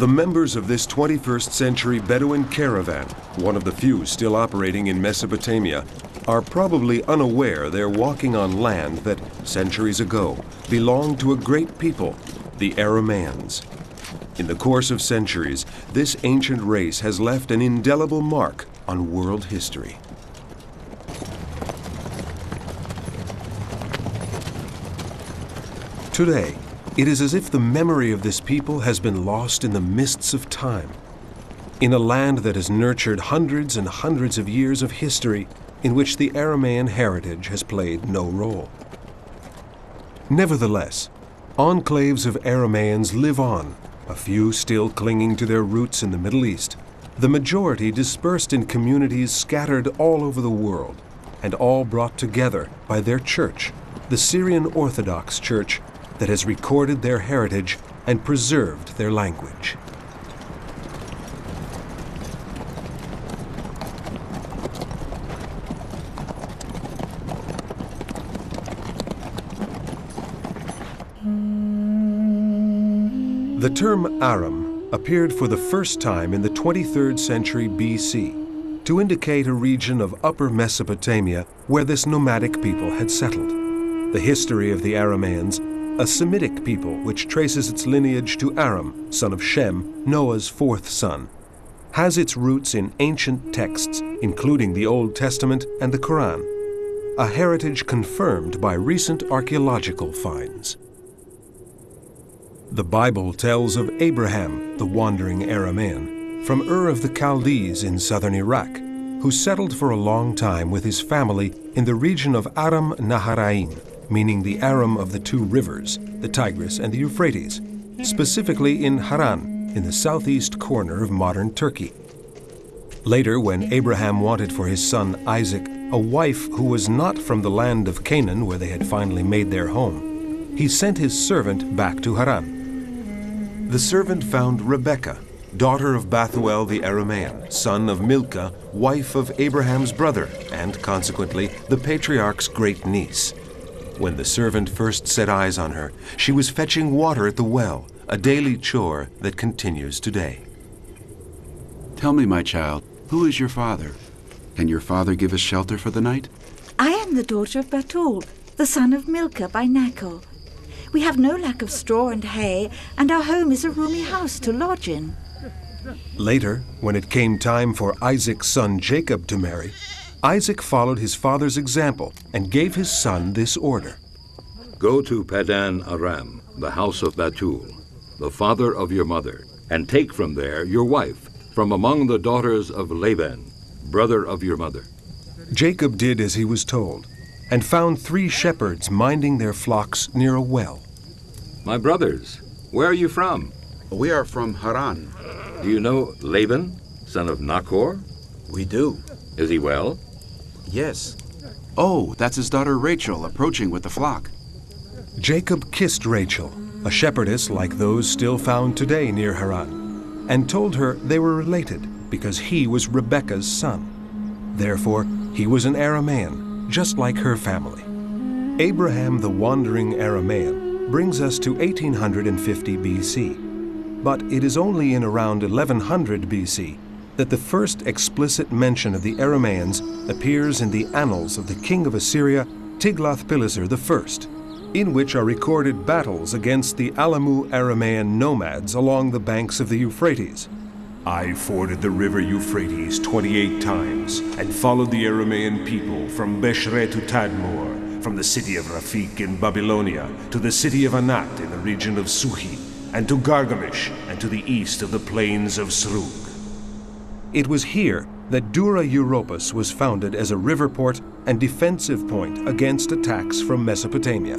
The members of this 21st century Bedouin caravan, one of the few still operating in Mesopotamia, are probably unaware they're walking on land that, centuries ago, belonged to a great people, the Arameans. In the course of centuries, this ancient race has left an indelible mark on world history. Today, it is as if the memory of this people has been lost in the mists of time. In a land that has nurtured hundreds and hundreds of years of history in which the Aramean heritage has played no role. Nevertheless, enclaves of Arameans live on, a few still clinging to their roots in the Middle East, the majority dispersed in communities scattered all over the world, and all brought together by their church, the Syrian Orthodox Church, that has recorded their heritage and preserved their language. The term Aram appeared for the first time in the 23rd century BC to indicate a region of Upper Mesopotamia where this nomadic people had settled. The history of the Arameans, a Semitic people which traces its lineage to Aram, son of Shem, Noah's fourth son, has its roots in ancient texts, including the Old Testament and the Quran, a heritage confirmed by recent archaeological finds. The Bible tells of Abraham, the wandering Aramean, from Ur of the Chaldees in southern Iraq, who settled for a long time with his family in the region of Aram Naharaim, meaning the Aram of the two rivers, the Tigris and the Euphrates, specifically in Haran, in the southeast corner of modern Turkey. Later, when Abraham wanted for his son Isaac a wife who was not from the land of Canaan where they had finally made their home, he sent his servant back to Haran. The servant found Rebekah, daughter of Bethuel the Aramean, son of Milcah, wife of Abraham's brother, and consequently the patriarch's great niece. When the servant first set eyes on her, she was fetching water at the well, a daily chore that continues today. Tell me, my child, who is your father? Can your father give us shelter for the night? I am the daughter of Bethuel, the son of Milcah by Nachor. We have no lack of straw and hay, and our home is a roomy house to lodge in. Later, when it came time for Isaac's son Jacob to marry, Isaac followed his father's example and gave his son this order. Go to Padan Aram, the house of Bethuel, the father of your mother, and take from there your wife, from among the daughters of Laban, brother of your mother. Jacob did as he was told, and found 3 shepherds minding their flocks near a well. My brothers, where are you from? We are from Haran. Do you know Laban, son of Nachor? We do. Is he well? Yes. Oh, that's his daughter Rachel approaching with the flock. Jacob kissed Rachel, a shepherdess like those still found today near Haran, and told her they were related because he was Rebekah's son. Therefore, he was an Aramean, just like her family. Abraham the wandering Aramean brings us to 1850 BC, but it is only in around 1100 BC that the first explicit mention of the Arameans appears in the annals of the king of Assyria, Tiglath-Pileser I, in which are recorded battles against the Alamu Aramean nomads along the banks of the Euphrates. I forded the river Euphrates 28 times and followed the Aramean people from Beshre to Tadmor, from the city of Rafik in Babylonia to the city of Anat in the region of Suhi, and to Gargamish and to the east of the plains of Srug. It was here that Dura Europos was founded as a river port and defensive point against attacks from Mesopotamia.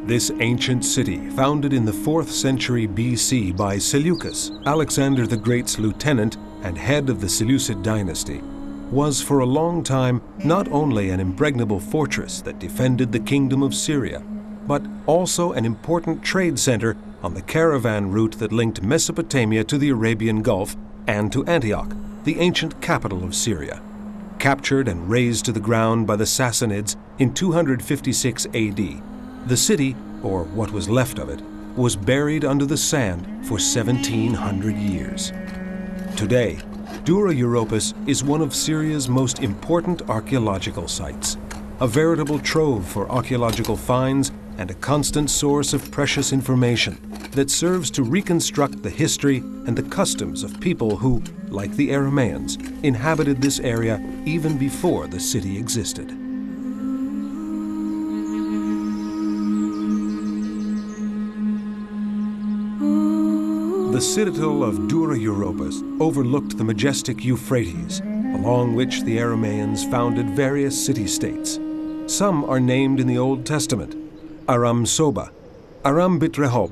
This ancient city, founded in the 4th century BC by Seleucus, Alexander the Great's lieutenant and head of the Seleucid dynasty, was for a long time not only an impregnable fortress that defended the kingdom of Syria, but also an important trade center on the caravan route that linked Mesopotamia to the Arabian Gulf and to Antioch, the ancient capital of Syria. Captured and razed to the ground by the Sassanids in 256 AD, the city, or what was left of it, was buried under the sand for 1,700 years. Today, Dura Europos is one of Syria's most important archaeological sites, a veritable trove for archaeological finds and a constant source of precious information that serves to reconstruct the history and the customs of people who, like the Arameans, inhabited this area even before the city existed. The citadel of Dura Europos overlooked the majestic Euphrates, along which the Arameans founded various city-states. Some are named in the Old Testament: Aram Soba, Aram Bit Rehob,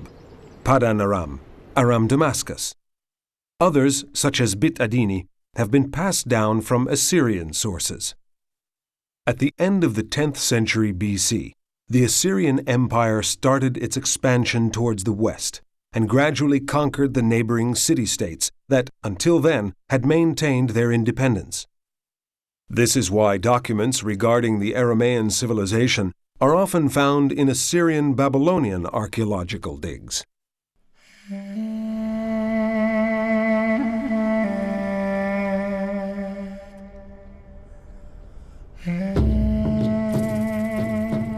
Padan Aram, Aram Damascus. Others, such as Bit Adini, have been passed down from Assyrian sources. At the end of the 10th century BC, the Assyrian Empire started its expansion towards the west and gradually conquered the neighboring city-states that, until then, had maintained their independence. This is why documents regarding the Aramean civilization are often found in Assyrian-Babylonian archaeological digs.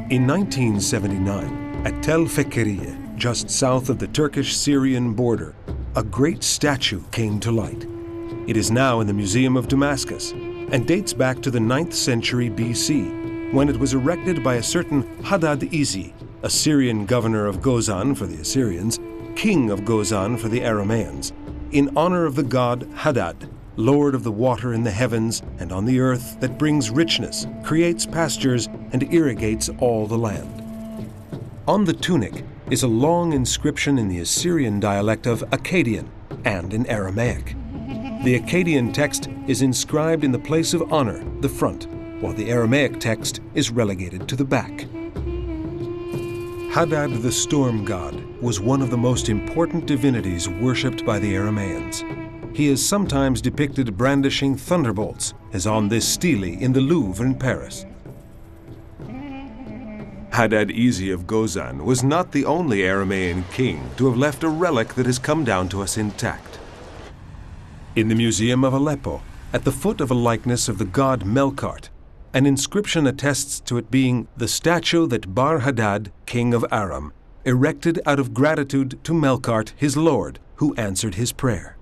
In 1979, at Tel Fekeriye, just south of the Turkish-Syrian border, a great statue came to light. It is now in the Museum of Damascus and dates back to the 9th century BC, when it was erected by a certain Hadad Izi, Assyrian governor of Gozan for the Assyrians, king of Gozan for the Arameans, in honor of the god Hadad, Lord of the water in the heavens and on the earth that brings richness, creates pastures, and irrigates all the land. On the tunic is a long inscription in the Assyrian dialect of Akkadian and in Aramaic. The Akkadian text is inscribed in the place of honor, the front, while the Aramaic text is relegated to the back. Hadad the storm god was one of the most important divinities worshipped by the Arameans. He is sometimes depicted brandishing thunderbolts, as on this stele in the Louvre in Paris. Hadad Izi of Gozan was not the only Aramean king to have left a relic that has come down to us intact. In the Museum of Aleppo, at the foot of a likeness of the god Melkart, an inscription attests to it being the statue that Bar-Hadad, king of Aram, erected out of gratitude to Melkart, his lord, who answered his prayer.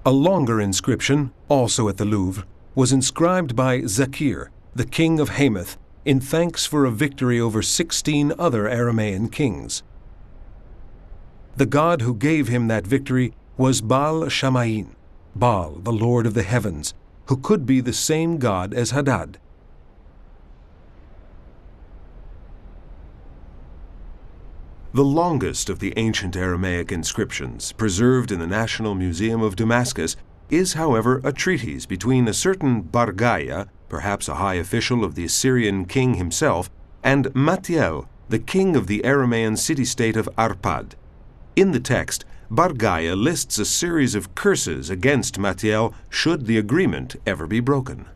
A longer inscription, also at the Louvre, was inscribed by Zakir, the king of Hamath, in thanks for a victory over 16 other Aramean kings. The god who gave him that victory was Baal Shamayin, Baal, the lord of the heavens, who could be the same god as Hadad. The longest of the ancient Aramaic inscriptions preserved in the National Museum of Damascus is, however, a treatise between a certain Bargaya, perhaps a high official of the Assyrian king himself, and Matiel, the king of the Aramean city-state of Arpad. In the text, Bargaya lists a series of curses against Matiel should the agreement ever be broken.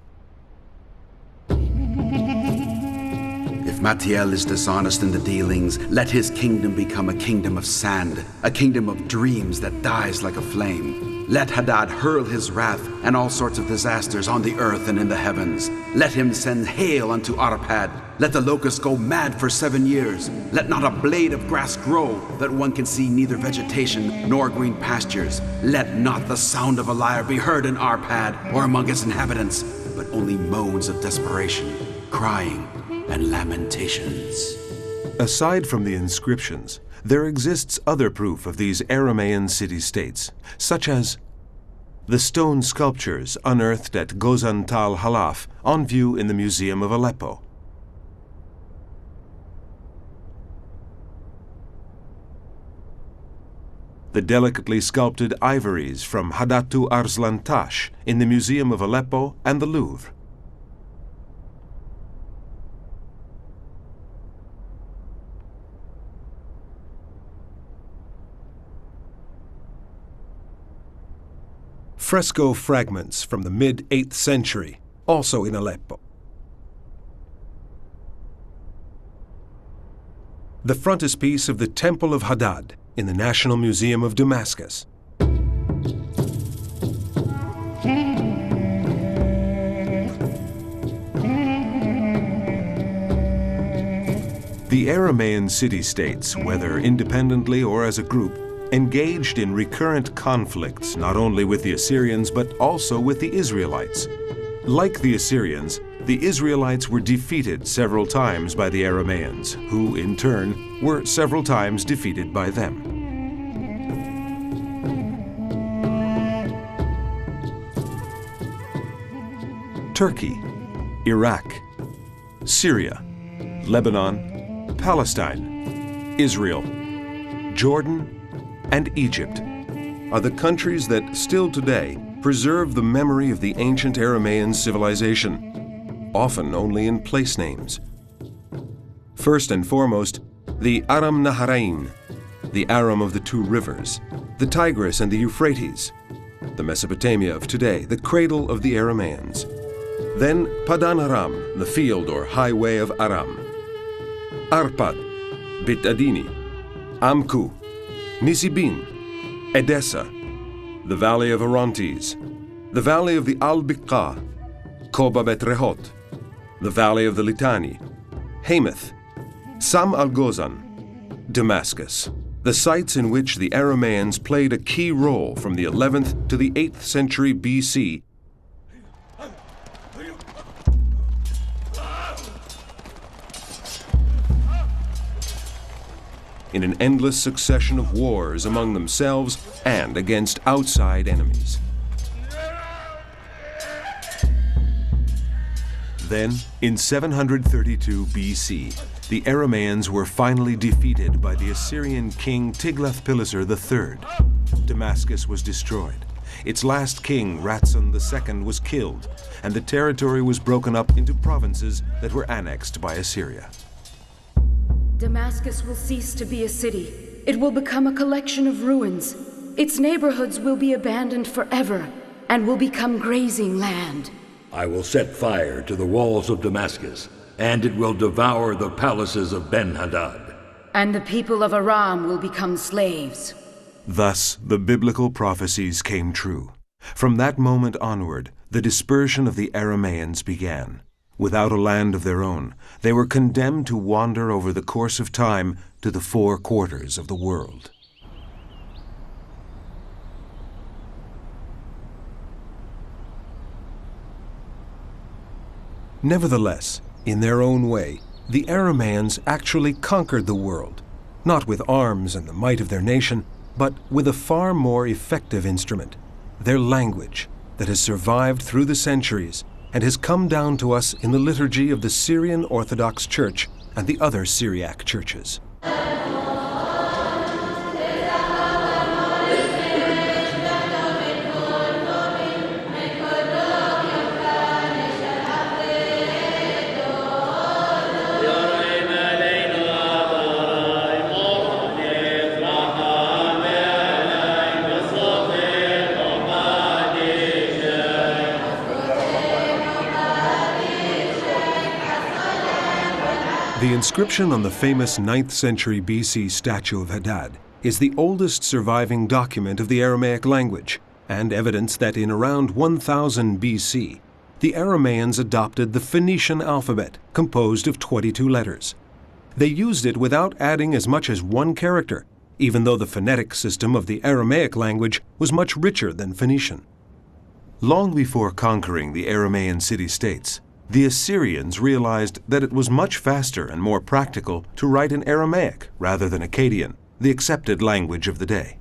If Matiel is dishonest in the dealings, let his kingdom become a kingdom of sand, a kingdom of dreams that dies like a flame. Let Hadad hurl his wrath and all sorts of disasters on the earth and in the heavens. Let him send hail unto Arpad. Let the locusts go mad for 7 years. Let not a blade of grass grow, that one can see neither vegetation nor green pastures. Let not the sound of a lyre be heard in Arpad or among its inhabitants, but only moans of desperation, crying, and lamentations. Aside from the inscriptions, there exists other proof of these Aramean city-states, such as the stone sculptures unearthed at Gozan Tal Halaf, on view in the Museum of Aleppo. The delicately sculpted ivories from Hadatu Arslan Tash in the Museum of Aleppo and the Louvre. Fresco fragments from the mid-8th century, also in Aleppo. the frontispiece of the Temple of Hadad in the National Museum of Damascus. The Aramean city-states, whether independently or as a group, engaged in recurrent conflicts not only with the Assyrians but also with the Israelites. Like the Assyrians, the Israelites were defeated several times by the Arameans, who, in turn, were several times defeated by them. Turkey, Iraq, Syria, Lebanon, Palestine, Israel, Jordan, and Egypt are the countries that still today preserve the memory of the ancient Aramean civilization, often only in place names. First and foremost, the Aram Naharain, the Aram of the two rivers, the Tigris and the Euphrates, the Mesopotamia of today, the cradle of the Arameans. Then Padan Aram, the field or highway of Aram. Arpad, Bit Adini, Amku, Nisibin, Edessa, the valley of Orontes, the valley of the Al-Biqa, Koba Bet Rehot, the valley of the Litani, Hamath, Sam al-Gozan, Damascus, the sites in which the Arameans played a key role from the 11th to the 8th century BC in an endless succession of wars among themselves and against outside enemies. Then, in 732 BC, the Arameans were finally defeated by the Assyrian king Tiglath-Pileser III. Damascus was destroyed. Its last king, Ratson II, was killed, and the territory was broken up into provinces that were annexed by Assyria. Damascus will cease to be a city. It will become a collection of ruins. Its neighborhoods will be abandoned forever and will become grazing land. I will set fire to the walls of Damascus, and it will devour the palaces of Ben-Hadad. And the people of Aram will become slaves. Thus, the biblical prophecies came true. From that moment onward, the dispersion of the Arameans began. Without a land of their own, they were condemned to wander over the course of time to the four quarters of the world. Nevertheless, in their own way, the Arameans actually conquered the world, not with arms and the might of their nation, but with a far more effective instrument, their language, that has survived through the centuries and has come down to us in the liturgy of the Syrian Orthodox Church and the other Syriac churches. The inscription on the famous 9th century BC statue of Hadad is the oldest surviving document of the Aramaic language, and evidence that in around 1000 BC, the Arameans adopted the Phoenician alphabet, composed of 22 letters. They used it without adding as much as one character, even though the phonetic system of the Aramaic language was much richer than Phoenician. Long before conquering the Aramean city-states, the Assyrians realized that it was much faster and more practical to write in Aramaic rather than Akkadian, the accepted language of the day.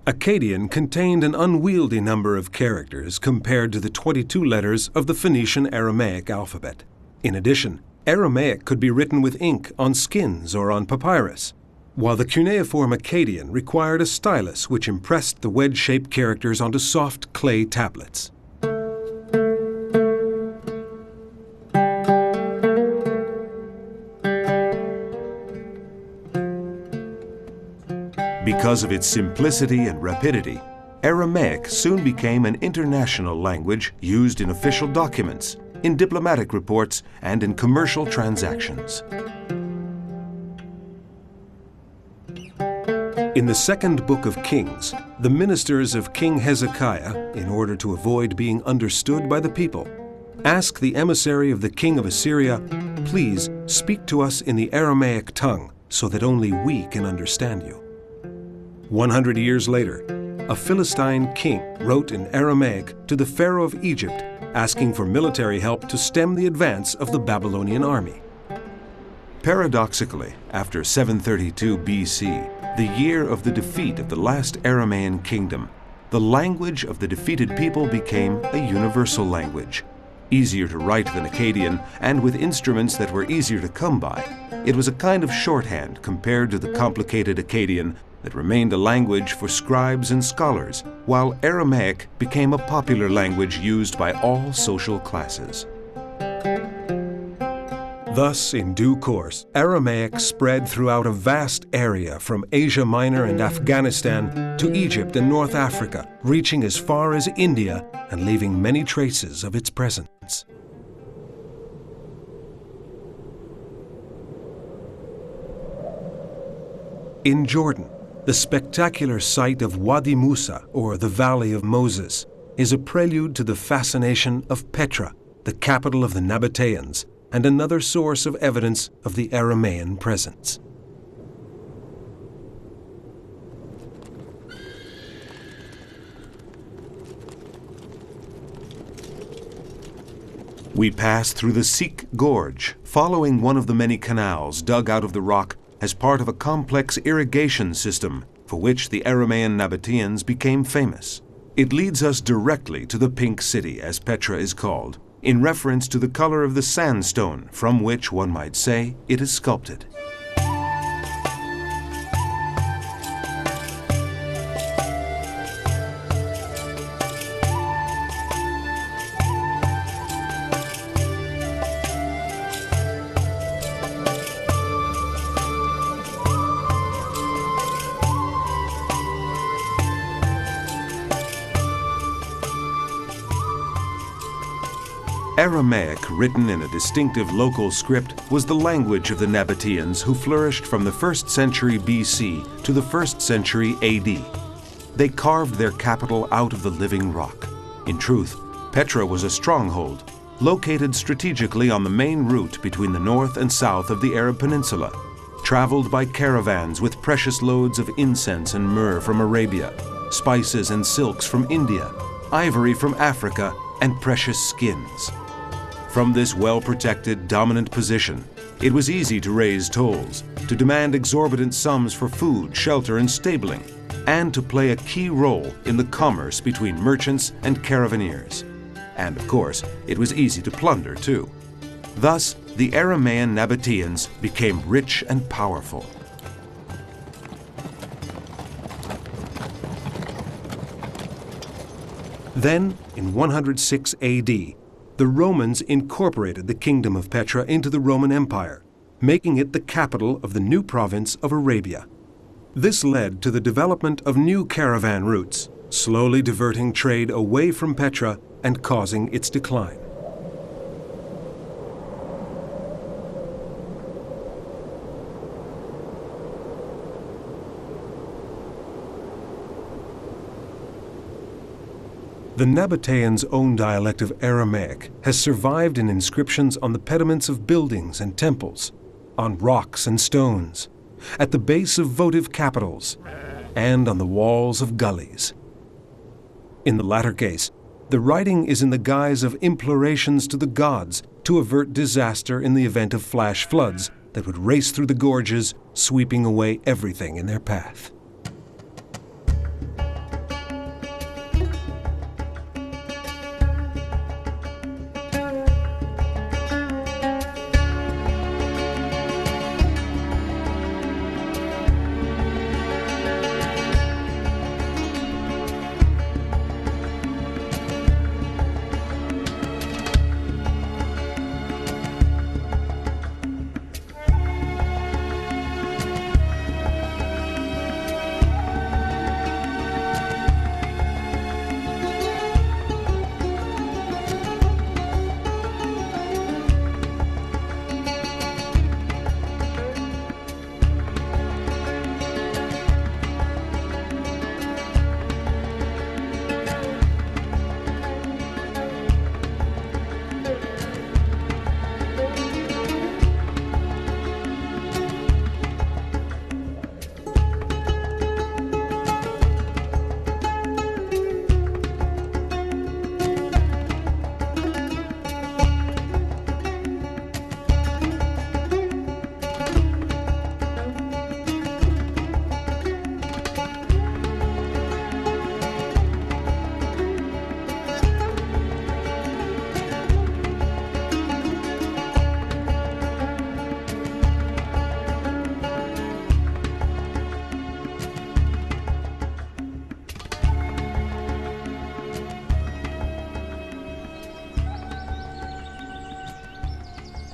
Akkadian contained an unwieldy number of characters compared to the 22 letters of the Phoenician Aramaic alphabet. In addition, Aramaic could be written with ink on skins or on papyrus, while the cuneiform Akkadian required a stylus which impressed the wedge-shaped characters onto soft clay tablets. Because of its simplicity and rapidity, Aramaic soon became an international language used in official documents, in diplomatic reports, and in commercial transactions. In the second book of Kings, the ministers of King Hezekiah, in order to avoid being understood by the people, ask the emissary of the king of Assyria, "Please speak to us in the Aramaic tongue, so that only we can understand you." 100 years later, a Philistine king wrote in Aramaic to the Pharaoh of Egypt, asking for military help to stem the advance of the Babylonian army. Paradoxically, after 732 BC, the year of the defeat of the last Aramean kingdom, the language of the defeated people became a universal language. Easier to write than Akkadian, and with instruments that were easier to come by, it was a kind of shorthand compared to the complicated Akkadian that remained a language for scribes and scholars, while Aramaic became a popular language used by all social classes. Thus, in due course, Aramaic spread throughout a vast area from Asia Minor and Afghanistan to Egypt and North Africa, reaching as far as India and leaving many traces of its presence. In Jordan, the spectacular site of Wadi Musa, or the Valley of Moses, is a prelude to the fascination of Petra, the capital of the Nabateans, and another source of evidence of the Aramean presence. We pass through the Sikh Gorge, following one of the many canals dug out of the rock as part of a complex irrigation system for which the Aramean Nabateans became famous. It leads us directly to the Pink City, as Petra is called, in reference to the color of the sandstone from which, one might say, it is sculpted. Aramaic, written in a distinctive local script, was the language of the Nabateans who flourished from the 1st century BC to the 1st century AD. They carved their capital out of the living rock. In truth, Petra was a stronghold, located strategically on the main route between the north and south of the Arab Peninsula, traveled by caravans with precious loads of incense and myrrh from Arabia, spices and silks from India, ivory from Africa, and precious skins. From this well-protected, dominant position, it was easy to raise tolls, to demand exorbitant sums for food, shelter, and stabling, and to play a key role in the commerce between merchants and caravaneers. And of course, it was easy to plunder too. Thus, the Aramean Nabateans became rich and powerful. Then, in 106 AD, the Romans incorporated the kingdom of Petra into the Roman Empire, making it the capital of the new province of Arabia. This led to the development of new caravan routes, slowly diverting trade away from Petra and causing its decline. The Nabateans' own dialect of Aramaic has survived in inscriptions on the pediments of buildings and temples, on rocks and stones, at the base of votive capitals, and on the walls of gullies. In the latter case, the writing is in the guise of implorations to the gods to avert disaster in the event of flash floods that would race through the gorges, sweeping away everything in their path.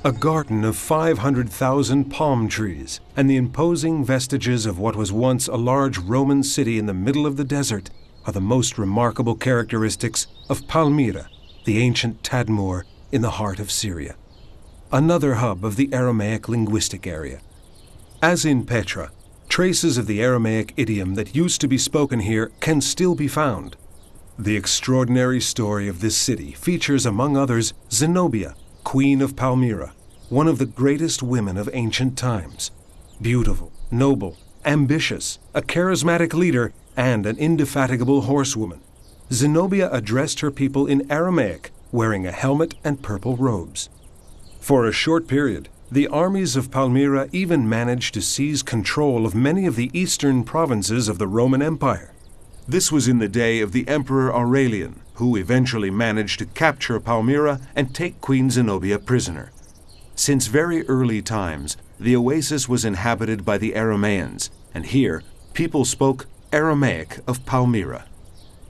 A garden of 500,000 palm trees and the imposing vestiges of what was once a large Roman city in the middle of the desert are the most remarkable characteristics of Palmyra, the ancient Tadmor in the heart of Syria, another hub of the Aramaic linguistic area. As in Petra, traces of the Aramaic idiom that used to be spoken here can still be found. The extraordinary story of this city features, among others, Zenobia, Queen of Palmyra, one of the greatest women of ancient times. Beautiful, noble, ambitious, a charismatic leader, and an indefatigable horsewoman, Zenobia addressed her people in Aramaic, wearing a helmet and purple robes. For a short period, the armies of Palmyra even managed to seize control of many of the eastern provinces of the Roman Empire. This was in the day of the Emperor Aurelian, who eventually managed to capture Palmyra and take Queen Zenobia prisoner. Since very early times, the oasis was inhabited by the Arameans, and here people spoke Aramaic of Palmyra.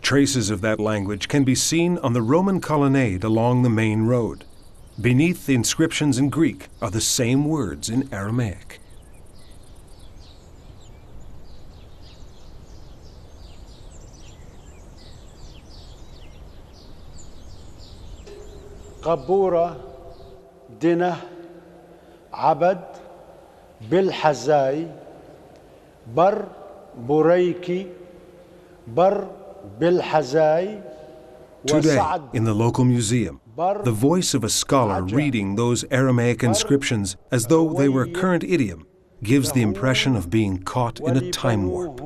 Traces of that language can be seen on the Roman colonnade along the main road. Beneath the inscriptions in Greek are the same words in Aramaic. قبورة دنه عبد بالحزاي بر بريكي بر بالحزاي. Today, in the local museum, the voice of a scholar reading those Aramaic inscriptions as though they were current idiom gives the impression of being caught in a time warp.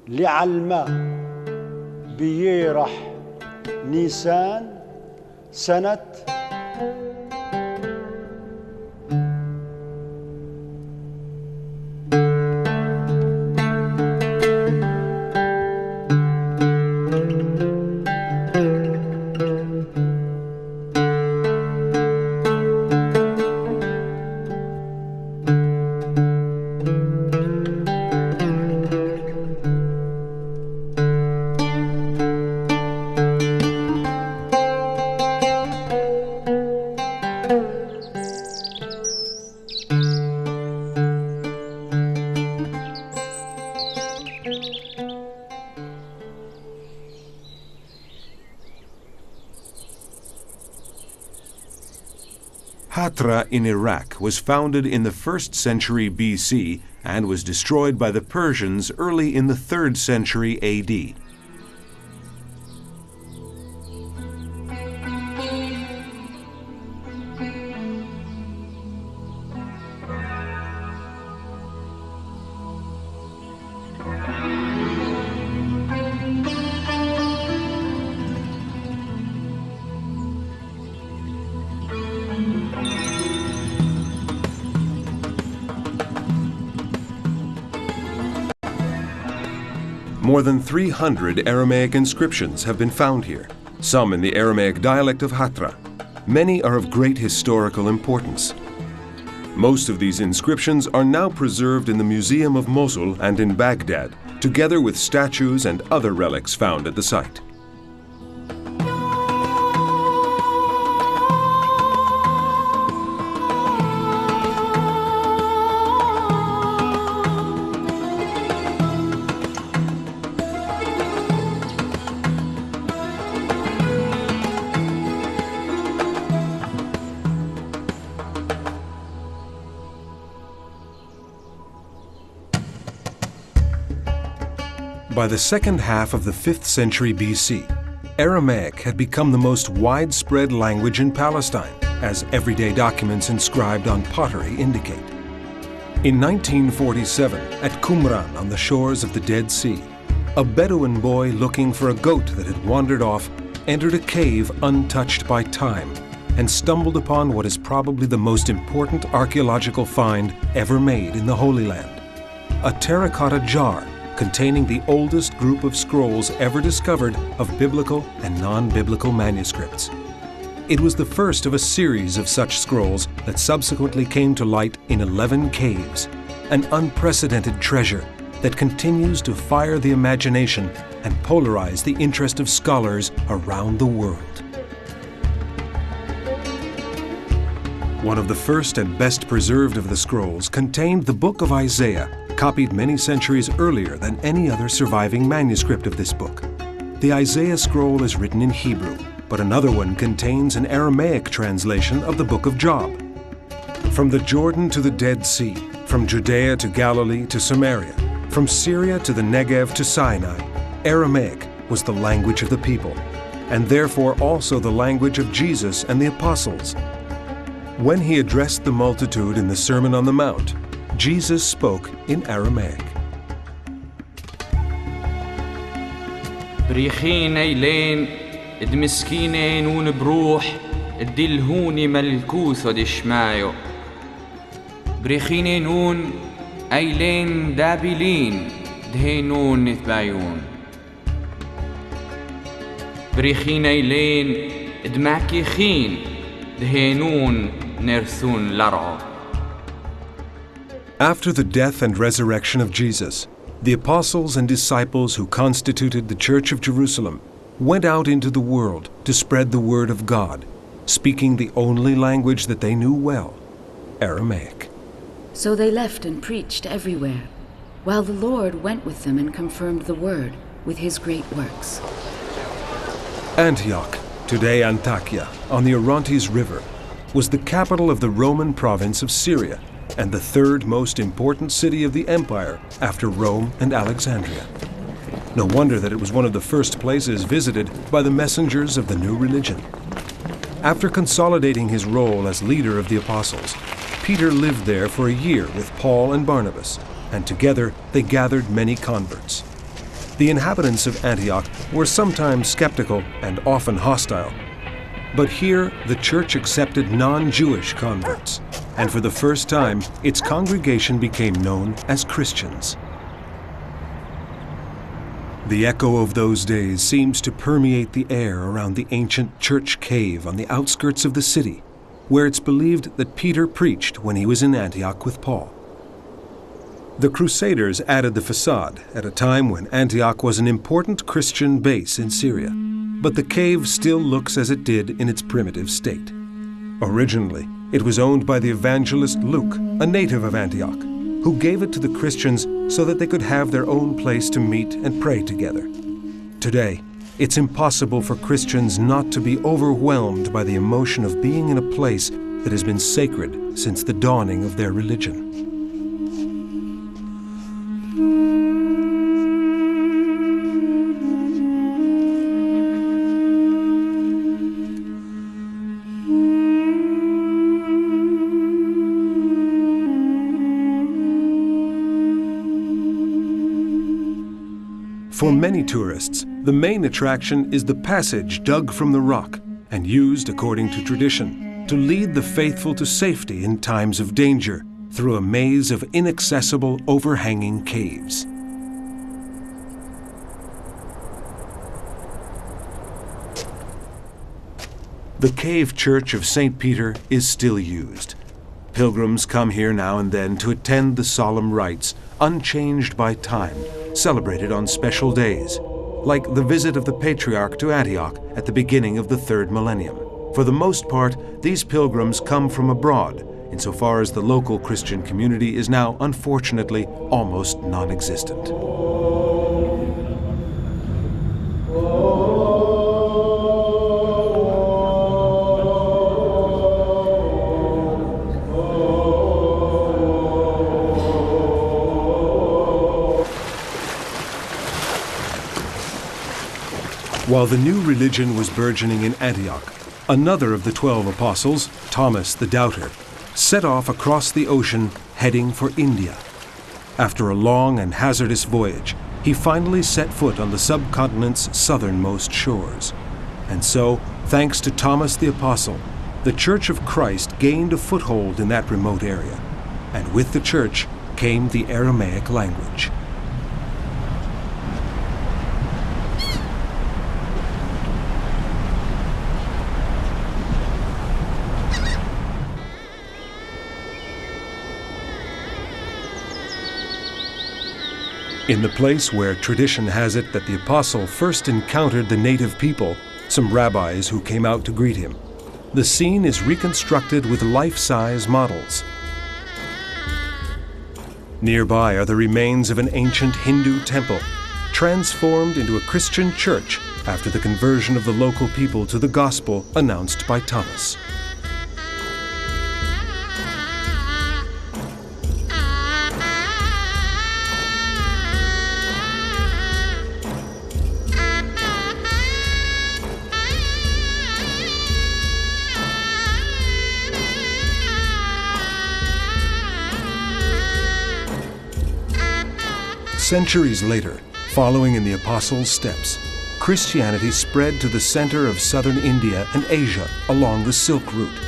لعلماء بيرح نيسان سنة Hatra in Iraq was founded in the 1st century BC and was destroyed by the Persians early in the 3rd century AD. More than 300 Aramaic inscriptions have been found here, some in the Aramaic dialect of Hatra. Many are of great historical importance. Most of these inscriptions are now preserved in the Museum of Mosul and in Baghdad, together with statues and other relics found at the site. By the second half of the 5th century BC, Aramaic had become the most widespread language in Palestine, as everyday documents inscribed on pottery indicate. In 1947, at Qumran on the shores of the Dead Sea, a Bedouin boy looking for a goat that had wandered off entered a cave untouched by time and stumbled upon what is probably the most important archaeological find ever made in the Holy Land: a terracotta jar containing the oldest group of scrolls ever discovered of biblical and non-biblical manuscripts. It was the first of a series of such scrolls that subsequently came to light in 11 caves, an unprecedented treasure that continues to fire the imagination and polarize the interest of scholars around the world. One of the first and best preserved of the scrolls contained the book of Isaiah, copied many centuries earlier than any other surviving manuscript of this book. The Isaiah scroll is written in Hebrew, but another one contains an Aramaic translation of the book of Job. From the Jordan to the Dead Sea, from Judea to Galilee to Samaria, from Syria to the Negev to Sinai, Aramaic was the language of the people, and therefore also the language of Jesus and the apostles. When he addressed the multitude in the Sermon on the Mount, Jesus spoke in Aramaic. بريخين ايلين ادمسكينين ون بروح ادلهوني ملكوث ودشمايو بريخين نون ايلين دابلين دهينون نتبايون بريخين ايلين ادماكي خين دهينون نرثون لرعو. After the death and resurrection of Jesus, the apostles and disciples who constituted the Church of Jerusalem went out into the world to spread the word of God, speaking the only language that they knew well, Aramaic. So they left and preached everywhere, while the Lord went with them and confirmed the word with his great works. Antioch, today Antakya, on the Orontes River, was the capital of the Roman province of Syria and the third most important city of the empire after Rome and Alexandria. No wonder that it was one of the first places visited by the messengers of the new religion. After consolidating his role as leader of the apostles, Peter lived there for a year with Paul and Barnabas, and together they gathered many converts. The inhabitants of Antioch were sometimes skeptical and often hostile, but here the church accepted non-Jewish converts, and for the first time its congregation became known as Christians. The echo of those days seems to permeate the air around the ancient church cave on the outskirts of the city, where it's believed that Peter preached when he was in Antioch with Paul. The Crusaders added the facade at a time when Antioch was an important Christian base in Syria, but the cave still looks as it did in its primitive state. Originally, it was owned by the evangelist Luke, a native of Antioch, who gave it to the Christians so that they could have their own place to meet and pray together. Today, it's impossible for Christians not to be overwhelmed by the emotion of being in a place that has been sacred since the dawning of their religion. For many tourists, the main attraction is the passage dug from the rock and used, according to tradition, to lead the faithful to safety in times of danger through a maze of inaccessible, overhanging caves. The cave church of St. Peter is still used. Pilgrims come here now and then to attend the solemn rites, unchanged by time, celebrated on special days, like the visit of the Patriarch to Antioch at the beginning of the 3rd millennium. For the most part, these pilgrims come from abroad, insofar as the local Christian community is now, unfortunately, almost non-existent. While the new religion was burgeoning in Antioch, another of the 12 apostles, Thomas the Doubter, set off across the ocean heading for India. After a long and hazardous voyage, he finally set foot on the subcontinent's southernmost shores. And so, thanks to Thomas the Apostle, the Church of Christ gained a foothold in that remote area, and with the church came the Aramaic language. In the place where tradition has it that the apostle first encountered the native people, some rabbis who came out to greet him, the scene is reconstructed with life-size models. Nearby are the remains of an ancient Hindu temple, transformed into a Christian church after the conversion of the local people to the gospel announced by Thomas. Centuries later, following in the Apostles' steps, Christianity spread to the center of southern India and Asia along the Silk Route.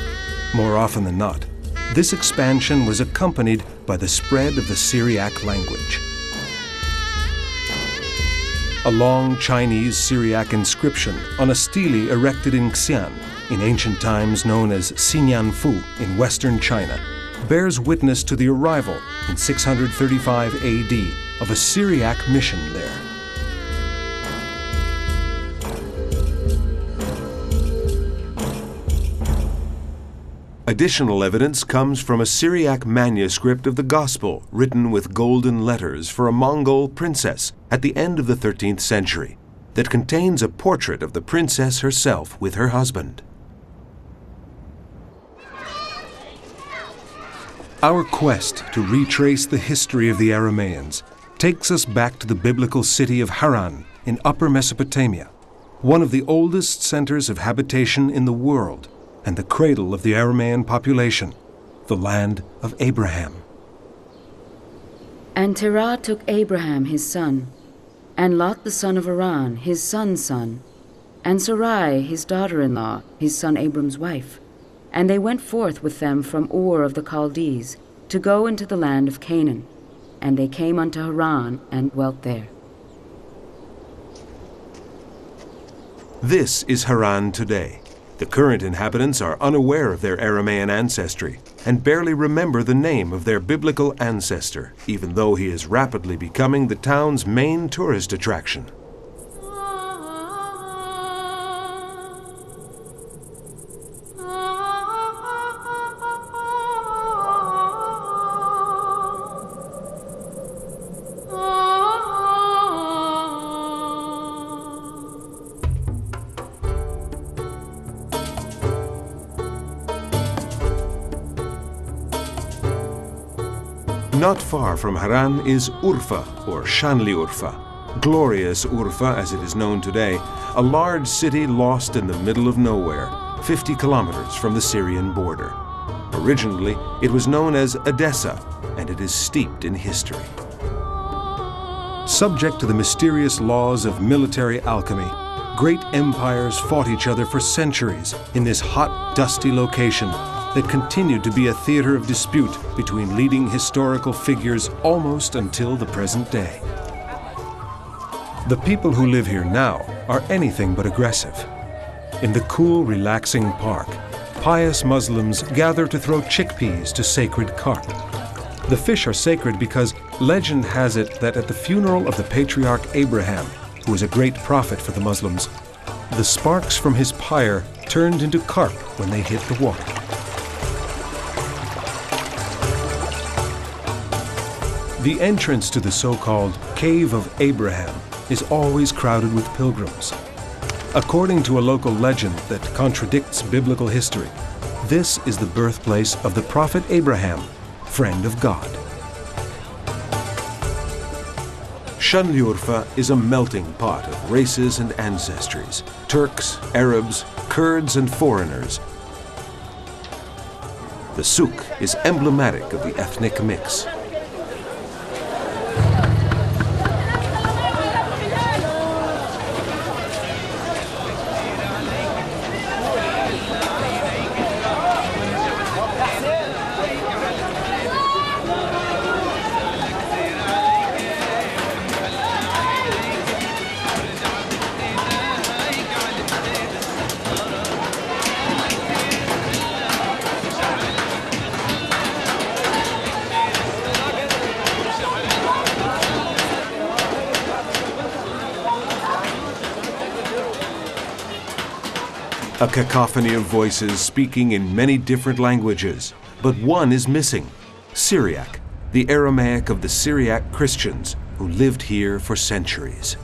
More often than not, this expansion was accompanied by the spread of the Syriac language. A long Chinese Syriac inscription on a stele erected in Xi'an, in ancient times known as Xinyanfu in western China, bears witness to the arrival in 635 AD of a Syriac mission there. Additional evidence comes from a Syriac manuscript of the Gospel written with golden letters for a Mongol princess at the end of the 13th century that contains a portrait of the princess herself with her husband. Our quest to retrace the history of the Arameans takes us back to the biblical city of Haran in Upper Mesopotamia, one of the oldest centers of habitation in the world and the cradle of the Aramean population, the land of Abraham. And Terah took Abraham his son, and Lot the son of Haran his son's son, and Sarai his daughter-in-law, his son Abram's wife. And they went forth with them from Ur of the Chaldees to go into the land of Canaan. And they came unto Haran and dwelt there. This is Haran today. The current inhabitants are unaware of their Aramean ancestry and barely remember the name of their biblical ancestor, even though he is rapidly becoming the town's main tourist attraction. Not far from Haran is Urfa, or Shanli Urfa, glorious Urfa as it is known today, a large city lost in the middle of nowhere, 50 kilometers from the Syrian border. Originally, it was known as Edessa, and it is steeped in history. Subject to the mysterious laws of military alchemy, great empires fought each other for centuries in this hot, dusty location that continued to be a theater of dispute between leading historical figures almost until the present day. The people who live here now are anything but aggressive. In the cool, relaxing park, pious Muslims gather to throw chickpeas to sacred carp. The fish are sacred because legend has it that at the funeral of the patriarch Abraham, who was a great prophet for the Muslims, the sparks from his pyre turned into carp when they hit the water. The entrance to the so-called Cave of Abraham is always crowded with pilgrims. According to a local legend that contradicts biblical history, this is the birthplace of the prophet Abraham, friend of God. Shanli Urfa is a melting pot of races and ancestries, Turks, Arabs, Kurds, and foreigners. The souk is emblematic of the ethnic mix. a cacophony of voices speaking in many different languages, but one is missing: Syriac, the Aramaic of the Syriac Christians who lived here for centuries.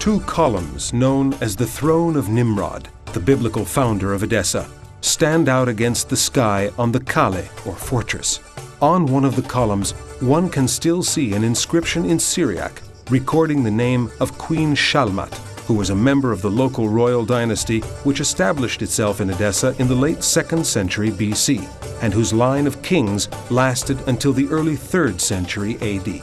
Two columns known as the Throne of Nimrod, the biblical founder of Edessa, stand out against the sky on the Kale, or fortress. On one of the columns, one can still see an inscription in Syriac recording the name of Queen Shalmat, who was a member of the local royal dynasty which established itself in Edessa in the late 2nd century BC, and whose line of kings lasted until the early 3rd century AD.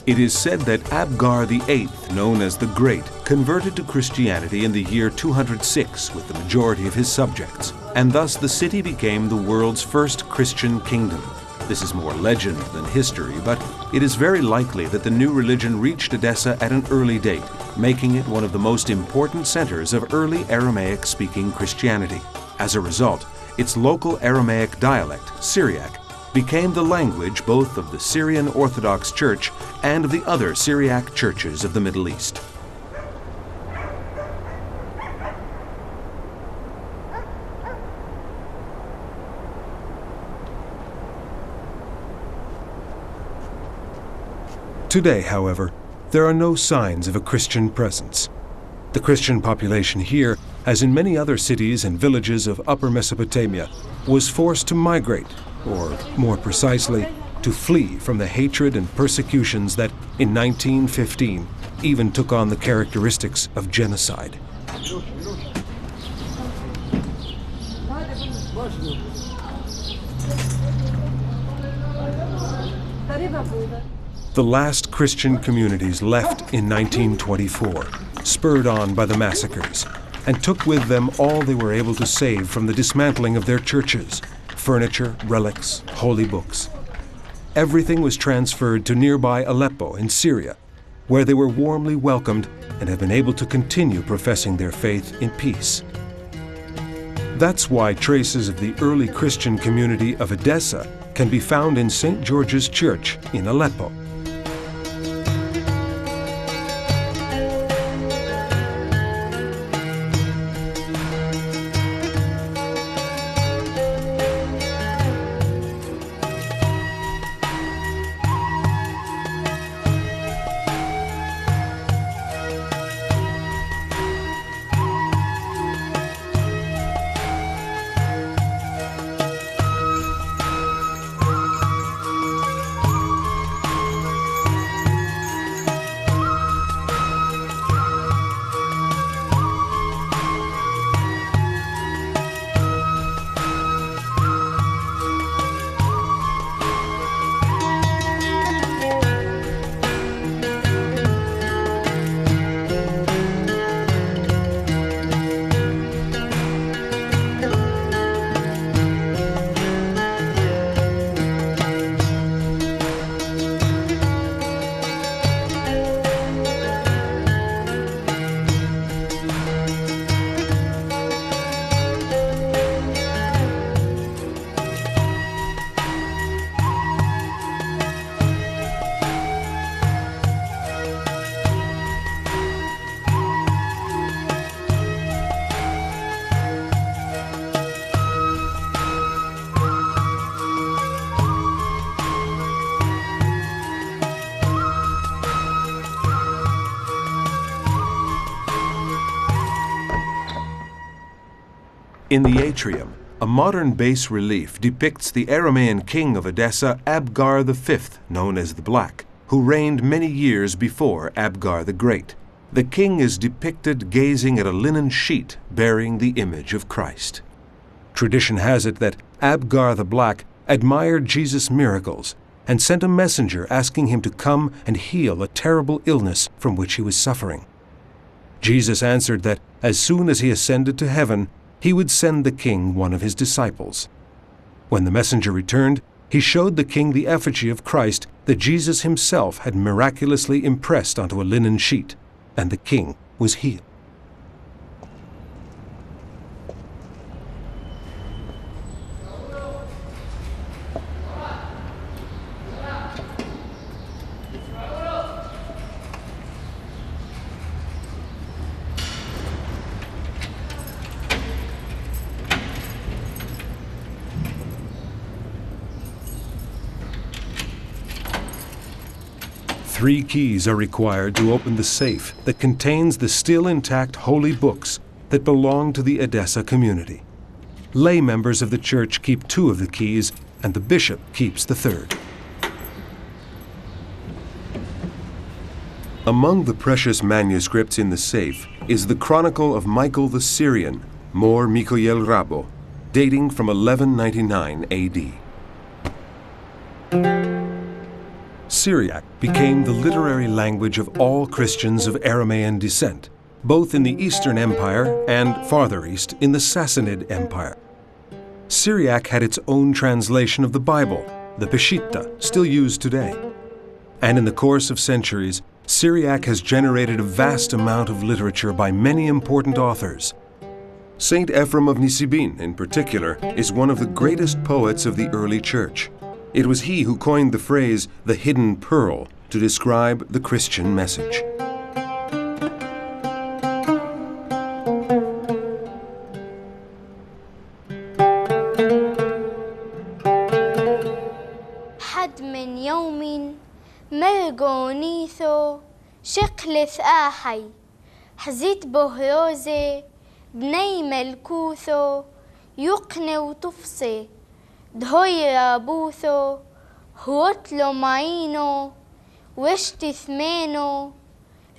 It is said that Abgar VIII, known as the Great, converted to Christianity in the year 206 with the majority of his subjects, and thus the city became the world's first Christian kingdom. This is more legend than history, but it is very likely that the new religion reached Edessa at an early date, making it one of the most important centers of early Aramaic-speaking Christianity. As a result, its local Aramaic dialect, Syriac, became the language both of the Syrian Orthodox Church and of the other Syriac churches of the Middle East. Today, however, there are no signs of a Christian presence. The Christian population here, as in many other cities and villages of Upper Mesopotamia, was forced to migrate, or more precisely, to flee from the hatred and persecutions that, in 1915, even took on the characteristics of genocide. The last Christian communities left in 1924, spurred on by the massacres, and took with them all they were able to save from the dismantling of their churches: furniture, relics, holy books. Everything was transferred to nearby Aleppo in Syria, where they were warmly welcomed and have been able to continue professing their faith in peace. That's why traces of the early Christian community of Edessa can be found in St. George's Church in Aleppo. In the atrium, a modern bas-relief depicts the Aramean king of Edessa, Abgar V, known as the Black, who reigned many years before Abgar the Great. The king is depicted gazing at a linen sheet bearing the image of Christ. Tradition has it that Abgar the Black admired Jesus' miracles and sent a messenger asking him to come and heal a terrible illness from which he was suffering. Jesus answered that as soon as he ascended to heaven, he would send the king one of his disciples. When the messenger returned, he showed the king the effigy of Christ that Jesus himself had miraculously impressed onto a linen sheet, and the king was healed. 3 keys are required to open the safe that contains the still intact holy books that belong to the Edessa community. Lay members of the church keep 2 of the keys, and the bishop keeps the 3rd. Among the precious manuscripts in the safe is the Chronicle of Michael the Syrian, Mor Mikoyel Rabo, dating from 1199 AD. Syriac became the literary language of all Christians of Aramean descent, both in the Eastern Empire and farther east in the Sassanid Empire. Syriac had its own translation of the Bible, the Peshitta, still used today. And in the course of centuries, Syriac has generated a vast amount of literature by many important authors. Saint Ephrem of Nisibin, in particular, is one of the greatest poets of the early church. It was he who coined the phrase, the hidden pearl, to describe the Christian message. حد من يوم مرقونيثو شقلث آحي حزيت بهروزي بني ملكوثو يقني وتفصي دهوي رابوثو هوتلو معينو وشتي ثمينو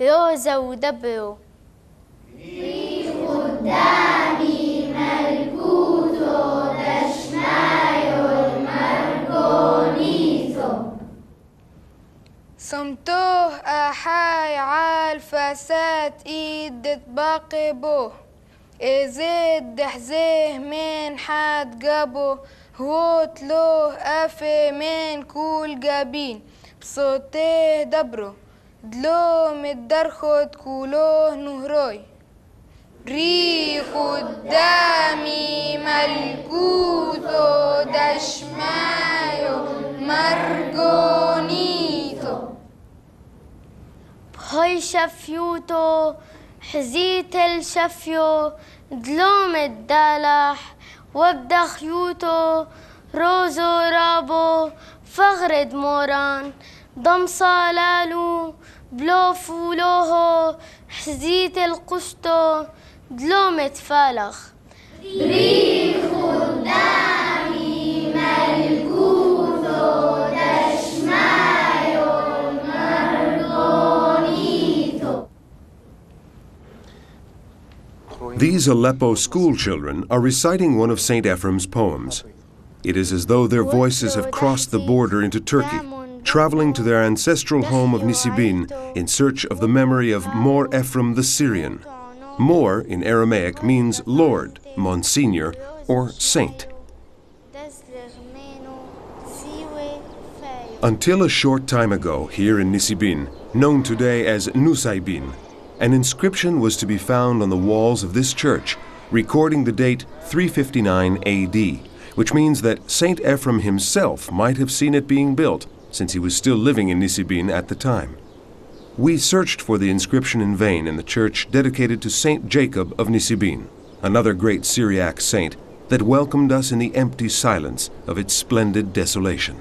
روزا ودبرو في قدامي ملكوثو دشنايو المرقونيثو صمتوه أحاي عال فساد إيد تباقي بوه إزيد دحزيه من حد قبو هوت لوه أفي من كل جابين بصوته دبرو دلو متدرخد كولوه نهروي ريخ قدامي ملكوثو دشمايو مرقونيثو بخي شفيوتو حزيت الشفيو دلوم الدلح وابدا خيوتو روزو رابو فغرد موران ضم صالالو بلو فولوهو حزيت القشتو دلوم تفالخ ريخ قدامي ملكوثو دشمايو المرقونيثو. These Aleppo school children are reciting one of St. Ephrem's poems. It is as though their voices have crossed the border into Turkey, traveling to their ancestral home of Nisibin in search of the memory of Mor Ephrem the Syrian. Mor in Aramaic means Lord, Monsignor, or Saint. Until a short time ago, here in Nisibin, known today as Nusaybin, an inscription was to be found on the walls of this church, recording the date 359 AD, which means that Saint Ephrem himself might have seen it being built, since he was still living in Nisibin at the time. We searched for the inscription in vain in the church dedicated to Saint Jacob of Nisibin, another great Syriac saint that welcomed us in the empty silence of its splendid desolation.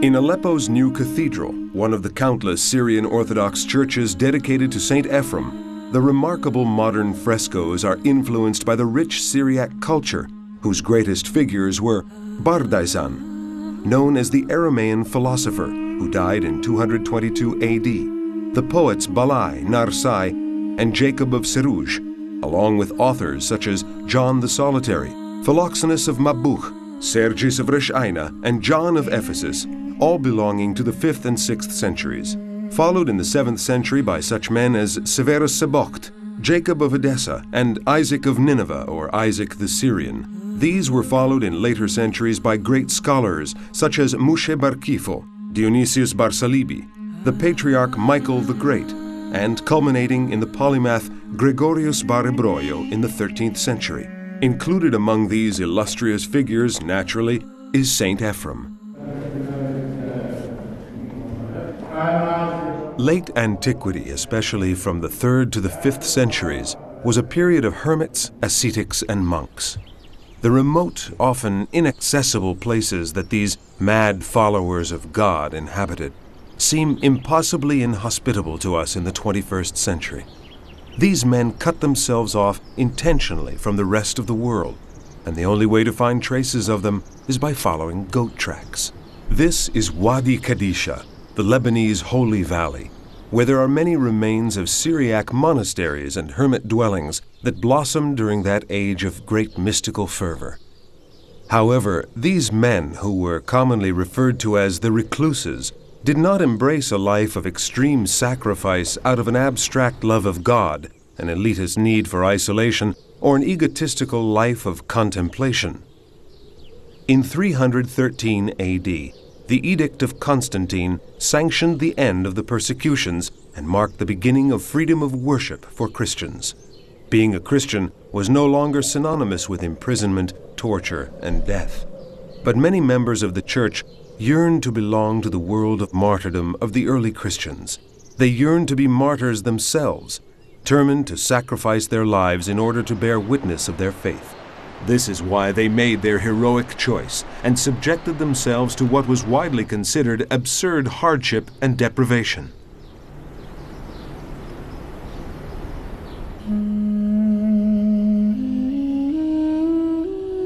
In Aleppo's new cathedral, one of the countless Syrian Orthodox churches dedicated to St. Ephrem, the remarkable modern frescoes are influenced by the rich Syriac culture, whose greatest figures were Bardaisan, known as the Aramean philosopher, who died in 222 AD, the poets Balai, Narsai, and Jacob of Seruj, along with authors such as John the Solitary, Philoxenus of Mabuch, Sergius of Reshaina, and John of Ephesus, all belonging to the 5th and 6th centuries, followed in the 7th century by such men as Severus Sabocht, Jacob of Edessa, and Isaac of Nineveh, or Isaac the Syrian. These were followed in later centuries by great scholars such as Mushe bar Kifo, Dionysius bar Salibi, the patriarch Michael the Great, and culminating in the polymath Gregorius bar Ebroio in the 13th century. Included among these illustrious figures, naturally, is Saint Ephrem. Late antiquity, especially from the 3rd to the 5th centuries, was a period of hermits, ascetics, and monks. The remote, often inaccessible places that these mad followers of God inhabited seem impossibly inhospitable to us in the 21st century. These men cut themselves off intentionally from the rest of the world, and the only way to find traces of them is by following goat tracks. This is Wadi Kadisha, the Lebanese Holy Valley, where there are many remains of Syriac monasteries and hermit dwellings that blossomed during that age of great mystical fervor. However, these men, who were commonly referred to as the recluses, did not embrace a life of extreme sacrifice out of an abstract love of God, an elitist need for isolation, or an egotistical life of contemplation. In 313 AD, the Edict of Constantine sanctioned the end of the persecutions and marked the beginning of freedom of worship for Christians. Being a Christian was no longer synonymous with imprisonment, torture, and death. But many members of the Church yearned to belong to the world of martyrdom of the early Christians. They yearned to be martyrs themselves, determined to sacrifice their lives in order to bear witness of their faith. This is why they made their heroic choice and subjected themselves to what was widely considered absurd hardship and deprivation.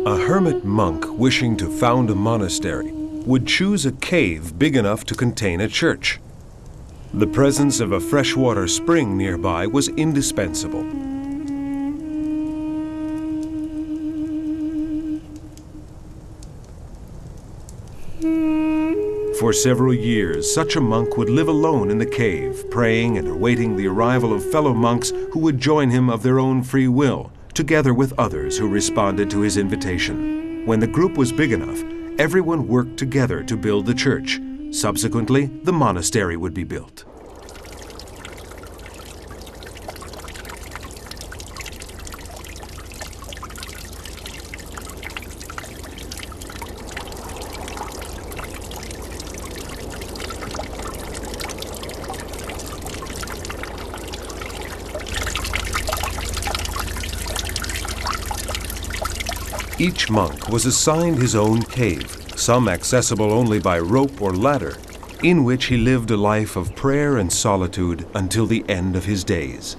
A hermit monk wishing to found a monastery would choose a cave big enough to contain a church. The presence of a freshwater spring nearby was indispensable. For several years, such a monk would live alone in the cave, praying and awaiting the arrival of fellow monks who would join him of their own free will, together with others who responded to his invitation. When the group was big enough, everyone worked together to build the church. Subsequently, the monastery would be built. Each monk was assigned his own cave, some accessible only by rope or ladder, in which he lived a life of prayer and solitude until the end of his days.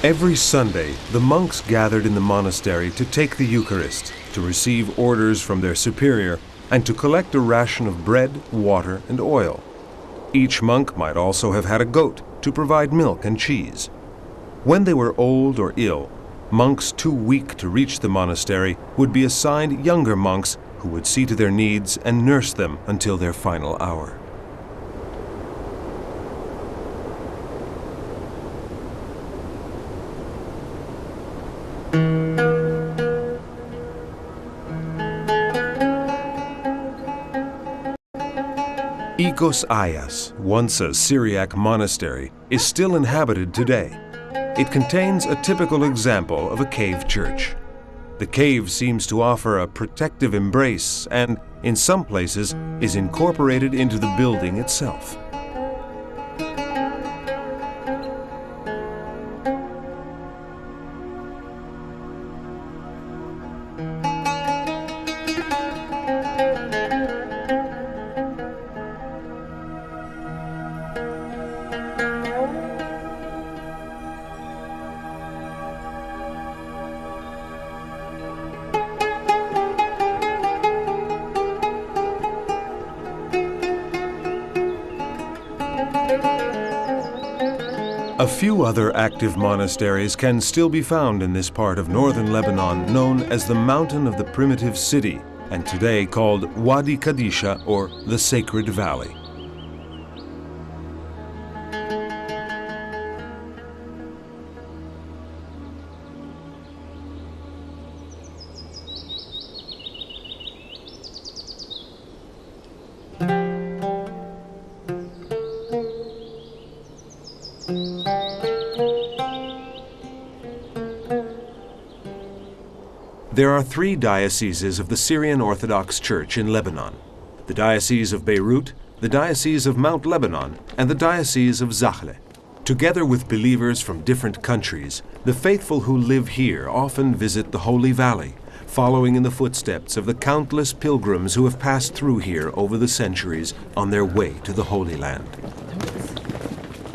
Every Sunday, the monks gathered in the monastery to take the Eucharist, to receive orders from their superior, and to collect a ration of bread, water, and oil. Each monk might also have had a goat to provide milk and cheese. When they were old or ill, monks too weak to reach the monastery would be assigned younger monks who would see to their needs and nurse them until their final hour. Ikos Ayas, once a Syriac monastery, is still inhabited today. It contains a typical example of a cave church. The cave seems to offer a protective embrace and, in some places, is incorporated into the building itself. A few other active monasteries can still be found in this part of northern Lebanon, known as the Mountain of the Primitive City, and today called Wadi Kadisha, or the Sacred Valley. There are three dioceses of the Syrian Orthodox Church in Lebanon: the Diocese of Beirut, the Diocese of Mount Lebanon, and the Diocese of Zakhle. Together with believers from different countries, the faithful who live here often visit the Holy Valley, following in the footsteps of the countless pilgrims who have passed through here over the centuries on their way to the Holy Land.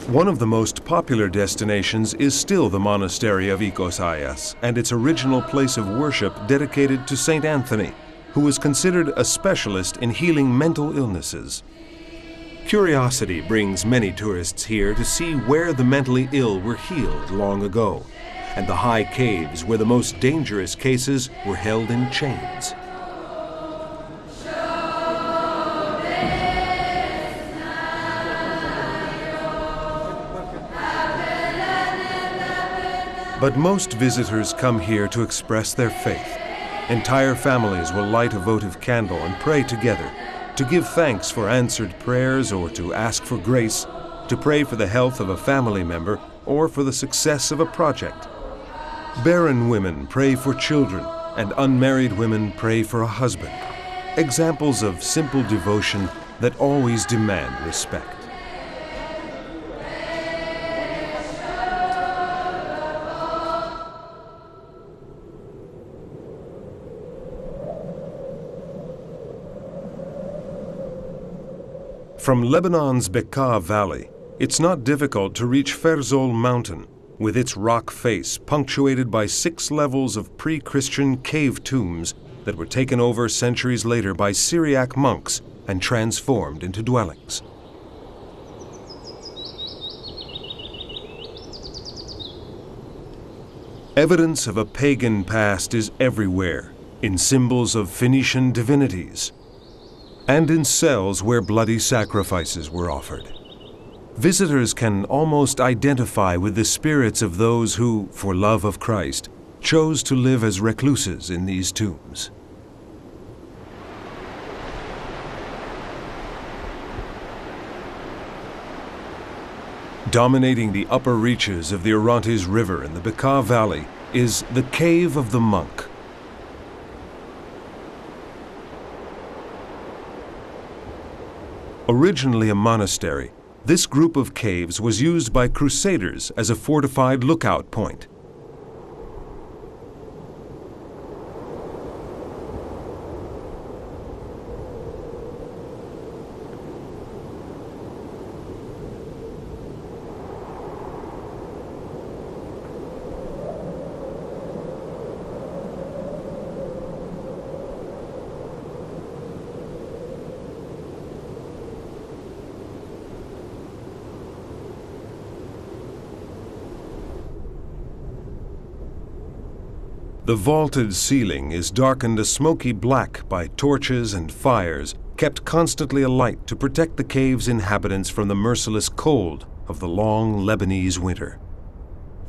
One of the most popular destinations is still the monastery of Ikos Ayas and its original place of worship dedicated to Saint Anthony, who was considered a specialist in healing mental illnesses. Curiosity brings many tourists here to see where the mentally ill were healed long ago, and the high caves where the most dangerous cases were held in chains. But most visitors come here to express their faith. Entire families will light a votive candle and pray together, to give thanks for answered prayers or to ask for grace, to pray for the health of a family member or for the success of a project. Barren women pray for children, and unmarried women pray for a husband. Examples of simple devotion that always demand respect. From Lebanon's Bekaa Valley, it's not difficult to reach Ferzol Mountain, with its rock face punctuated by 6 levels of pre-Christian cave tombs that were taken over centuries later by Syriac monks and transformed into dwellings. Evidence of a pagan past is everywhere, in symbols of Phoenician divinities, and in cells where bloody sacrifices were offered. Visitors can almost identify with the spirits of those who, for love of Christ, chose to live as recluses in these tombs. Dominating the upper reaches of the Orontes River in the Bekaa Valley is the Cave of the Monk. Originally a monastery, this group of caves was used by crusaders as a fortified lookout point. The vaulted ceiling is darkened a smoky black by torches and fires kept constantly alight to protect the cave's inhabitants from the merciless cold of the long Lebanese winter.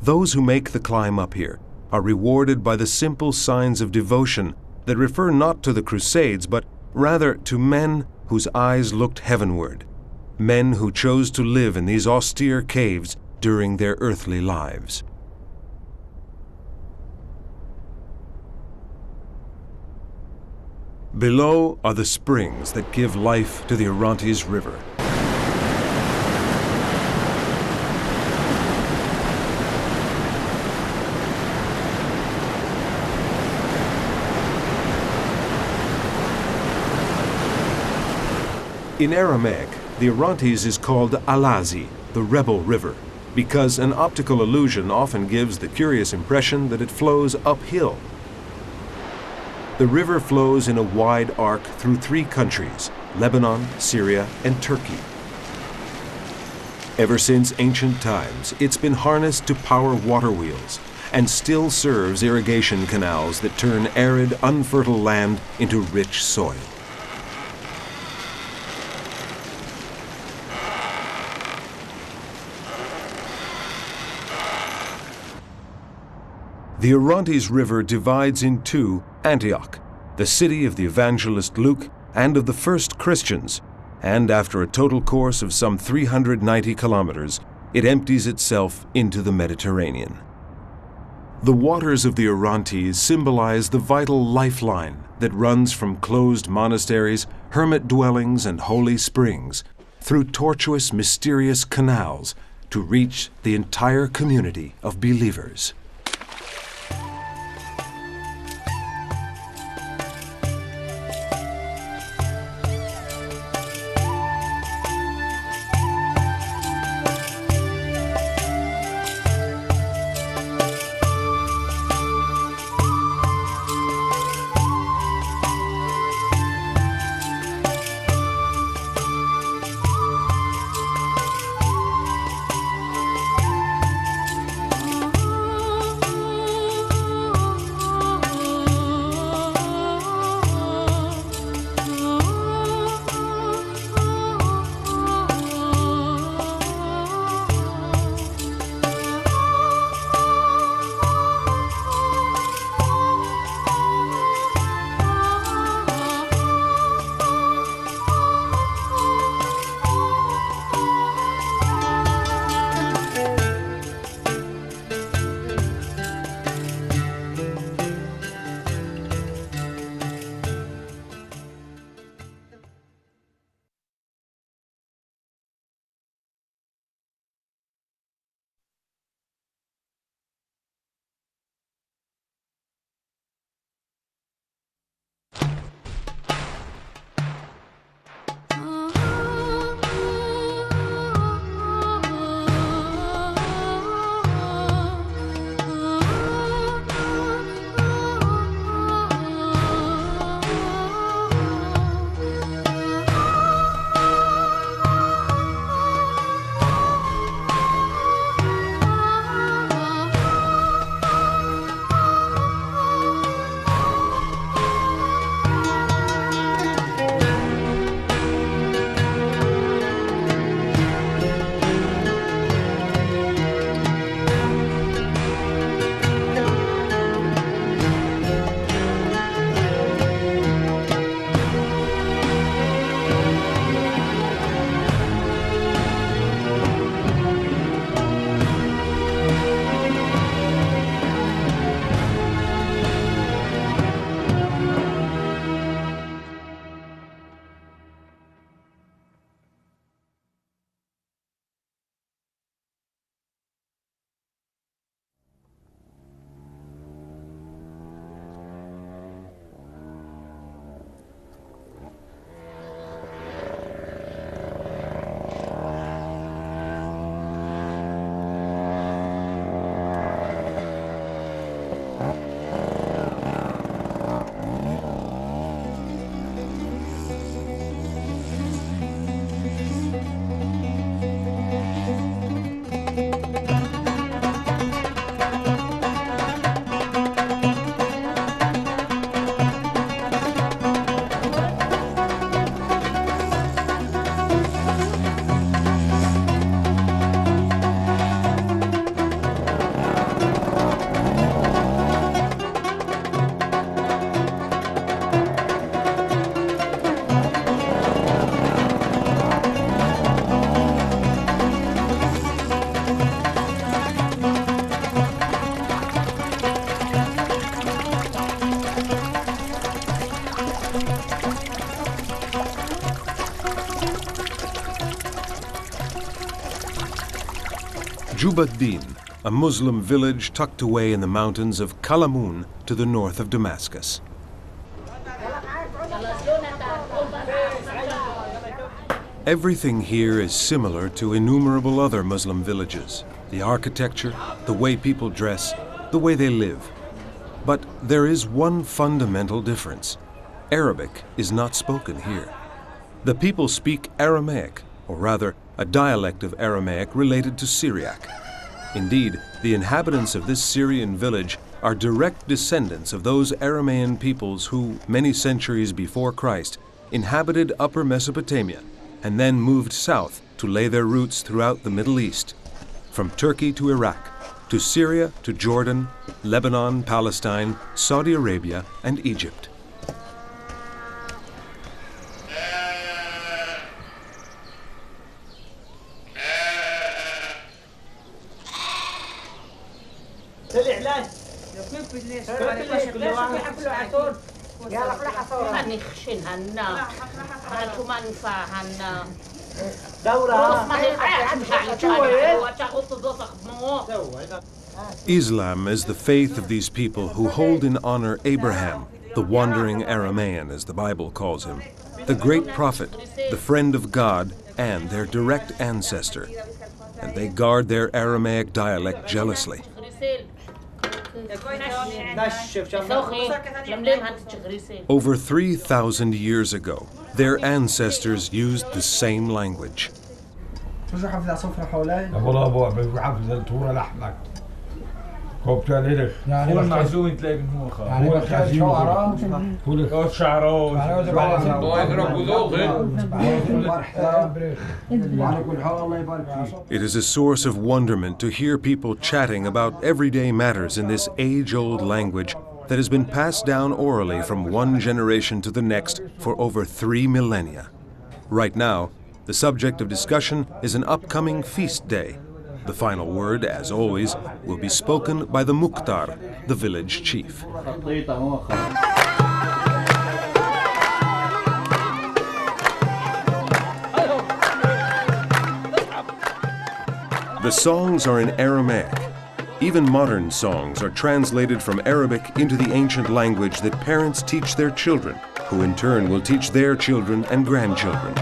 Those who make the climb up here are rewarded by the simple signs of devotion that refer not to the Crusades, but rather to men whose eyes looked heavenward, men who chose to live in these austere caves during their earthly lives. Below are the springs that give life to the Orontes River. In Aramaic, the Orontes is called Alazi, the Rebel River, because an optical illusion often gives the curious impression that it flows uphill. The river flows in a wide arc through 3 countries, Lebanon, Syria, and Turkey. Ever since ancient times, it's been harnessed to power water wheels and still serves irrigation canals that turn arid, unfertile land into rich soil. The Orontes River divides in two Antioch, the city of the evangelist Luke and of the first Christians, and after a total course of some 390 kilometers, it empties itself into the Mediterranean. The waters of the Orontes symbolize the vital lifeline that runs from closed monasteries, hermit dwellings, and holy springs through tortuous, mysterious canals to reach the entire community of believers. Jubaddin, a Muslim village tucked away in the mountains of Kalamun to the north of Damascus. Everything here is similar to innumerable other Muslim villages. The architecture, the way people dress, the way they live. But there is one fundamental difference. Arabic is not spoken here. The people speak Aramaic, or rather, a dialect of Aramaic related to Syriac. Indeed, the inhabitants of this Syrian village are direct descendants of those Aramean peoples who, many centuries before Christ, inhabited Upper Mesopotamia and then moved south to lay their roots throughout the Middle East, from Turkey to Iraq, to Syria to Jordan, Lebanon, Palestine, Saudi Arabia, and Egypt. Islam is the faith of these people who hold in honor Abraham, the wandering Aramean as the Bible calls him, the great prophet, the friend of God, and their direct ancestor. And they guard their Aramaic dialect jealously. Over 3,000 years ago, their ancestors used the same language. It is a source of wonderment to hear people chatting about everyday matters in this age-old language that has been passed down orally from one generation to the next for over 3 millennia. Right now, the subject of discussion is an upcoming feast day. The final word, as always, will be spoken by the Mukhtar, the village chief. The songs are in Aramaic. Even modern songs are translated from Arabic into the ancient language that parents teach their children, who in turn will teach their children and grandchildren.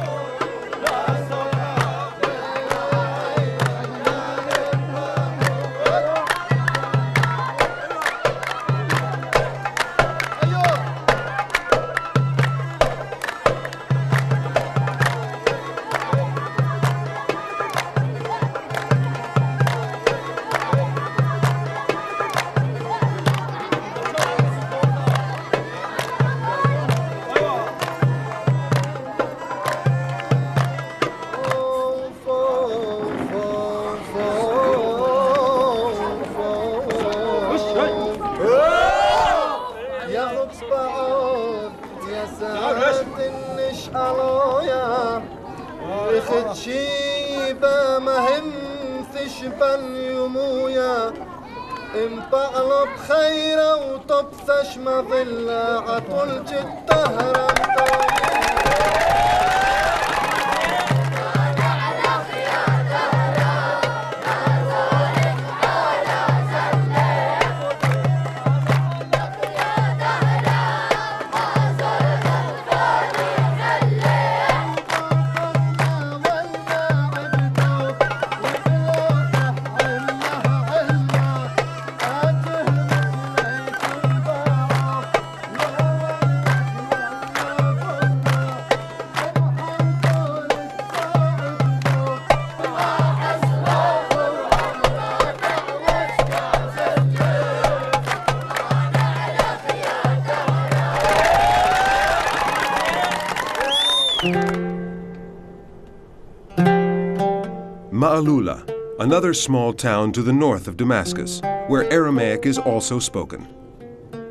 Ma'alula, another small town to the north of Damascus, where Aramaic is also spoken.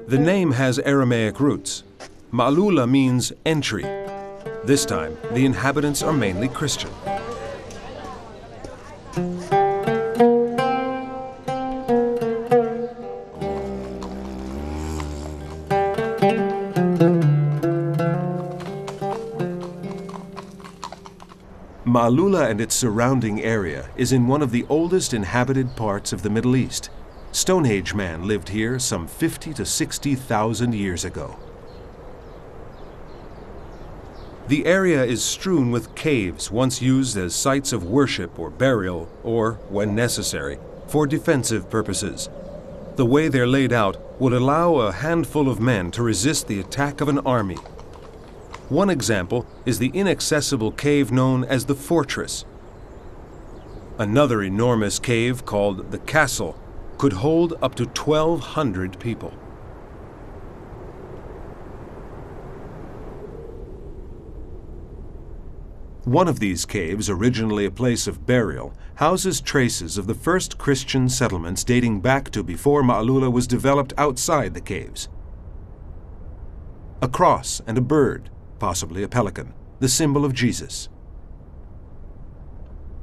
The name has Aramaic roots. Ma'alula means entry. This time, the inhabitants are mainly Christian. Ma'alula and its surrounding area is in one of the oldest inhabited parts of the Middle East. Stone Age man lived here some 50 to 60,000 years ago. The area is strewn with caves once used as sites of worship or burial, or, when necessary, for defensive purposes. The way they're laid out would allow a handful of men to resist the attack of an army. One example is the inaccessible cave known as the Fortress. Another enormous cave called the Castle could hold up to 1,200 people. One of these caves, originally a place of burial, houses traces of the first Christian settlements dating back to before Ma'lula was developed outside the caves. A cross and a bird, possibly a pelican, the symbol of Jesus.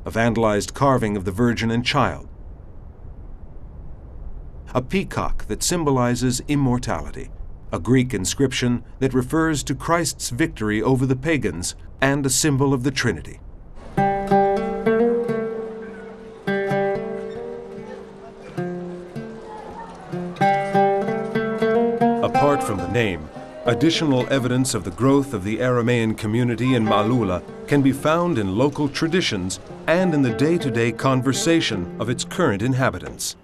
A vandalized carving of the Virgin and Child. A peacock that symbolizes immortality. A Greek inscription that refers to Christ's victory over the pagans, and a symbol of the Trinity. Apart from the name, additional evidence of the growth of the Aramean community in Ma'lula can be found in local traditions and in the day-to-day conversation of its current inhabitants.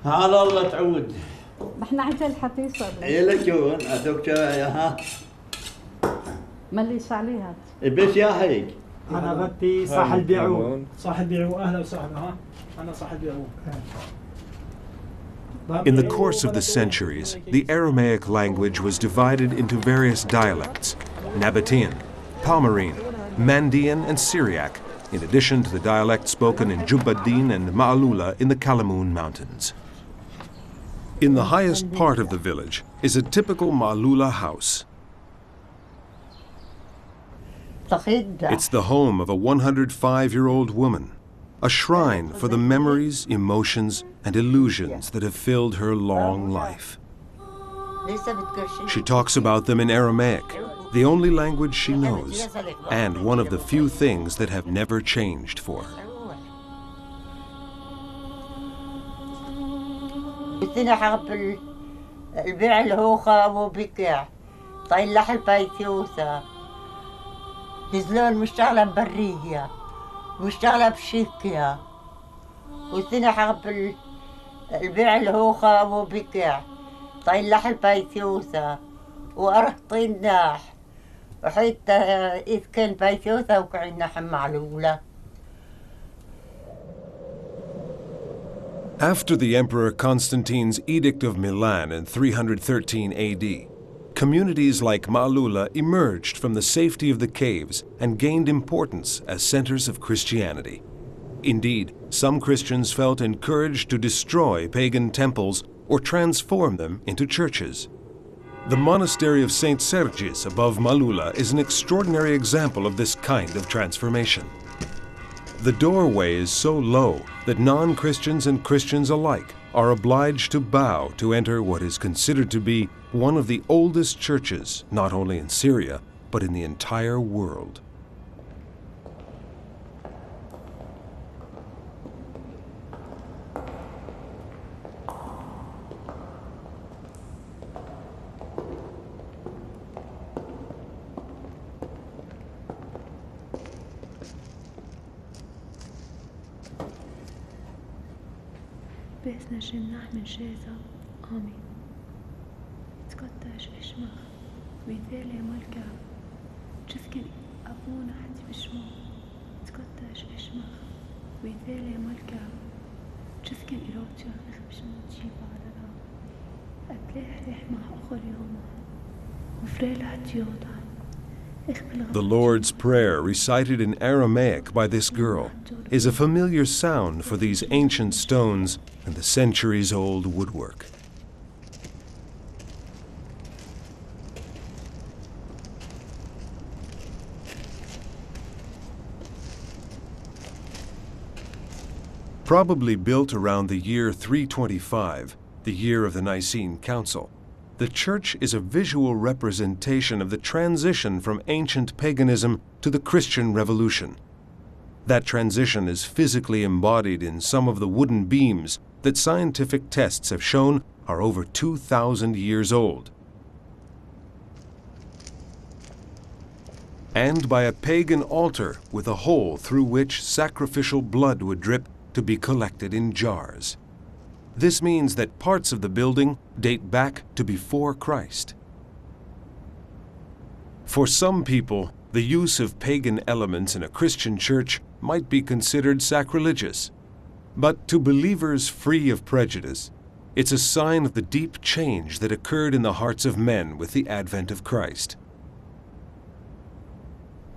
على الله تعود. احنا عند الحطيصة. ايه لكون اتوك ها. مليش عليها. بس يا حيك. انا بدي صاحب بيعو. صاحب بيعو اهلا وسهلا ها. انا صاحب بيعو. In the course of the centuries, the Aramaic language was divided into various dialects: Nabatean, Palmyrene, Mandean, and Syriac, in addition to the dialects spoken in Jubbadin and Ma'lula in the Kalamoon Mountains. In the highest part of the village is a typical Ma'lula house. It's the home of a 105-year-old woman, a shrine for the memories, emotions, and illusions that have filled her long life. She talks about them in Aramaic, the only language she knows, and one of the few things that have never changed for her. نزلون مشتغلة برية مشتغلة بشيكيا وسنة حق البيع الهوخة وبكع طيلح البيتيوثة وأرهطين ناح وحيت إذ كان بيتيوثة وكعنا حمعلولة. After the Emperor Constantine's Edict of Milan in 313 AD, communities like Ma'lula emerged from the safety of the caves and gained importance as centers of Christianity. Indeed, some Christians felt encouraged to destroy pagan temples or transform them into churches. The monastery of St. Sergis above Ma'lula is an extraordinary example of this kind of transformation. The doorway is so low that non-Christians and Christians alike are obliged to bow to enter what is considered to be one of the oldest churches, not only in Syria, but in the entire world. بس نجم نحمل شيزة آمين تقدش اسمه ويذيلي ملكه تفكر أبونا حتي بشمه تقدش اسمه ويذيلي ملكه تفكر إروتيا إخ بشمه تجيب على لا أتليح ريح مع أخر يوم وفريلة تيودا. The Lord's Prayer, recited in Aramaic by this girl, is a familiar sound for these ancient stones and the centuries-old woodwork. Probably built around the year 325, the year of the Nicene Council, the church is a visual representation of the transition from ancient paganism to the Christian Revolution. That transition is physically embodied in some of the wooden beams that scientific tests have shown are over 2,000 years old, and by a pagan altar with a hole through which sacrificial blood would drip to be collected in jars. This means that parts of the building date back to before Christ. For some people, the use of pagan elements in a Christian church might be considered sacrilegious. But to believers free of prejudice, it's a sign of the deep change that occurred in the hearts of men with the advent of Christ.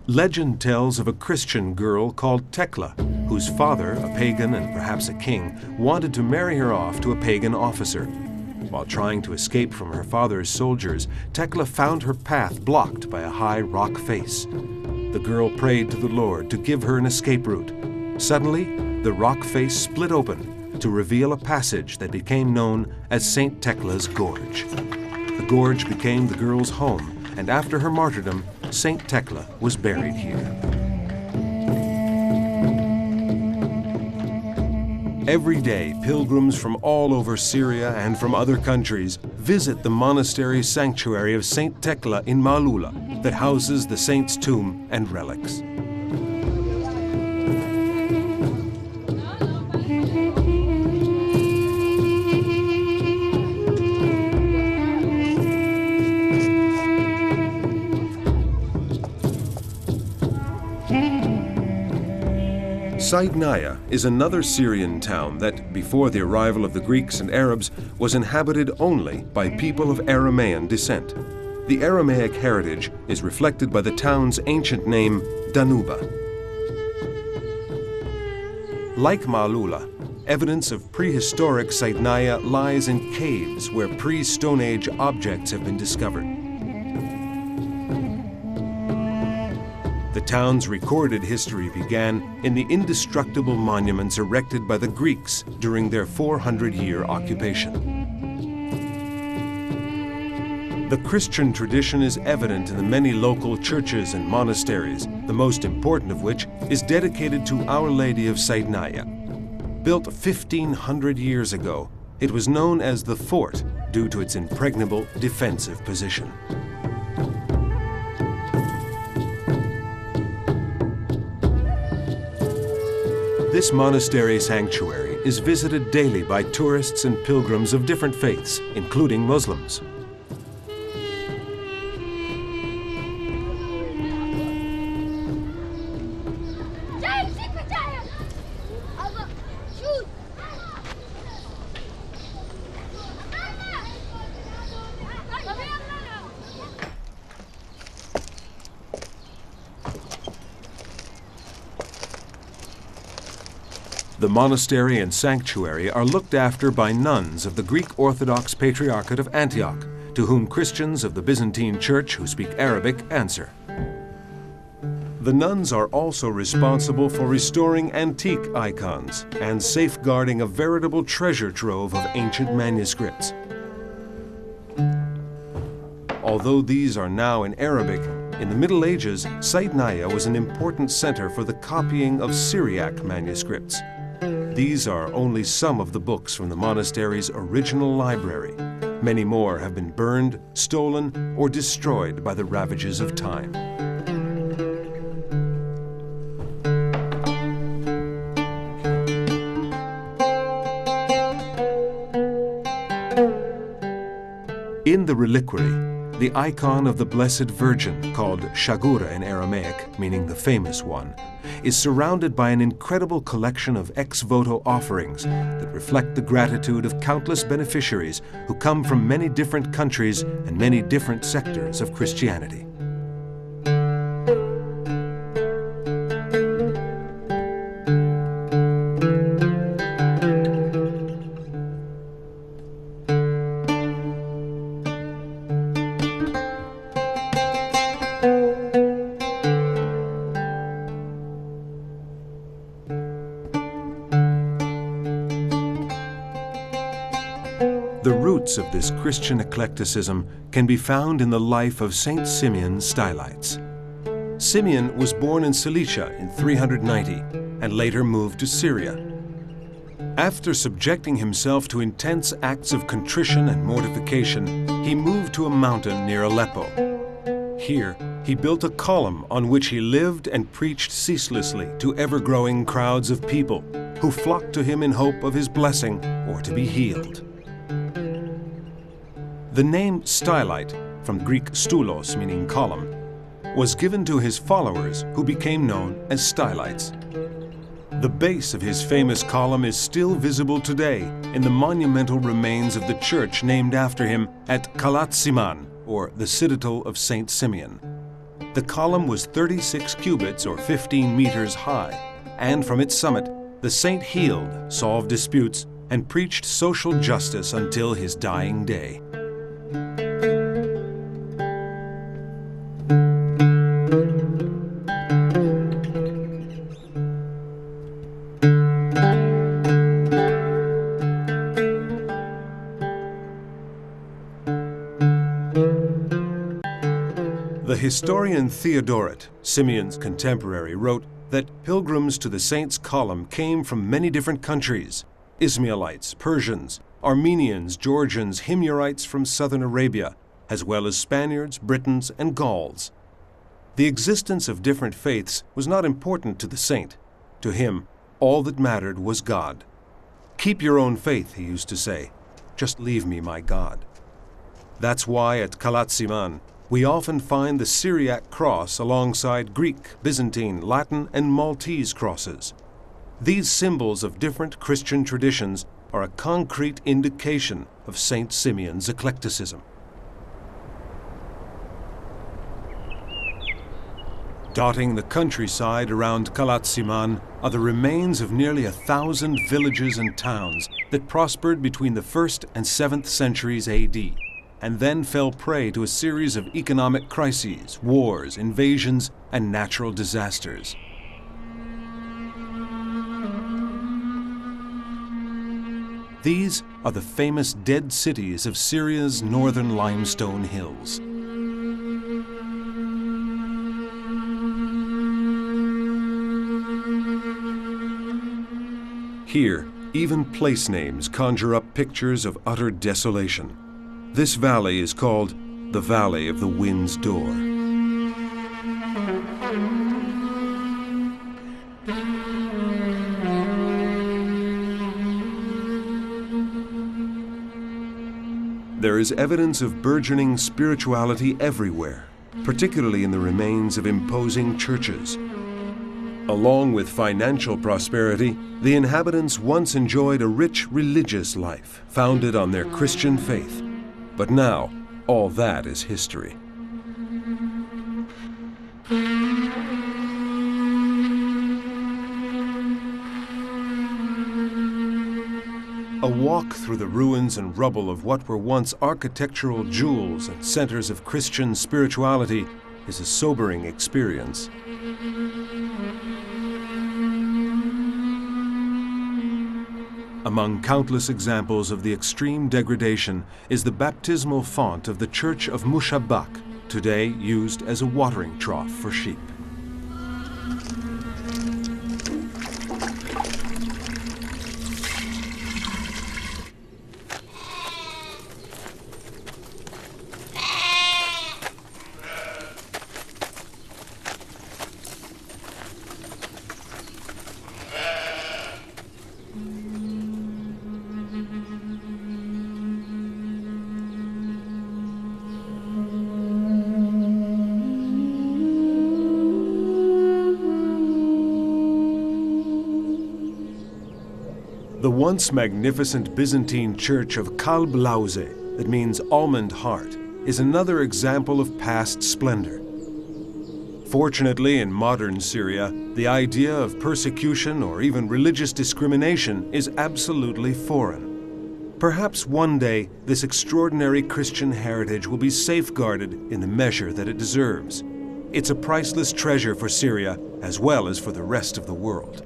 Legend tells of a Christian girl called Tekla, whose father, a pagan and perhaps a king, wanted to marry her off to a pagan officer. While trying to escape from her father's soldiers, Tekla found her path blocked by a high rock face. The girl prayed to the Lord to give her an escape route. Suddenly, the rock face split open to reveal a passage that became known as St. Tekla's Gorge. The gorge became the girl's home, and after her martyrdom, St. Tekla was buried here. Every day, pilgrims from all over Syria and from other countries visit the monastery sanctuary of St. Tekla in Malula that houses the saint's tomb and relics. Saidnaya is another Syrian town that, before the arrival of the Greeks and Arabs, was inhabited only by people of Aramean descent. The Aramaic heritage is reflected by the town's ancient name, Danuba. Like Malula, evidence of prehistoric Saidnaya lies in caves where pre-Stone Age objects have been discovered. The town's recorded history began in the indestructible monuments erected by the Greeks during their 400-year occupation. The Christian tradition is evident in the many local churches and monasteries, the most important of which is dedicated to Our Lady of Saidnaya. Built 1,500 years ago, it was known as the Fort due to its impregnable defensive position. This monastery sanctuary is visited daily by tourists and pilgrims of different faiths, including Muslims. The monastery and sanctuary are looked after by nuns of the Greek Orthodox Patriarchate of Antioch, to whom Christians of the Byzantine Church who speak Arabic answer. The nuns are also responsible for restoring antique icons and safeguarding a veritable treasure trove of ancient manuscripts. Although these are now in Arabic, in the Middle Ages, Saidnaya was an important center for the copying of Syriac manuscripts. These are only some of the books from the monastery's original library. Many more have been burned, stolen, or destroyed by the ravages of time. In the reliquary, the icon of the Blessed Virgin, called Shagura in Aramaic, meaning the famous one, is surrounded by an incredible collection of ex-voto offerings that reflect the gratitude of countless beneficiaries who come from many different countries and many different sectors of Christianity. The roots of this Christian eclecticism can be found in the life of Saint Simeon Stylites. Simeon was born in Cilicia in 390 and later moved to Syria. After subjecting himself to intense acts of contrition and mortification, he moved to a mountain near Aleppo. Here, he built a column on which he lived and preached ceaselessly to ever-growing crowds of people who flocked to him in hope of his blessing or to be healed. The name Stylite, from Greek stoulos meaning column, was given to his followers, who became known as Stylites. The base of his famous column is still visible today in the monumental remains of the church named after him at Kalat Siman, or the Citadel of Saint Simeon. The column was 36 cubits or 15 meters high, and from its summit, the saint healed, solved disputes, and preached social justice until his dying day. The historian Theodoret, Simeon's contemporary, wrote that pilgrims to the saint's column came from many different countries: Ismailites, Persians, Armenians, Georgians, Himyarites from southern Arabia, as well as Spaniards, Britons, and Gauls. The existence of different faiths was not important to the saint. To him, all that mattered was God. "Keep your own faith," he used to say. "Just leave me my God." That's why at Kalat Siman, we often find the Syriac cross alongside Greek, Byzantine, Latin, and Maltese crosses. These symbols of different Christian traditions are a concrete indication of Saint Simeon's eclecticism. Dotting the countryside around Kalat Siman are the remains of nearly 1,000 villages and towns that prospered between the 1st and 7th centuries AD, and then fell prey to a series of economic crises, wars, invasions, and natural disasters. These are the famous dead cities of Syria's northern limestone hills. Here, even place names conjure up pictures of utter desolation. This valley is called the Valley of the Wind's Door. There is evidence of burgeoning spirituality everywhere, particularly in the remains of imposing churches. Along with financial prosperity, the inhabitants once enjoyed a rich religious life founded on their Christian faith. But now, all that is history. A walk through the ruins and rubble of what were once architectural jewels and centers of Christian spirituality is a sobering experience. Among countless examples of the extreme degradation is the baptismal font of the Church of Mushabbak, today used as a watering trough for sheep. The once magnificent Byzantine church of Kalb Lauze, that means almond heart, is another example of past splendor. Fortunately, in modern Syria, the idea of persecution or even religious discrimination is absolutely foreign. Perhaps one day, this extraordinary Christian heritage will be safeguarded in the measure that it deserves. It's a priceless treasure for Syria, as well as for the rest of the world.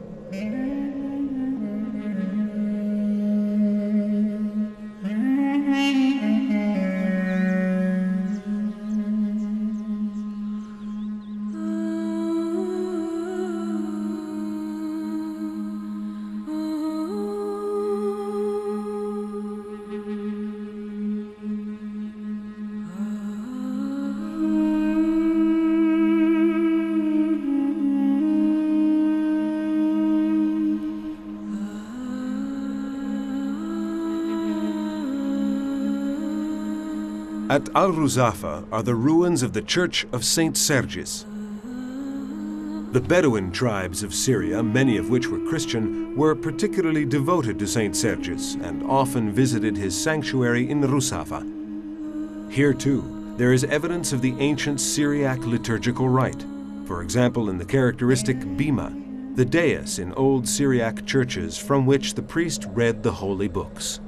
At Al-Ruzafa are the ruins of the Church of St. Sergius. The Bedouin tribes of Syria, many of which were Christian, were particularly devoted to St. Sergius and often visited his sanctuary in Ruzafa. Here, too, there is evidence of the ancient Syriac liturgical rite, for example in the characteristic bima, the dais in old Syriac churches from which the priest read the holy books.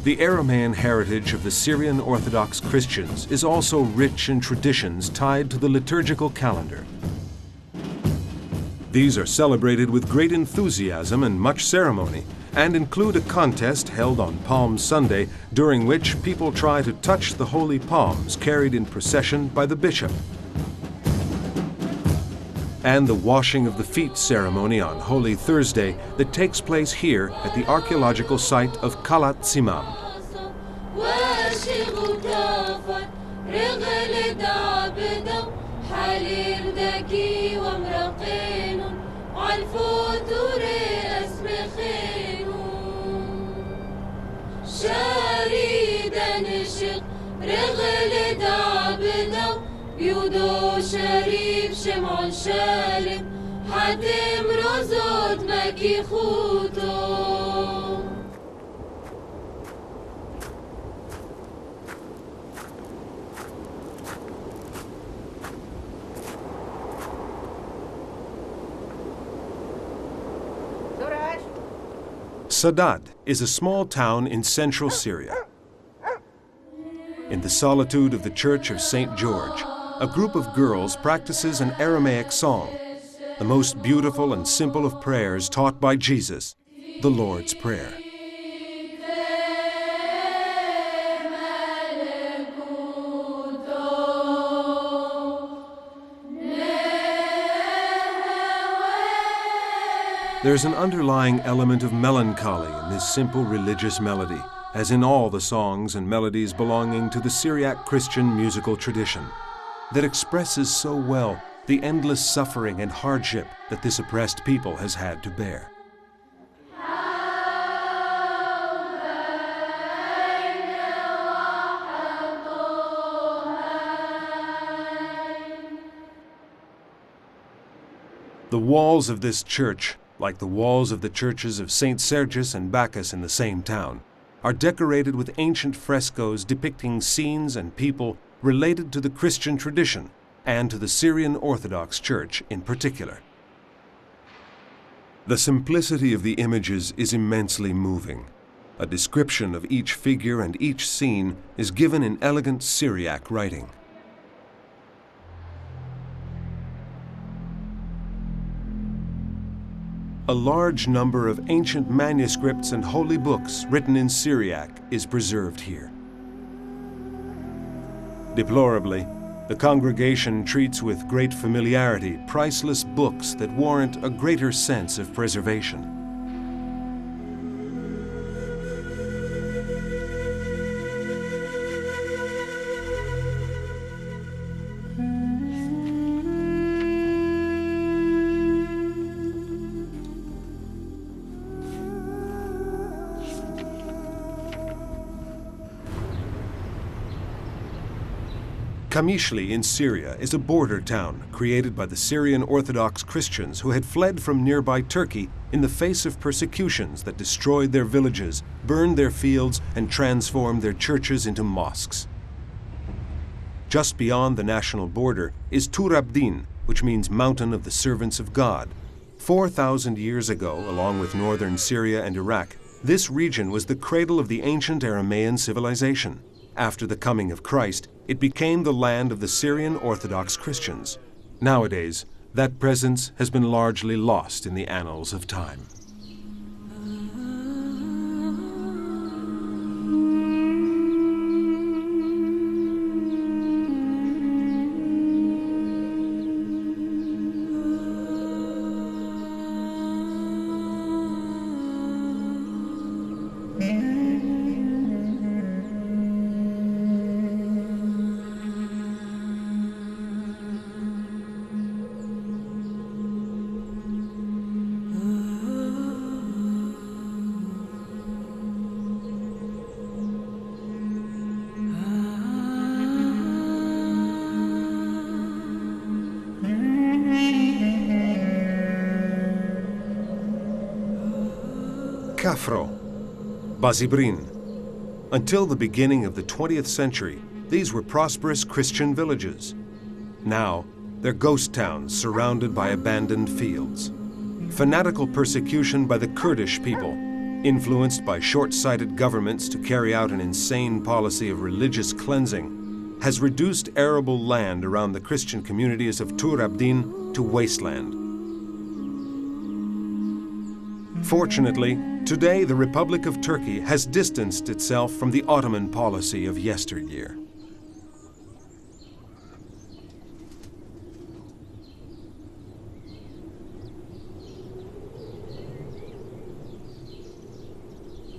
The Aramean heritage of the Syrian Orthodox Christians is also rich in traditions tied to the liturgical calendar. These are celebrated with great enthusiasm and much ceremony, and include a contest held on Palm Sunday, during which people try to touch the holy palms carried in procession by the bishop, and the washing of the feet ceremony on Holy Thursday that takes place here at the archaeological site of Kalat Simam. يودو شريف شمعون شالم حاتم رزود مكي خوتو. Sadat is a small town in central Syria. In the solitude of the Church of St. George, a group of girls practices an Aramaic song, the most beautiful and simple of prayers taught by Jesus, the Lord's Prayer. There's an underlying element of melancholy in this simple religious melody, as in all the songs and melodies belonging to the Syriac Christian musical tradition, that expresses so well the endless suffering and hardship that this oppressed people has had to bear. The walls of this church, like the walls of the churches of St. Sergius and Bacchus in the same town, are decorated with ancient frescoes depicting scenes and people related to the Christian tradition and to the Syrian Orthodox Church in particular. The simplicity of the images is immensely moving. A description of each figure and each scene is given in elegant Syriac writing. A large number of ancient manuscripts and holy books written in Syriac is preserved here. Deplorably, the congregation treats with great familiarity priceless books that warrant a greater sense of preservation. Kamishli in Syria is a border town created by the Syrian Orthodox Christians who had fled from nearby Turkey in the face of persecutions that destroyed their villages, burned their fields, and transformed their churches into mosques. Just beyond the national border is Tur Abdin, which means Mountain of the Servants of God. 4,000 years ago, along with northern Syria and Iraq, this region was the cradle of the ancient Aramean civilization. After the coming of Christ, it became the land of the Syrian Orthodox Christians. Nowadays, that presence has been largely lost in the annals of time. Kafro, Bazibrin. Until the beginning of the 20th century, these were prosperous Christian villages. Now, they're ghost towns surrounded by abandoned fields. Fanatical persecution by the Kurdish people, influenced by short-sighted governments to carry out an insane policy of religious cleansing, has reduced arable land around the Christian communities of Tur Abdin to wasteland. Fortunately, today the Republic of Turkey has distanced itself from the Ottoman policy of yesteryear.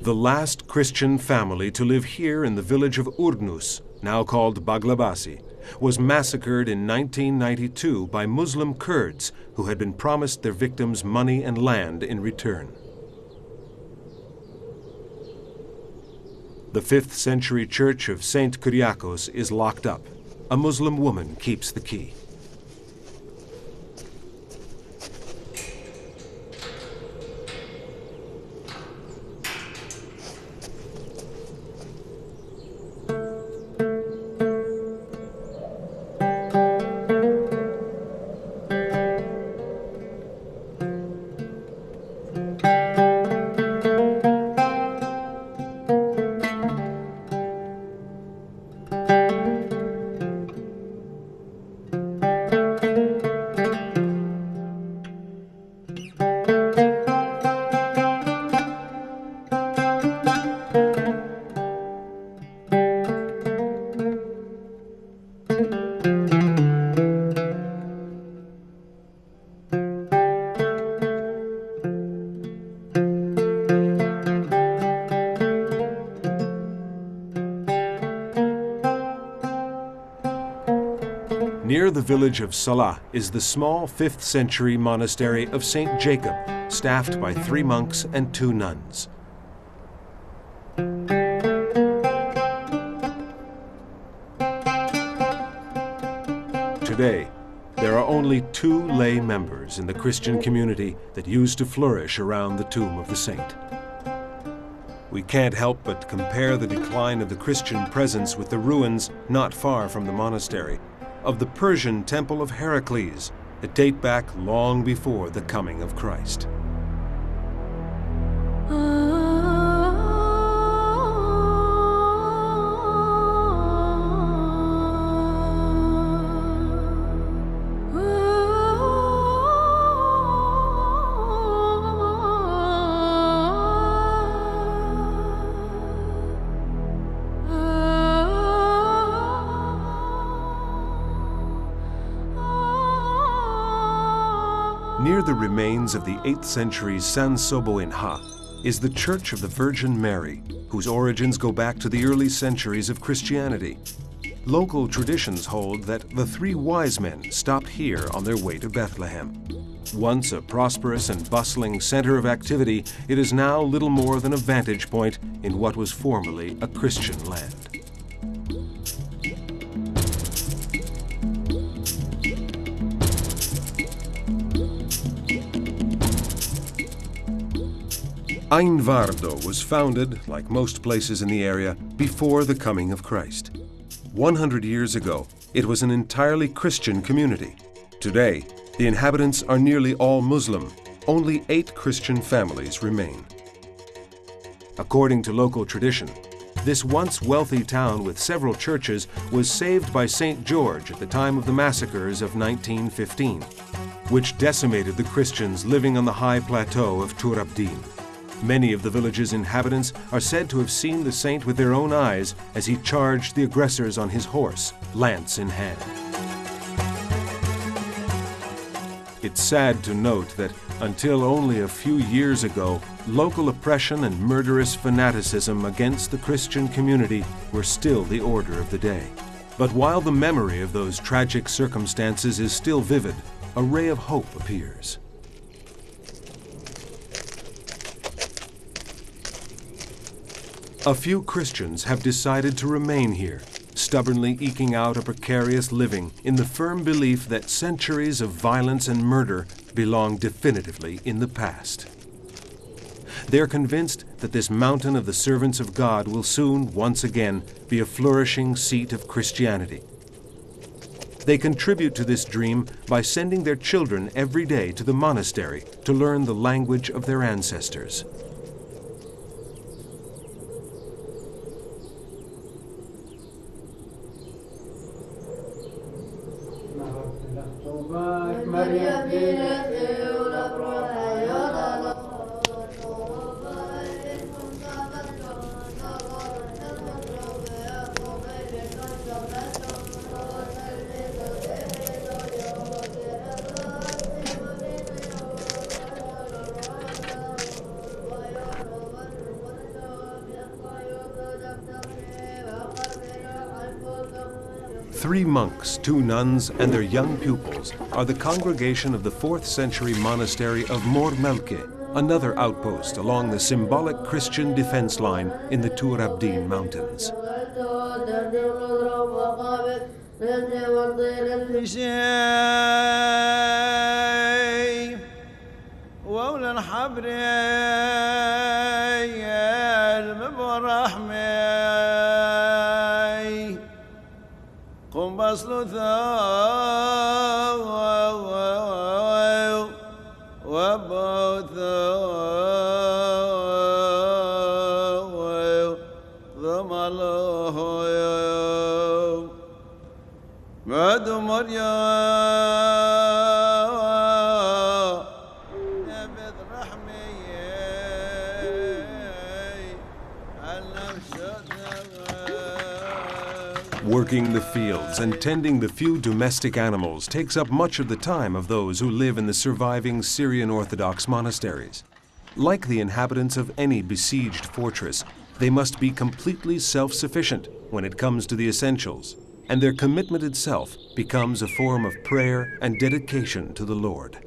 The last Christian family to live here in the village of Urdnus, now called Baglabasi, was massacred in 1992 by Muslim Kurds who had been promised their victims money and land in return. The 5th century church of St. Kyriakos is locked up. A Muslim woman keeps the key. Near the village of Salah is the small 5th century monastery of St. Jacob, staffed by 3 monks and 2 nuns. Today, there are only 2 lay members in the Christian community that used to flourish around the tomb of the saint. We can't help but compare the decline of the Christian presence with the ruins not far from the monastery of the Persian temple of Heracles that date back long before the coming of Christ. Near the remains of the 8th century San Sobo in Ha is the Church of the Virgin Mary, whose origins go back to the early centuries of Christianity. Local traditions hold that the 3 wise men stopped here on their way to Bethlehem. Once a prosperous and bustling center of activity, it is now little more than a vantage point in what was formerly a Christian land. Ainvardo was founded, like most places in the area, before the coming of Christ. 100 years ago, it was an entirely Christian community. Today, the inhabitants are nearly all Muslim. Only 8 Christian families remain. According to local tradition, this once wealthy town with several churches was saved by St. George at the time of the massacres of 1915, which decimated the Christians living on the high plateau of Tur Abdin. Many of the village's inhabitants are said to have seen the saint with their own eyes as he charged the aggressors on his horse, lance in hand. It's sad to note that until only a few years ago, local oppression and murderous fanaticism against the Christian community were still the order of the day. But while the memory of those tragic circumstances is still vivid, a ray of hope appears. A few Christians have decided to remain here, stubbornly eking out a precarious living in the firm belief that centuries of violence and murder belong definitively in the past. They're convinced that this mountain of the servants of God will soon, once again, be a flourishing seat of Christianity. They contribute to this dream by sending their children every day to the monastery to learn the language of their ancestors. Three monks, 2 nuns, and their young pupils are the congregation of the 4th century monastery of Mor Melke, another outpost along the symbolic Christian defense line in the Tur Abdin Mountains. Working the fields and tending the few domestic animals takes up much of the time of those who live in the surviving Syrian Orthodox monasteries. Like the inhabitants of any besieged fortress, they must be completely self-sufficient when it comes to the essentials, and their commitment itself becomes a form of prayer and dedication to the Lord.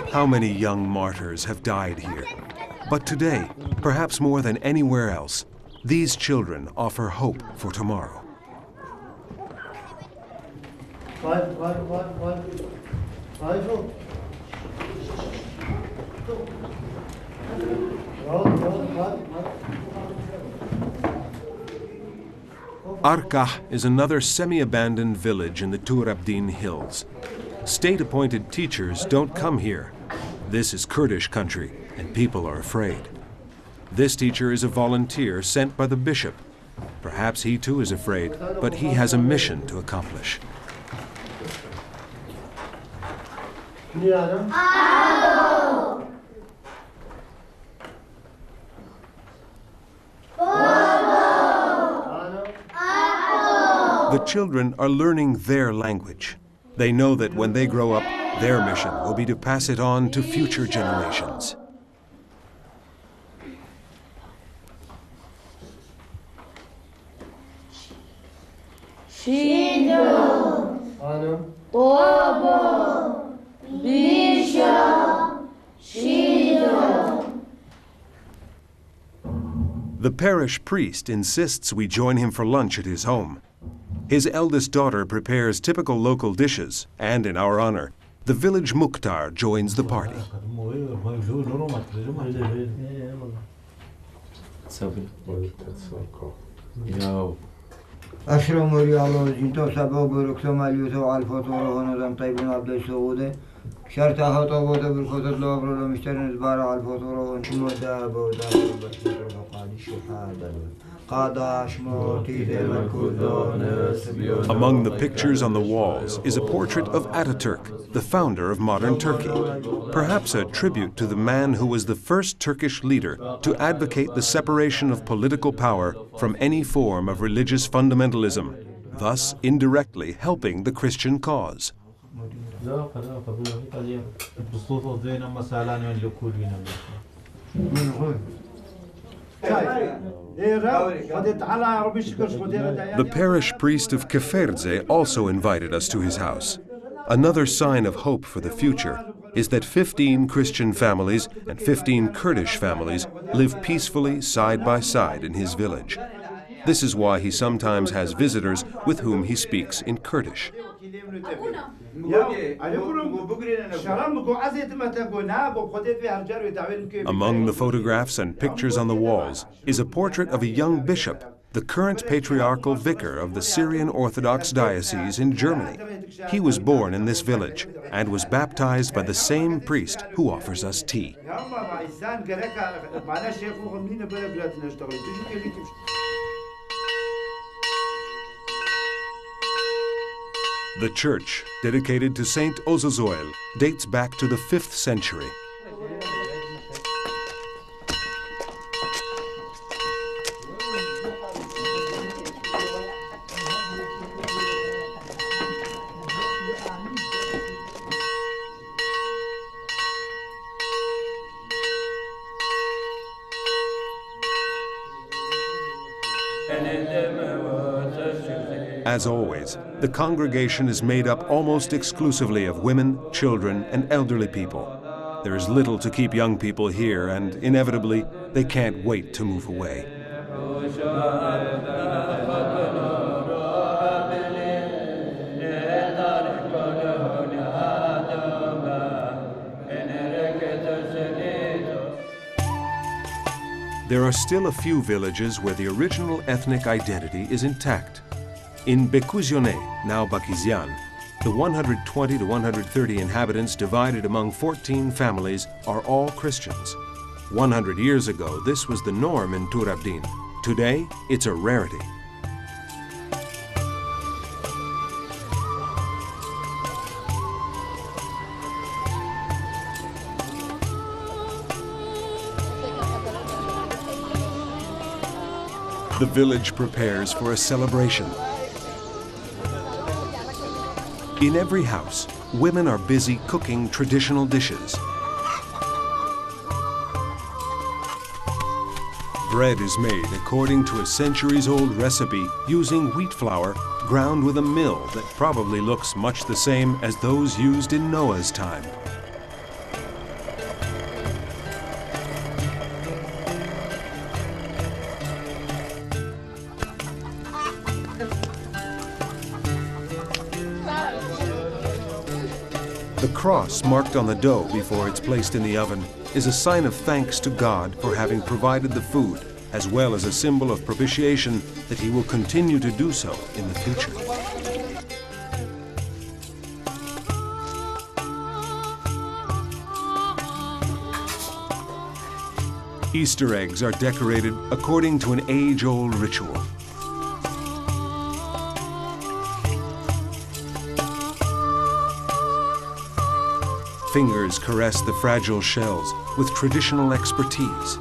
How many young martyrs have died here? But today, perhaps more than anywhere else, these children offer hope for tomorrow. Arkah is another semi-abandoned village in the Tur Abdin hills. State-appointed teachers don't come here. This is Kurdish country, and people are afraid. This teacher is a volunteer sent by the bishop. Perhaps he too is afraid, but he has a mission to accomplish. The children are learning their language. They know that when they grow up, their mission will be to pass it on to future generations. The parish priest insists we join him for lunch at his home. His eldest daughter prepares typical local dishes, and in our honor, the village Mukhtar joins the party. Among the pictures on the walls is a portrait of Ataturk, the founder of modern Turkey, perhaps a tribute to the man who was the first Turkish leader to advocate the separation of political power from any form of religious fundamentalism, thus indirectly helping the Christian cause. The parish priest of Keferdze also invited us to his house. Another sign of hope for the future is that 15 Christian families and 15 Kurdish families live peacefully side by side in his village. This is why he sometimes has visitors with whom he speaks in Kurdish. Among the photographs and pictures on the walls is a portrait of a young bishop, the current patriarchal vicar of the Syrian Orthodox Diocese in Germany. He was born in this village and was baptized by the same priest who offers us tea. The church, dedicated to Saint Ozozoil, dates back to the 5th century. As always, the congregation is made up almost exclusively of women, children, and elderly people. There is little to keep young people here, and inevitably, they can't wait to move away. There are still a few villages where the original ethnic identity is intact. In Bekouzione, now Bakizian, the 120 to 130 inhabitants divided among 14 families are all Christians. 100 years ago, this was the norm in Turabdin. Today, it's a rarity. The village prepares for a celebration. In every house, women are busy cooking traditional dishes. Bread is made according to a centuries-old recipe using wheat flour ground with a mill that probably looks much the same as those used in Noah's time. The cross marked on the dough before it's placed in the oven is a sign of thanks to God for having provided the food, as well as a symbol of propitiation that He will continue to do so in the future. Easter eggs are decorated according to an age-old ritual. Fingers caress the fragile shells with traditional expertise.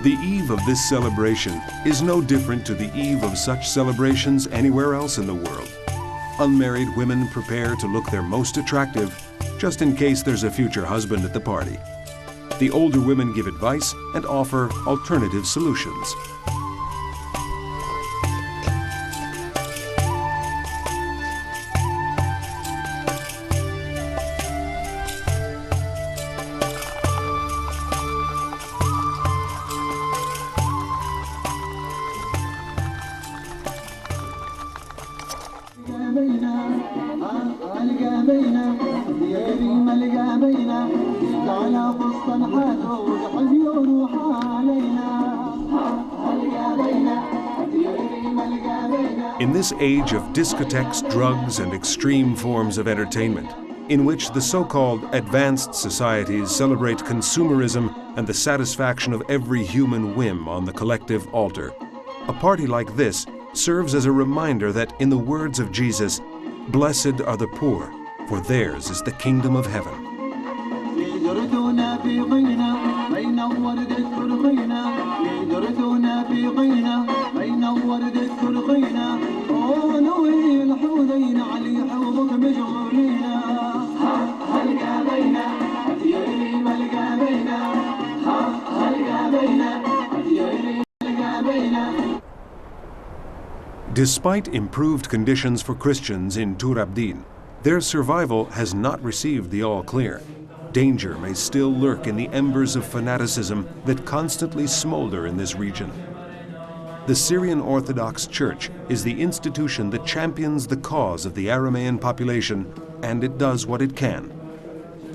The eve of this celebration is no different to the eve of such celebrations anywhere else in the world. Unmarried women prepare to look their most attractive, just in case there's a future husband at the party. The older women give advice and offer alternative solutions. In this age of discotheques, drugs, and extreme forms of entertainment, in which the so-called advanced societies celebrate consumerism and the satisfaction of every human whim on the collective altar, a party like this serves as a reminder that, in the words of Jesus, "Blessed are the poor, for theirs is the kingdom of heaven." Despite improved conditions for Christians in Tur Abdin, their survival has not received the all-clear. Danger may still lurk in the embers of fanaticism that constantly smolder in this region. The Syrian Orthodox Church is the institution that champions the cause of the Aramean population, and it does what it can.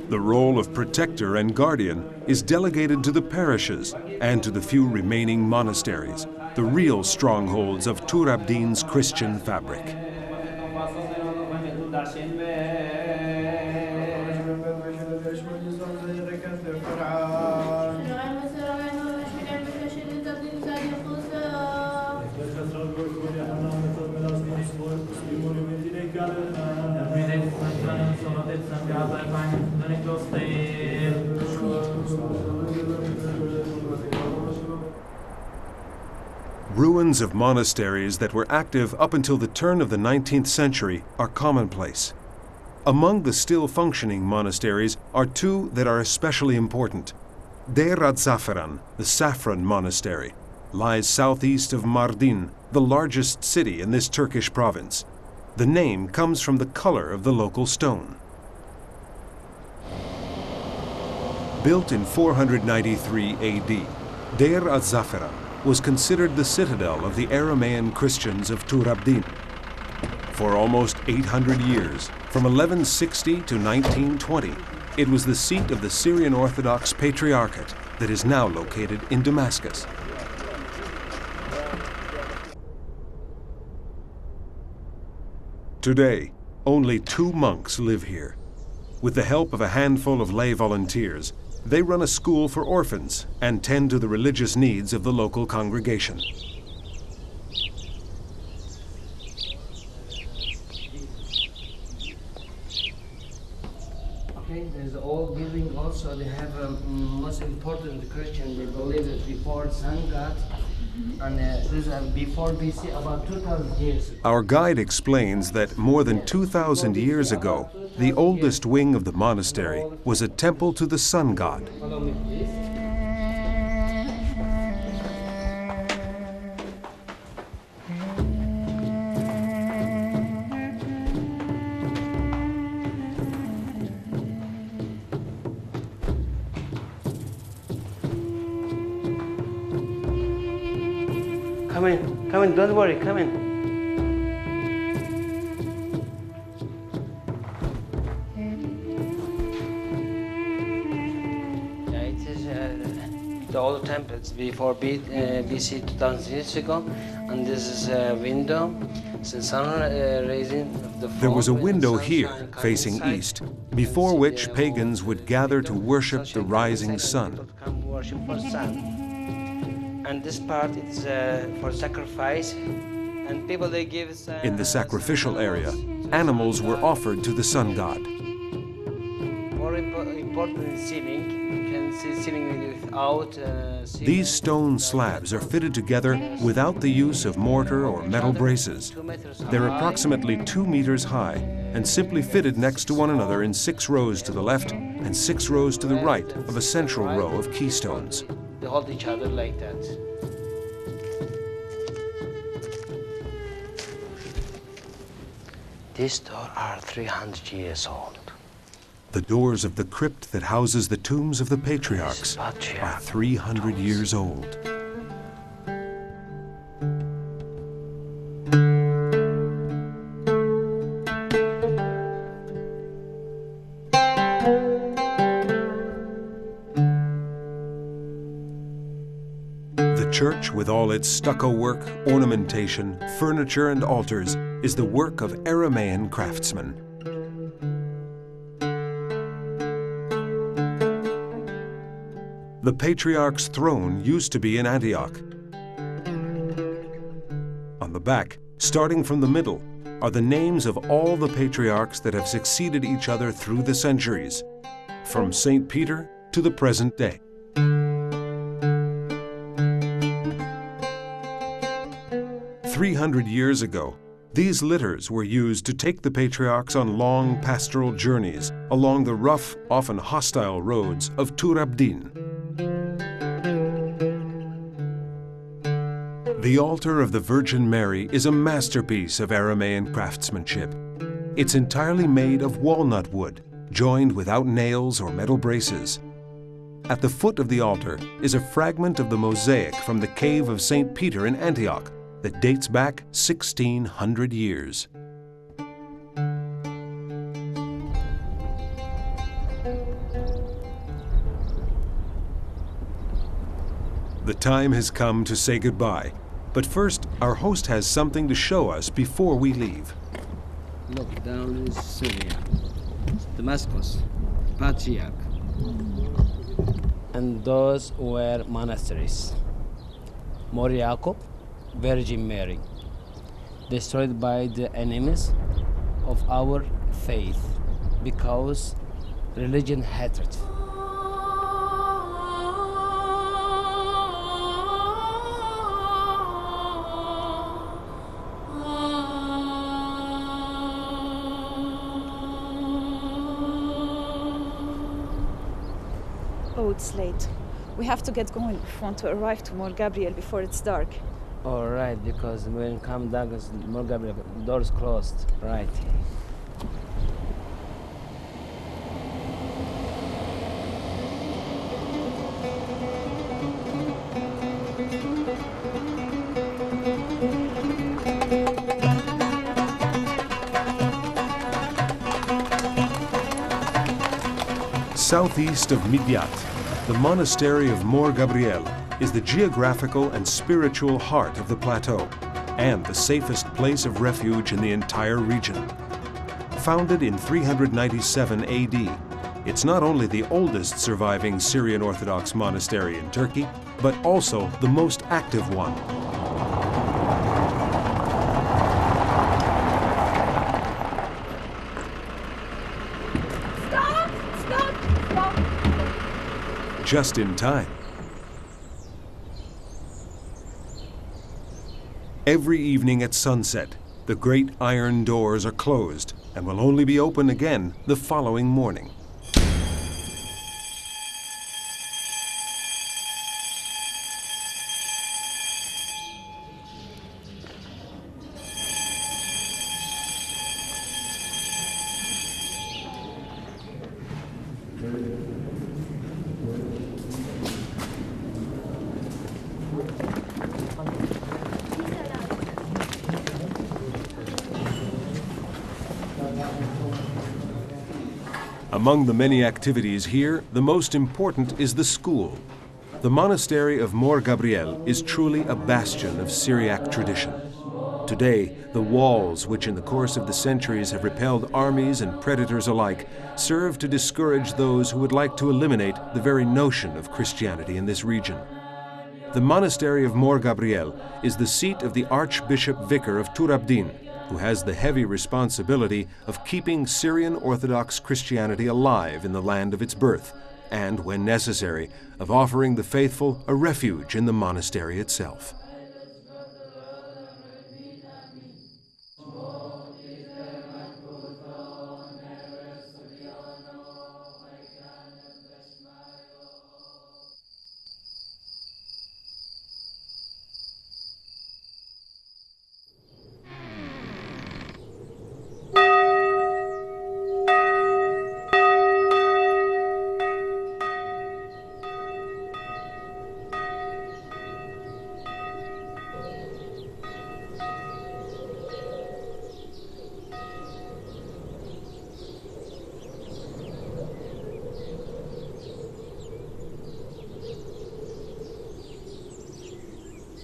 The role of protector and guardian is delegated to the parishes and to the few remaining monasteries, the real strongholds of Tur Abdin's Christian fabric. Ruins of monasteries that were active up until the turn of the 19th century are commonplace. Among the still functioning monasteries are two that are especially important. Deir az-Zafaran, the Saffron Monastery, lies southeast of Mardin, the largest city in this Turkish province. The name comes from the color of the local stone. Built in 493 AD, Deir az-Zafaran was considered the citadel of the Aramean Christians of Tur Abdin. For almost 800 years, from 1160 to 1920, it was the seat of the Syrian Orthodox Patriarchate that is now located in Damascus. Today, only 2 monks live here. With the help of a handful of lay volunteers, they run a school for orphans and tend to the religious needs of the local congregation. Okay, there's an old building also. They have most important Christian. They believe that before sun god, and there's a before BC about 2,000 years. Our guide explains that more than 2,000 years ago, the oldest wing of the monastery was a temple to the sun god. Follow me, please. Come in, don't worry, come in. Yeah, it is the old temples before BC 2,000 years ago, and this is a window. The sun raising the There was a window here, facing east, before which pagans would gather to worship the rising sun. Come worship for sun. And this part is for sacrifice, and people they give. In the sacrificial area, animals were offered to the sun god. More important is ceiling. You can see ceiling without. These stone slabs are fitted together without the use of mortar or metal braces. They're approximately 2 meters high and simply fitted next to one another in 6 rows to the left and 6 rows to the right of a central row of keystones. They hold each other like that. These doors are 300 years old. The doors of the crypt that houses the tombs of the patriarchs are 300 years old. The church, with all its stucco work, ornamentation, furniture, and altars, is the work of Aramean craftsmen. The Patriarch's throne used to be in Antioch. On the back, starting from the middle, are the names of all the patriarchs that have succeeded each other through the centuries, from St. Peter to the present day. "300 years ago, these litters were used to take the patriarchs on long pastoral journeys along the rough, often hostile roads of Tur Abdin. The altar of the Virgin Mary is a masterpiece of Aramean craftsmanship. It's entirely made of walnut wood, joined without nails or metal braces. At the foot of the altar is a fragment of the mosaic from the cave of St. Peter in Antioch that dates back 1,600 years. The time has come to say goodbye, but first our host has something to show us before we leave. Look, down in Syria, Damascus, Patriarch. And those were monasteries. Mor Yaakov, Virgin Mary, destroyed by the enemies of our faith because religion hatred. Oh, it's late. We have to get going if we want to arrive to Mor Gabriel before it's dark. All right, because when come down, Mor Gabriel, doors closed, right. Southeast of Midyat, the monastery of Mor Gabriel is the geographical and spiritual heart of the plateau and the safest place of refuge in the entire region. Founded in 397 AD, it's not only the oldest surviving Syrian Orthodox monastery in Turkey, but also the most active one. Just in time. Every evening at sunset, the great iron doors are closed and will only be open again the following morning. Among the many activities here, the most important is the school. The monastery of Mor Gabriel is truly a bastion of Syriac tradition. Today, the walls, which in the course of the centuries have repelled armies and predators alike, serve to discourage those who would like to eliminate the very notion of Christianity in this region. The monastery of Mor Gabriel is the seat of the Archbishop Vicar of Turabdin, who has the heavy responsibility of keeping Syrian Orthodox Christianity alive in the land of its birth, and, when necessary, of offering the faithful a refuge in the monastery itself.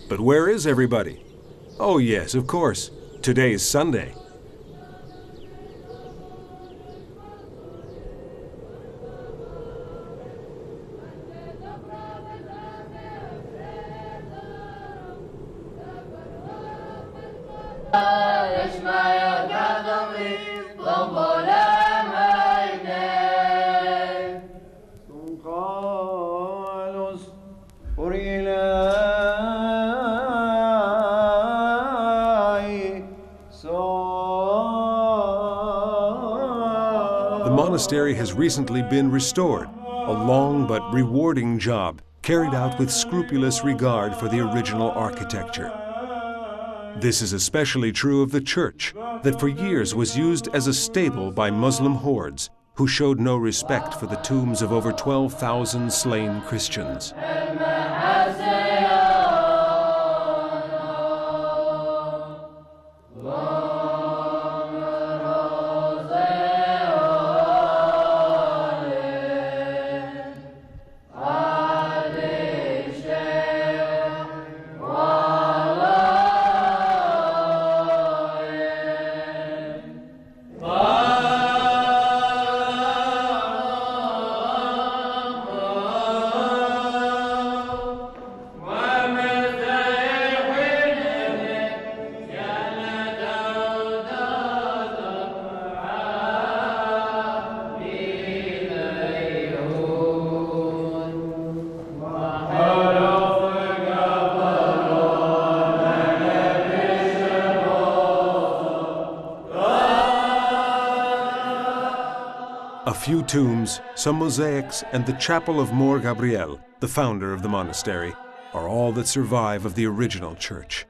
But where is everybody? Oh yes, of course. Today's Sunday. The monastery has recently been restored, a long but rewarding job carried out with scrupulous regard for the original architecture. This is especially true of the church, that for years was used as a stable by Muslim hordes who showed no respect for the tombs of over 12,000 slain Christians. A few tombs, some mosaics, and the chapel of Mor Gabriel, the founder of the monastery, are all that survive of the original church.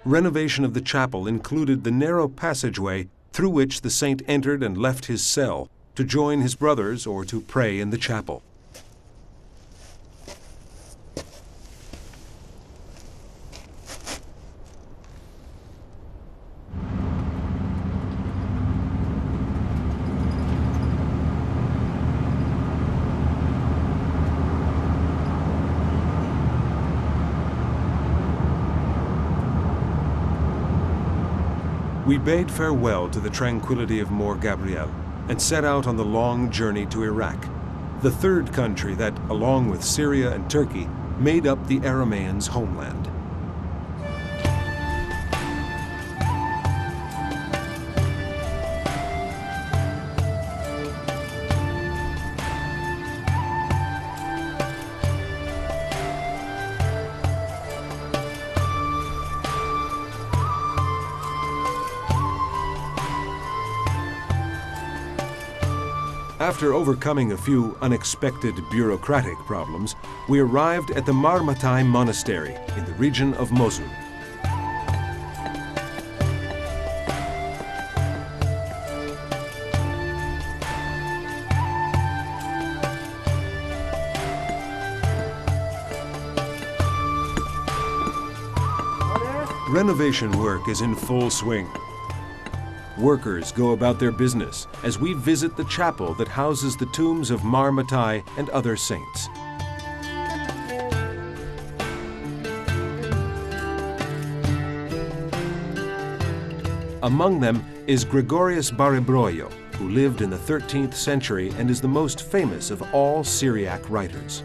Renovation of the chapel included the narrow passageway through which the saint entered and left his cell to join his brothers or to pray in the chapel. We bade farewell to the tranquility of Mor Gabriel and set out on the long journey to Iraq, the third country that, along with Syria and Turkey, made up the Arameans' homeland. After overcoming a few unexpected bureaucratic problems, we arrived at the Marmatai Monastery in the region of Mosul. Renovation work is in full swing. Workers go about their business as we visit the chapel that houses the tombs of Marmatai and other saints. Among them is Gregorius Baribroio, who lived in the 13th century and is the most famous of all Syriac writers.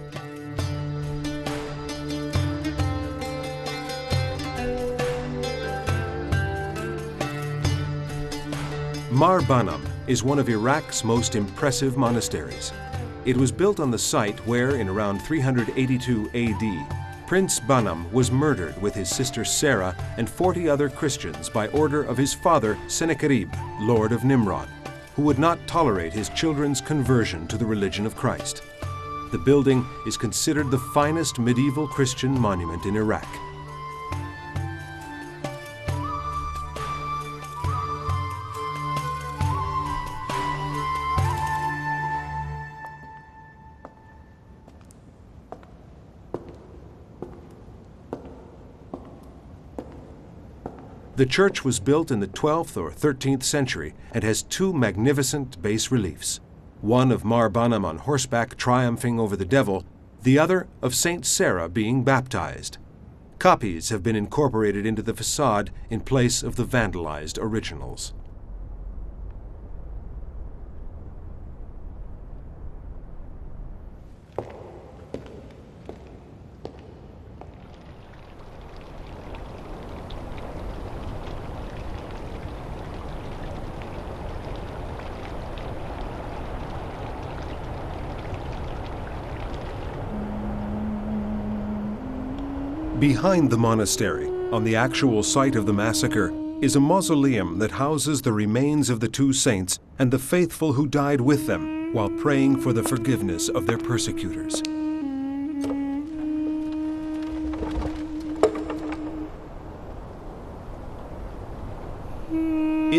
Mar Banam is one of Iraq's most impressive monasteries. It was built on the site where, in around 382 AD, Prince Banam was murdered with his sister Sarah and 40 other Christians by order of his father Sennacherib, Lord of Nimrod, who would not tolerate his children's conversion to the religion of Christ. The building is considered the finest medieval Christian monument in Iraq. The church was built in the 12th or 13th century and has two magnificent bas reliefs, one of Mar Banam on horseback triumphing over the devil, the other of Saint Sarah being baptized. Copies have been incorporated into the facade in place of the vandalized originals. Behind the monastery, on the actual site of the massacre, is a mausoleum that houses the remains of the two saints and the faithful who died with them while praying for the forgiveness of their persecutors.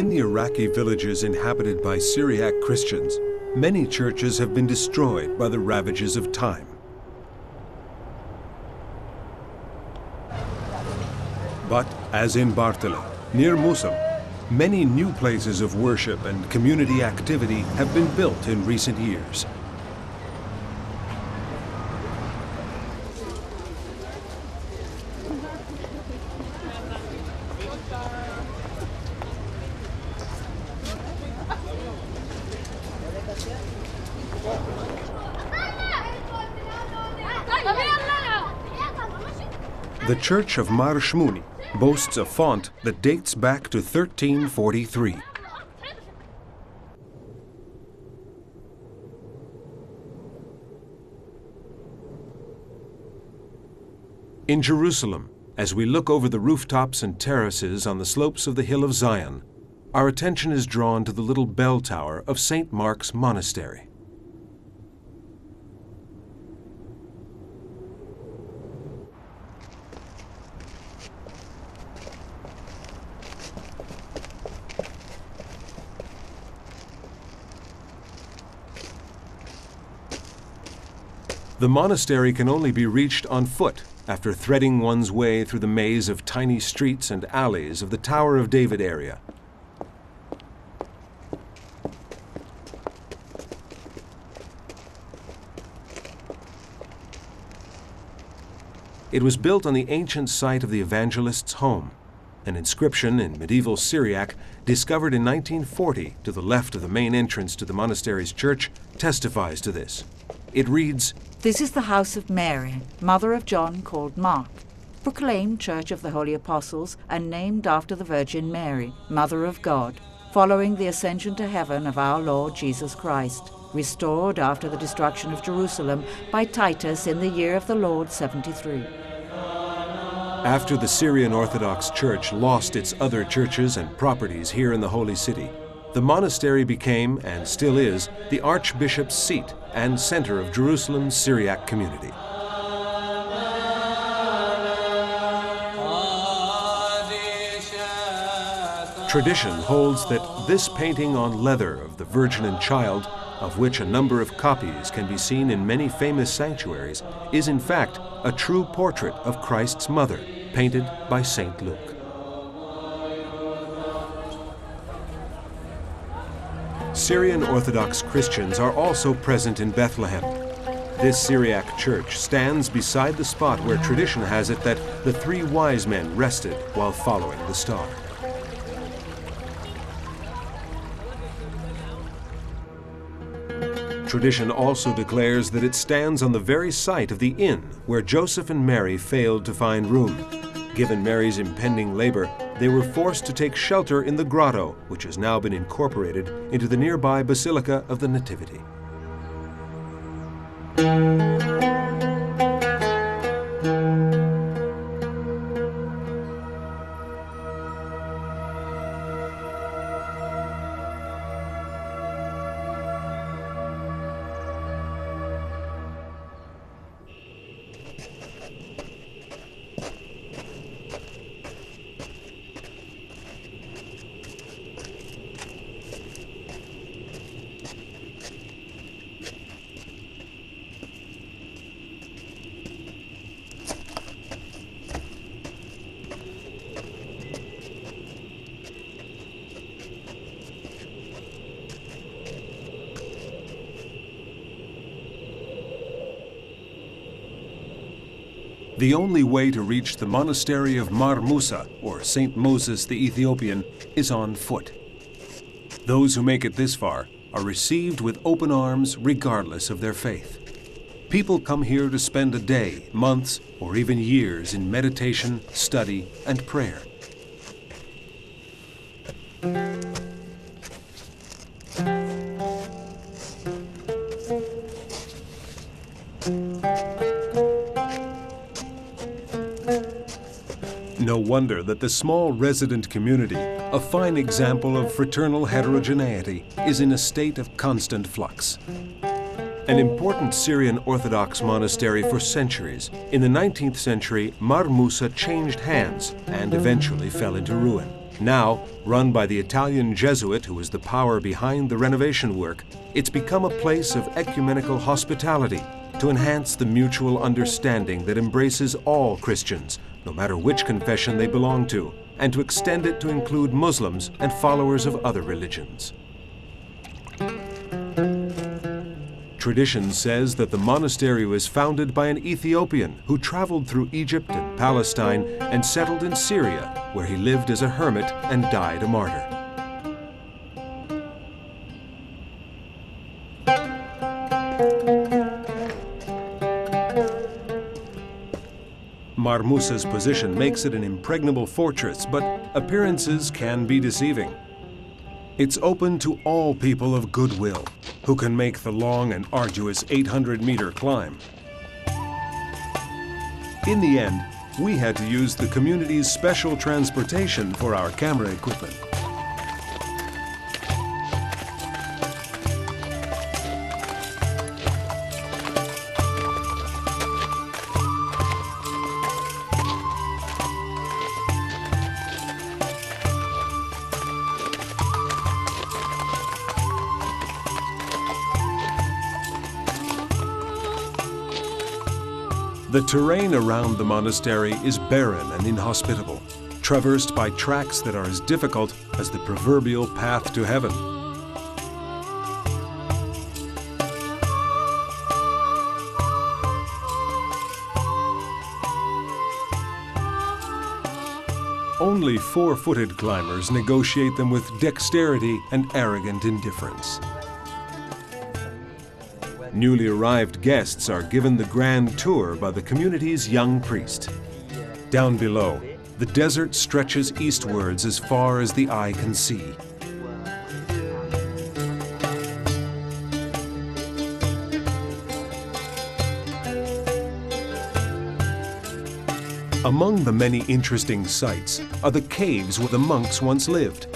In the Iraqi villages inhabited by Syriac Christians, many churches have been destroyed by the ravages of time. But, as in Bartele, near Mosul, many new places of worship and community activity have been built in recent years. The Church of Mar Shmouni boasts a font that dates back to 1343. In Jerusalem, as we look over the rooftops and terraces on the slopes of the Hill of Zion, our attention is drawn to the little bell tower of St. Mark's Monastery. The monastery can only be reached on foot after threading one's way through the maze of tiny streets and alleys of the Tower of David area. It was built on the ancient site of the evangelist's home. An inscription in medieval Syriac, discovered in 1940 to the left of the main entrance to the monastery's church, testifies to this. It reads, "This is the house of Mary, mother of John called Mark, proclaimed Church of the Holy Apostles and named after the Virgin Mary, Mother of God, following the ascension to heaven of our Lord Jesus Christ, restored after the destruction of Jerusalem by Titus in the year of the Lord 73. After the Syrian Orthodox Church lost its other churches and properties here in the Holy City, the monastery became, and still is, the Archbishop's seat and center of Jerusalem's Syriac community. Tradition holds that this painting on leather of the Virgin and Child, of which a number of copies can be seen in many famous sanctuaries, is in fact a true portrait of Christ's mother, painted by St. Luke. Syrian Orthodox Christians are also present in Bethlehem. This Syriac church stands beside the spot where tradition has it that the three wise men rested while following the star. Tradition also declares that it stands on the very site of the inn where Joseph and Mary failed to find room. Given Mary's impending labor, they were forced to take shelter in the grotto, which has now been incorporated into the nearby Basilica of the Nativity. The only way to reach the monastery of Mar Musa, or St. Moses the Ethiopian, is on foot. Those who make it this far are received with open arms regardless of their faith. People come here to spend a day, months, or even years in meditation, study, and prayer. No wonder that the small resident community, a fine example of fraternal heterogeneity, is in a state of constant flux. An important Syrian Orthodox monastery for centuries, in the 19th century, Mar Musa changed hands and eventually fell into ruin. Now, run by the Italian Jesuit who is the power behind the renovation work, it's become a place of ecumenical hospitality to enhance the mutual understanding that embraces all Christians, no matter which confession they belong to, and to extend it to include Muslims and followers of other religions. Tradition says that the monastery was founded by an Ethiopian who traveled through Egypt and Palestine and settled in Syria, where he lived as a hermit and died a martyr. Marmusa's position makes it an impregnable fortress, but appearances can be deceiving. It's open to all people of goodwill who can make the long and arduous 800-meter climb. In the end, we had to use the community's special transportation for our camera equipment. The terrain around the monastery is barren and inhospitable, traversed by tracks that are as difficult as the proverbial path to heaven. Only four-footed climbers negotiate them with dexterity and arrogant indifference. Newly arrived guests are given the grand tour by the community's young priest. Down below, the desert stretches eastwards as far as the eye can see. Among the many interesting sights are the caves where the monks once lived.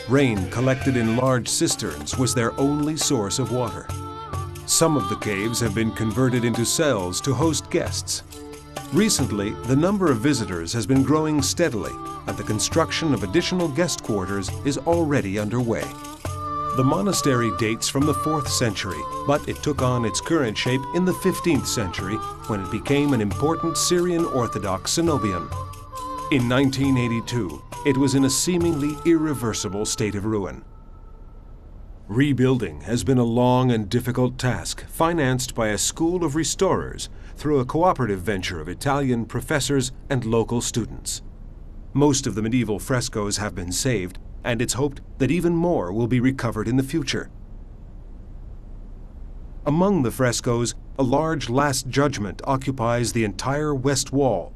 Rain collected in large cisterns was their only source of water. Some of the caves have been converted into cells to host guests. Recently, the number of visitors has been growing steadily, and the construction of additional guest quarters is already underway. The monastery dates from the 4th century, but it took on its current shape in the 15th century when it became an important Syrian Orthodox cenobium. In 1982, it was in a seemingly irreversible state of ruin. Rebuilding has been a long and difficult task, financed by a school of restorers through a cooperative venture of Italian professors and local students. Most of the medieval frescoes have been saved, and it's hoped that even more will be recovered in the future. Among the frescoes, a large Last Judgment occupies the entire west wall.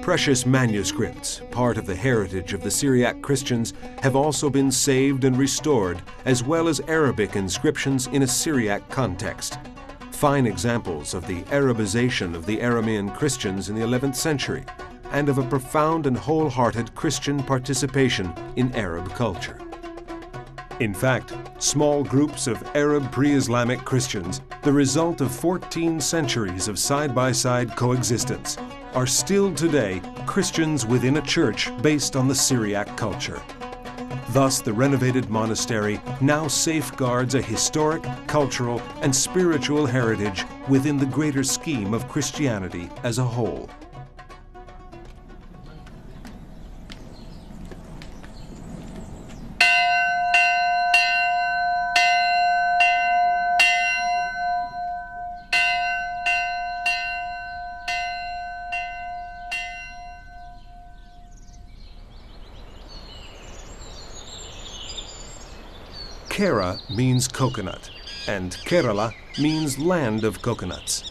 Precious manuscripts, part of the heritage of the Syriac Christians, have also been saved and restored, as well as Arabic inscriptions in a Syriac context. Fine examples of the Arabization of the Aramean Christians in the 11th century, and of a profound and wholehearted Christian participation in Arab culture. In fact, small groups of Arab pre-Islamic Christians, the result of 14 centuries of side-by-side coexistence, are still today Christians within a church based on the Syriac culture. Thus, the renovated monastery now safeguards a historic, cultural, and spiritual heritage within the greater scheme of Christianity as a whole. Kera means coconut, and Kerala means land of coconuts.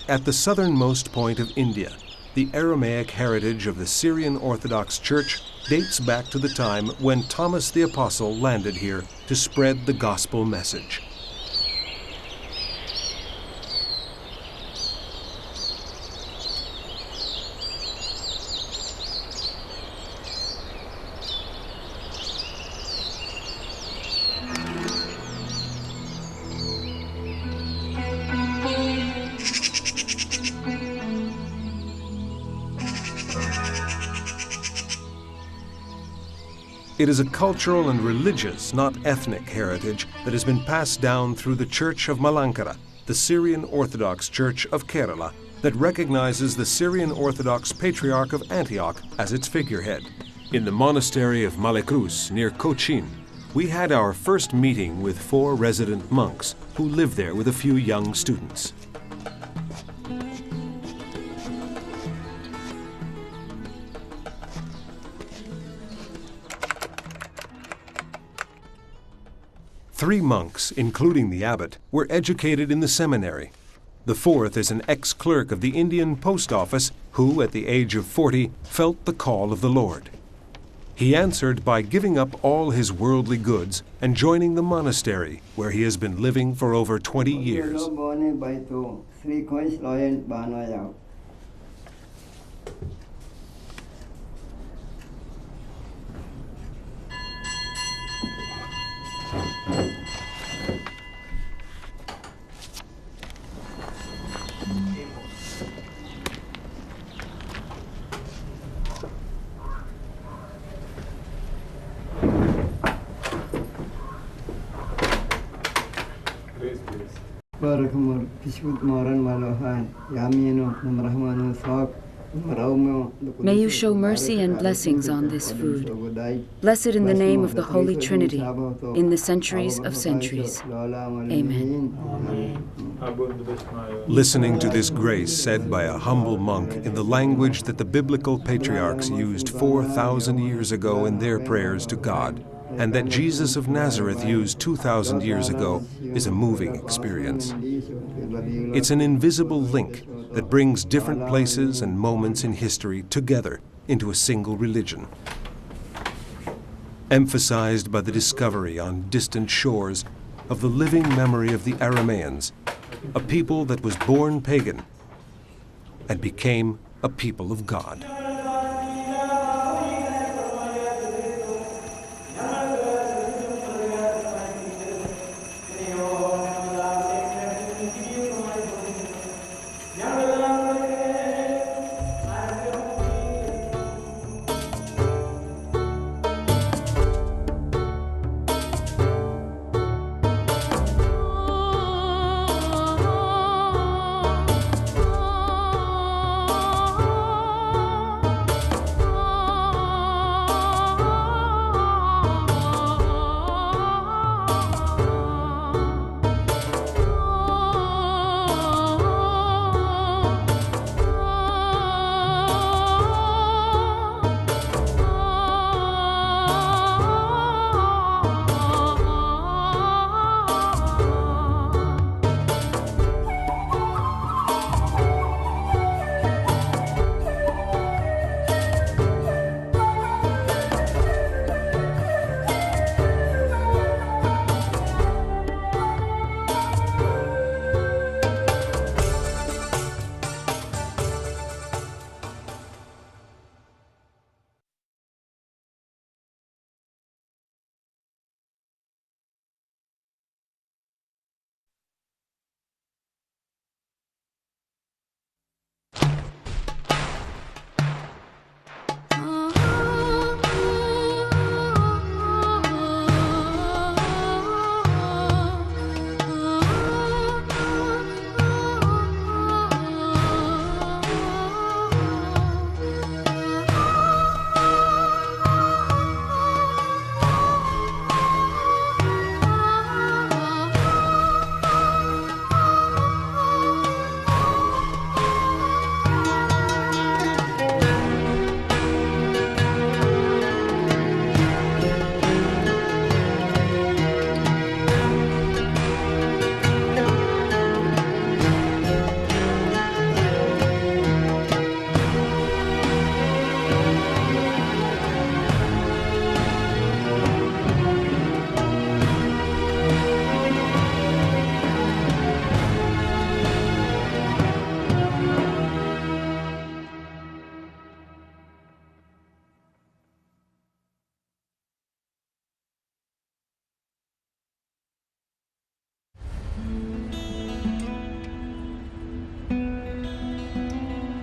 At the southernmost point of India, the Aramaic heritage of the Syrian Orthodox Church dates back to the time when Thomas the Apostle landed here to spread the gospel message. It is a cultural and religious, not ethnic, heritage that has been passed down through the Church of Malankara, the Syrian Orthodox Church of Kerala, that recognizes the Syrian Orthodox Patriarch of Antioch as its figurehead. In the monastery of Malekrus near Cochin, we had our first meeting with 4 resident monks who live there with a few young students. Three monks, including the abbot, were educated in the seminary. The fourth is an ex-clerk of the Indian Post Office who, at the age of 40, felt the call of the Lord. He answered by giving up all his worldly goods and joining the monastery, where he has been living for over 20 years. May you show mercy and blessings on this food. Bless it in the name of the Holy Trinity, in the centuries of centuries. Amen. Listening to this grace said by a humble monk in the language that the biblical patriarchs used 4,000 years ago in their prayers to God, and that Jesus of Nazareth used 2,000 years ago, is a moving experience. It's an invisible link that brings different places and moments in history together into a single religion. Emphasized by the discovery on distant shores of the living memory of the Arameans, a people that was born pagan and became a people of God.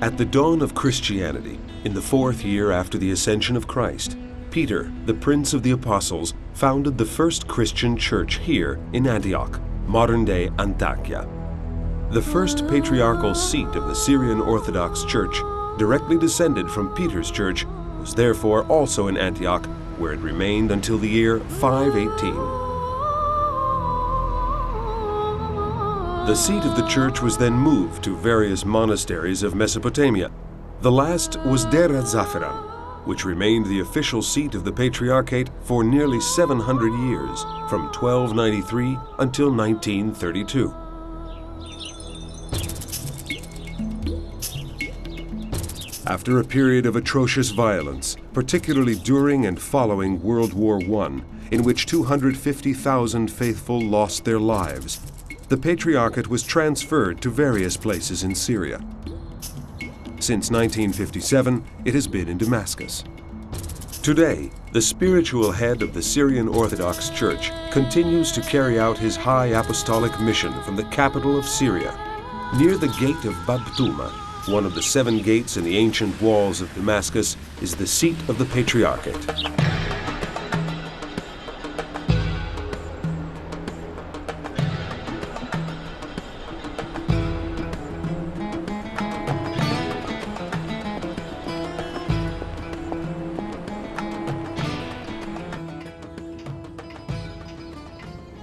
At the dawn of Christianity, in the 4th year after the ascension of Christ, Peter, the Prince of the Apostles, founded the first Christian church here in Antioch, modern-day Antakya. The first patriarchal seat of the Syrian Orthodox Church, directly descended from Peter's church, was therefore also in Antioch, where it remained until the year 518. The seat of the church was then moved to various monasteries of Mesopotamia. The last was Deir Zafiran, which remained the official seat of the Patriarchate for nearly 700 years, from 1293 until 1932. After a period of atrocious violence, particularly during and following World War I, in which 250,000 faithful lost their lives, the Patriarchate was transferred to various places in Syria. Since 1957, it has been in Damascus. Today, the spiritual head of the Syrian Orthodox Church continues to carry out his high apostolic mission from the capital of Syria. Near the gate of Bab Tuma, one of the 7 gates in the ancient walls of Damascus, is the seat of the Patriarchate.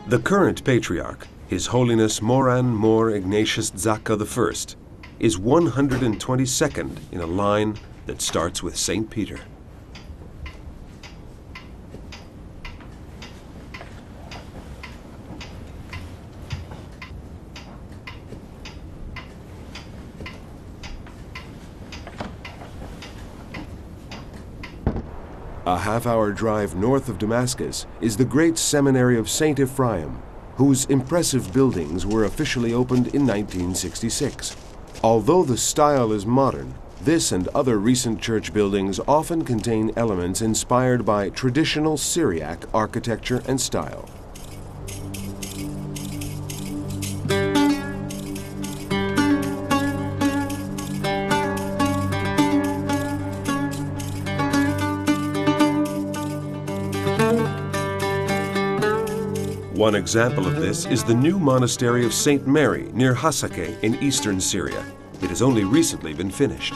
The current Patriarch, His Holiness Moran Mor Ignatius Zaka I, is 122nd in a line that starts with St. Peter. A half-hour drive north of Damascus is the great seminary of St. Ephraim, whose impressive buildings were officially opened in 1966. Although the style is modern, this and other recent church buildings often contain elements inspired by traditional Syriac architecture and style. One example of this is the new monastery of St. Mary near Hasake in eastern Syria. It has only recently been finished.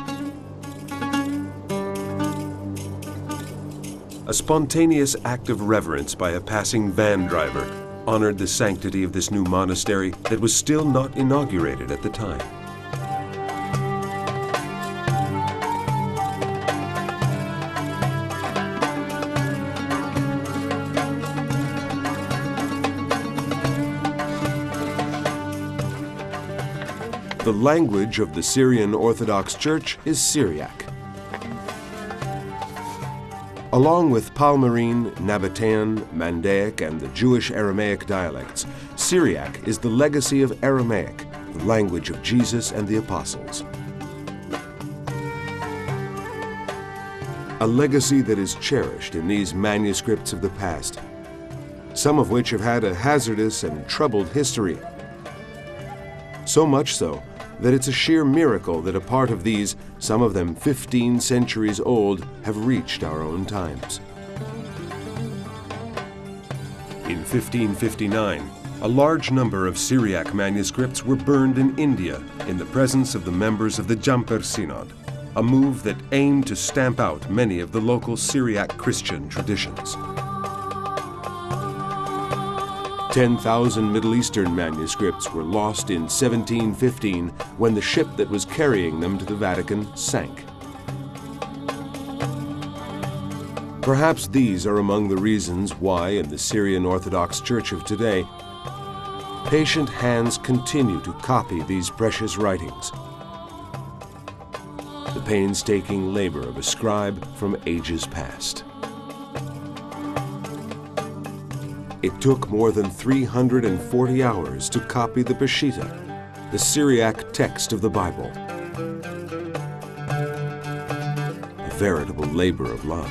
A spontaneous act of reverence by a passing van driver honored the sanctity of this new monastery that was still not inaugurated at the time. The language of the Syrian Orthodox Church is Syriac. Along with Palmyrene, Nabatean, Mandaic, and the Jewish Aramaic dialects, Syriac is the legacy of Aramaic, the language of Jesus and the Apostles. A legacy that is cherished in these manuscripts of the past, some of which have had a hazardous and troubled history. So much so that it's a sheer miracle that a part of these, some of them 15 centuries old, have reached our own times. In 1559, a large number of Syriac manuscripts were burned in India in the presence of the members of the Jumper Synod, a move that aimed to stamp out many of the local Syriac Christian traditions. 10,000 Middle Eastern manuscripts were lost in 1715 when the ship that was carrying them to the Vatican sank. Perhaps these are among the reasons why, in the Syrian Orthodox Church of today, patient hands continue to copy these precious writings, the painstaking labor of a scribe from ages past. It took more than 340 hours to copy the Peshitta, the Syriac text of the Bible. A veritable labor of love.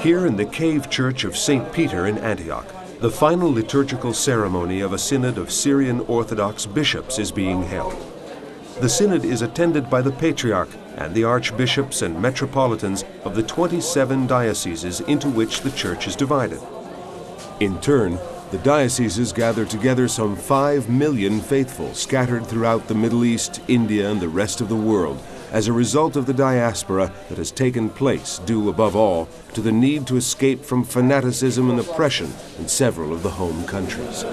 Here in the cave church of St. Peter in Antioch, the final liturgical ceremony of a synod of Syrian Orthodox bishops is being held. The synod is attended by the patriarch and the archbishops and metropolitans of the 27 dioceses into which the church is divided. In turn, the dioceses gather together some 5 million faithful scattered throughout the Middle East, India, and the rest of the world as a result of the diaspora that has taken place, due above all to the need to escape from fanaticism and oppression in several of the home countries.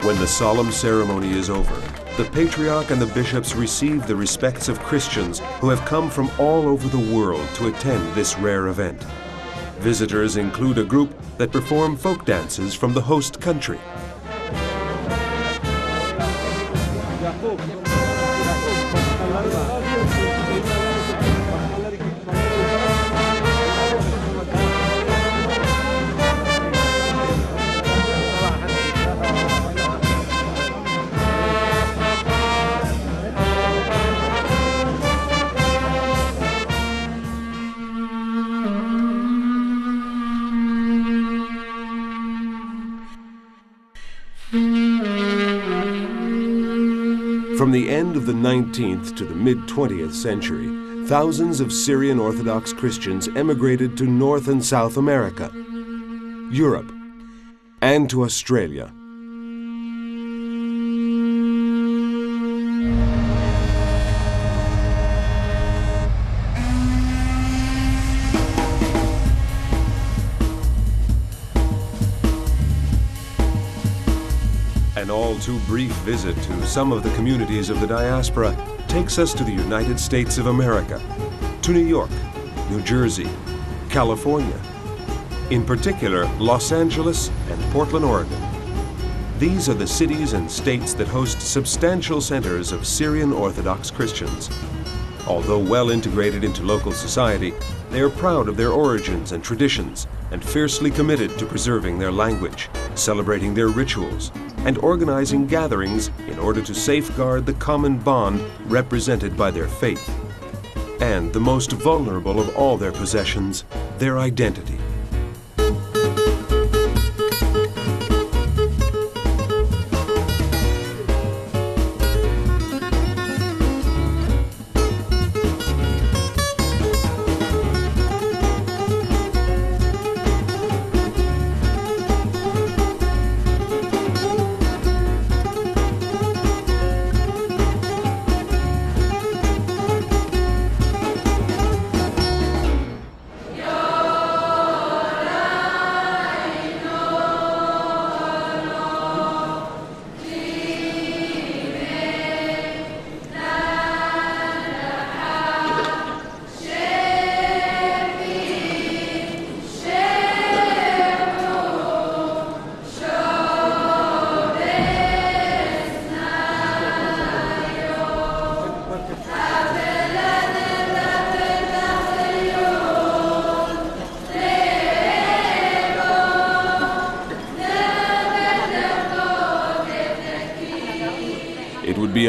When the solemn ceremony is over, the patriarch and the bishops receive the respects of Christians who have come from all over the world to attend this rare event. Visitors include a group that perform folk dances from the host country. From the end of the 19th to the mid-20th century, thousands of Syrian Orthodox Christians emigrated to North and South America, Europe, and to Australia. An all-too-brief visit to some of the communities of the diaspora takes us to the United States of America, to New York, New Jersey, California, in particular Los Angeles and Portland, Oregon. These are the cities and states that host substantial centers of Syrian Orthodox Christians. Although well integrated into local society, they are proud of their origins and traditions and fiercely committed to preserving their language, celebrating their rituals, and organizing gatherings in order to safeguard the common bond represented by their faith, and the most vulnerable of all their possessions, their identity.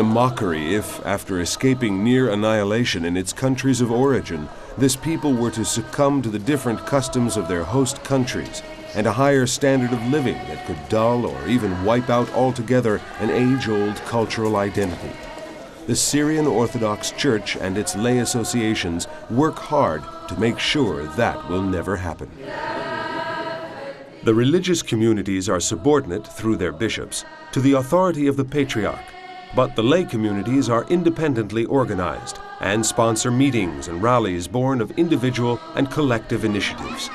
a mockery if, after escaping near annihilation in its countries of origin, this people were to succumb to the different customs of their host countries and a higher standard of living that could dull or even wipe out altogether an age-old cultural identity. The Syrian Orthodox Church and its lay associations work hard to make sure that will never happen. The religious communities are subordinate, through their bishops, to the authority of the Patriarch, but the lay communities are independently organized and sponsor meetings and rallies born of individual and collective initiatives.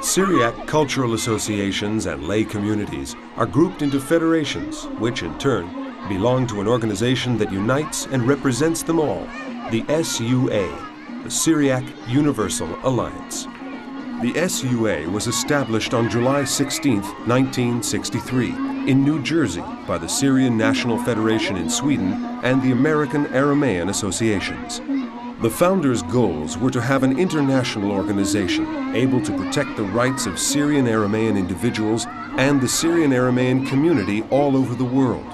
Syriac cultural associations and lay communities are grouped into federations, which in turn belong to an organization that unites and represents them all, the SUA, the Syriac Universal Alliance. The SUA was established on July 16, 1963, in New Jersey by the Syrian National Federation in Sweden and the American Aramean Associations. The founders' goals were to have an international organization able to protect the rights of Syrian Aramean individuals and the Syrian Aramean community all over the world,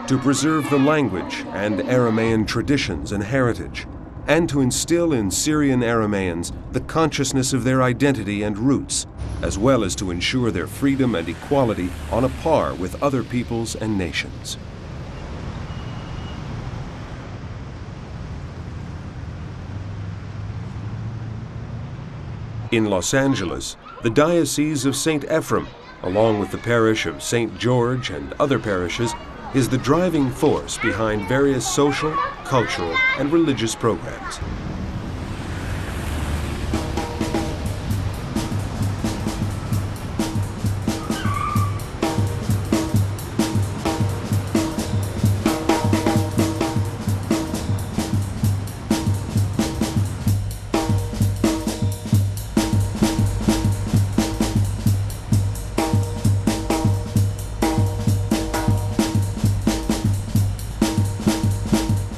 to preserve the language and Aramean traditions and heritage, and to instill in Syrian Arameans the consciousness of their identity and roots, as well as to ensure their freedom and equality on a par with other peoples and nations. In Los Angeles, the Diocese of St. Ephrem, along with the parish of St. George and other parishes, is the driving force behind various social, cultural, and religious programs.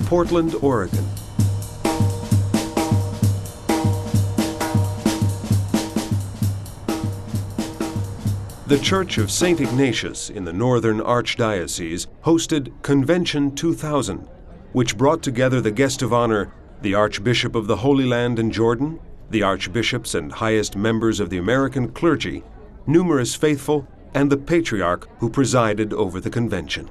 Portland, Oregon. The Church of St. Ignatius in the Northern Archdiocese hosted Convention 2000, which brought together the guest of honor, the Archbishop of the Holy Land and Jordan, the archbishops and highest members of the American clergy, numerous faithful, and the Patriarch who presided over the convention.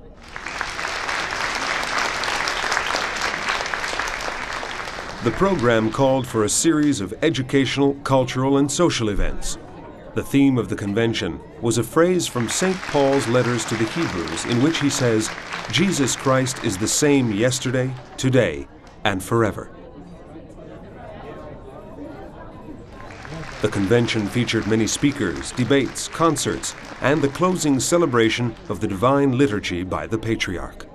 The program called for a series of educational, cultural, and social events. The theme of the convention was a phrase from St. Paul's letters to the Hebrews in which he says, "Jesus Christ is the same yesterday, today, and forever." The convention featured many speakers, debates, concerts, and the closing celebration of the Divine Liturgy by the Patriarch.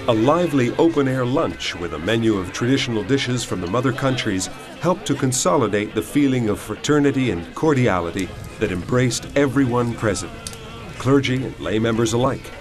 A lively open-air lunch with a menu of traditional dishes from the mother countries helped to consolidate the feeling of fraternity and cordiality that embraced everyone present, clergy and lay members alike.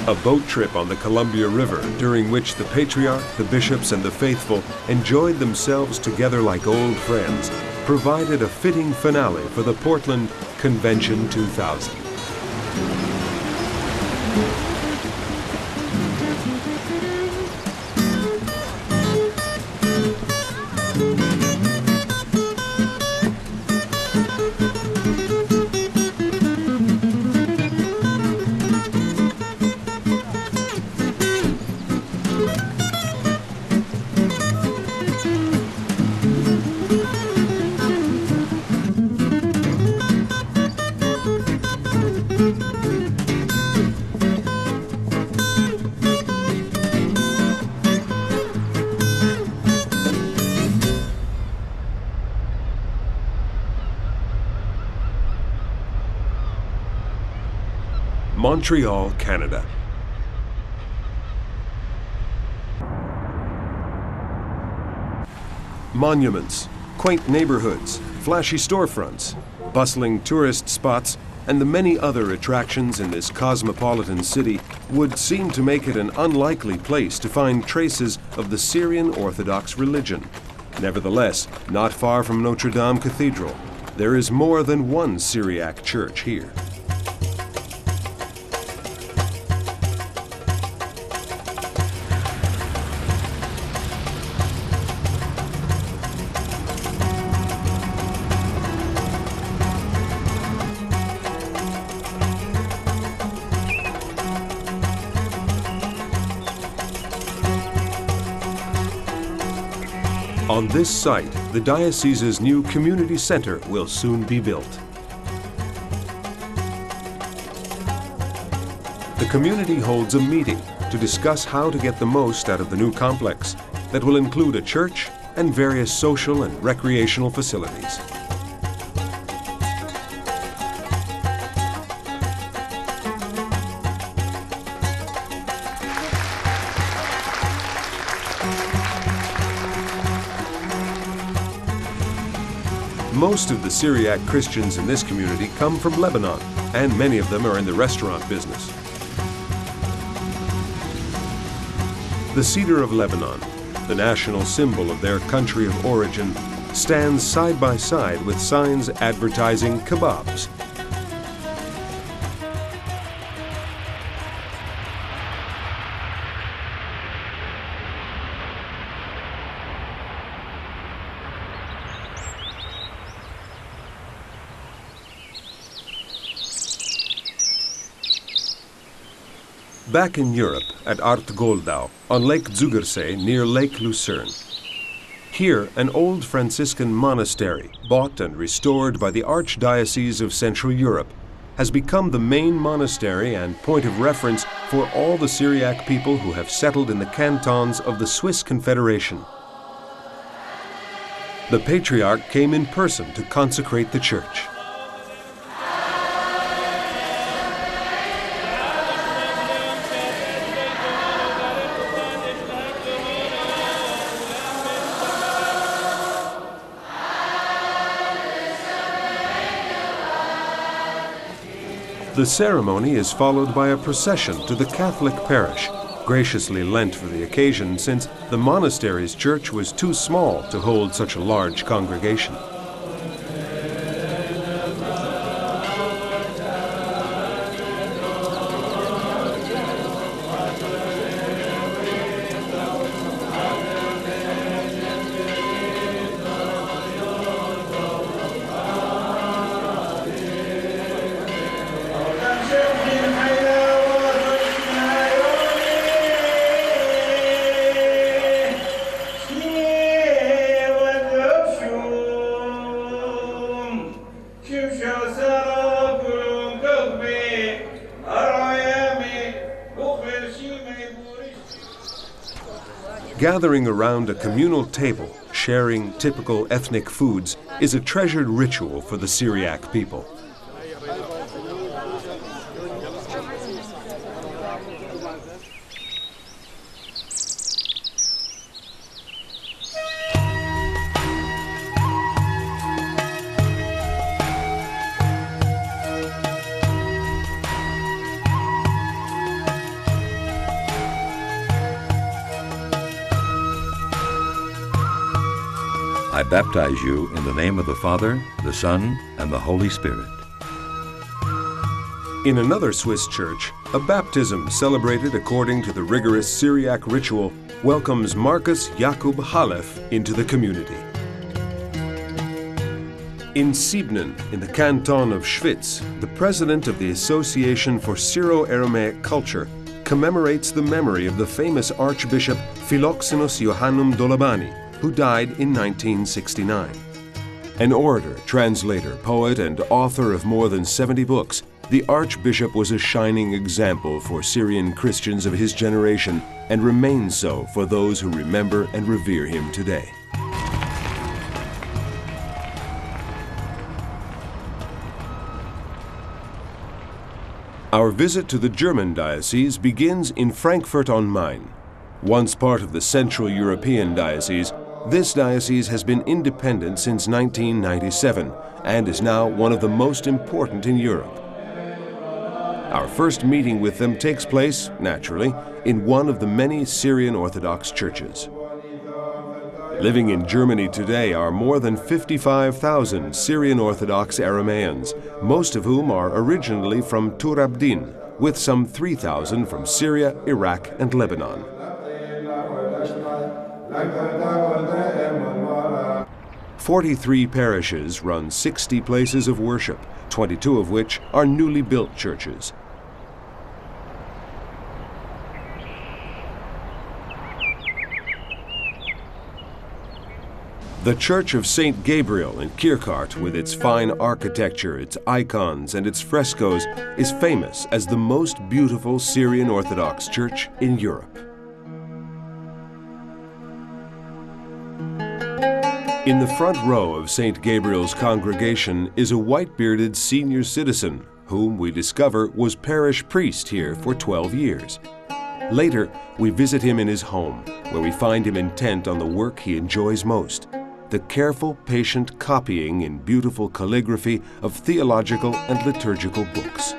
A boat trip on the Columbia River, during which the Patriarch, the bishops, and the faithful enjoyed themselves together like old friends, provided a fitting finale for the Portland Convention 2000. Montreal, Canada. Monuments, quaint neighborhoods, flashy storefronts, bustling tourist spots, and the many other attractions in this cosmopolitan city would seem to make it an unlikely place to find traces of the Syrian Orthodox religion. Nevertheless, not far from Notre Dame Cathedral, there is more than one Syriac church here. On this site, the diocese's new community center will soon be built. The community holds a meeting to discuss how to get the most out of the new complex that will include a church and various social and recreational facilities. Most of the Syriac Christians in this community come from Lebanon, and many of them are in the restaurant business. The cedar of Lebanon, the national symbol of their country of origin, stands side by side with signs advertising kebabs. Back in Europe at Art Goldau on Lake Zugersee near Lake Lucerne. Here, an old Franciscan monastery, bought and restored by the Archdiocese of Central Europe, has become the main monastery and point of reference for all the Syriac people who have settled in the cantons of the Swiss Confederation. The Patriarch came in person to consecrate the church. The ceremony is followed by a procession to the Catholic parish, graciously lent for the occasion since the monastery's church was too small to hold such a large congregation. Gathering around a communal table, sharing typical ethnic foods, is a treasured ritual for the Syriac people. I baptize you in the name of the Father, the Son, and the Holy Spirit. In another Swiss church, a baptism celebrated according to the rigorous Syriac ritual welcomes Marcus Jakub Halef into the community. In Siebnen, in the canton of Schwyz, the president of the Association for Syro-Aramaic Culture commemorates the memory of the famous Archbishop Philoxenus Johannum Dolabani, who died in 1969. An orator, translator, poet, and author of more than 70 books, the Archbishop was a shining example for Syrian Christians of his generation and remains so for those who remember and revere him today. Our visit to the German diocese begins in Frankfurt on Main. Once part of the Central European Diocese, this diocese has been independent since 1997 and is now one of the most important in Europe. Our first meeting with them takes place, naturally, in one of the many Syrian Orthodox churches. Living in Germany today are more than 55,000 Syrian Orthodox Arameans, most of whom are originally from Tur Abdin, with some 3,000 from Syria, Iraq, and Lebanon. "43 parishes run 60 places of worship, 22 of which are newly built churches. The Church of St. Gabriel in Kirchart, with its fine architecture, its icons, and its frescoes, is famous as the most beautiful Syrian Orthodox church in Europe. In the front row of St. Gabriel's congregation is a white-bearded senior citizen, whom we discover was parish priest here for 12 years. Later, we visit him in his home, where we find him intent on the work he enjoys most: the careful, patient copying in beautiful calligraphy of theological and liturgical books.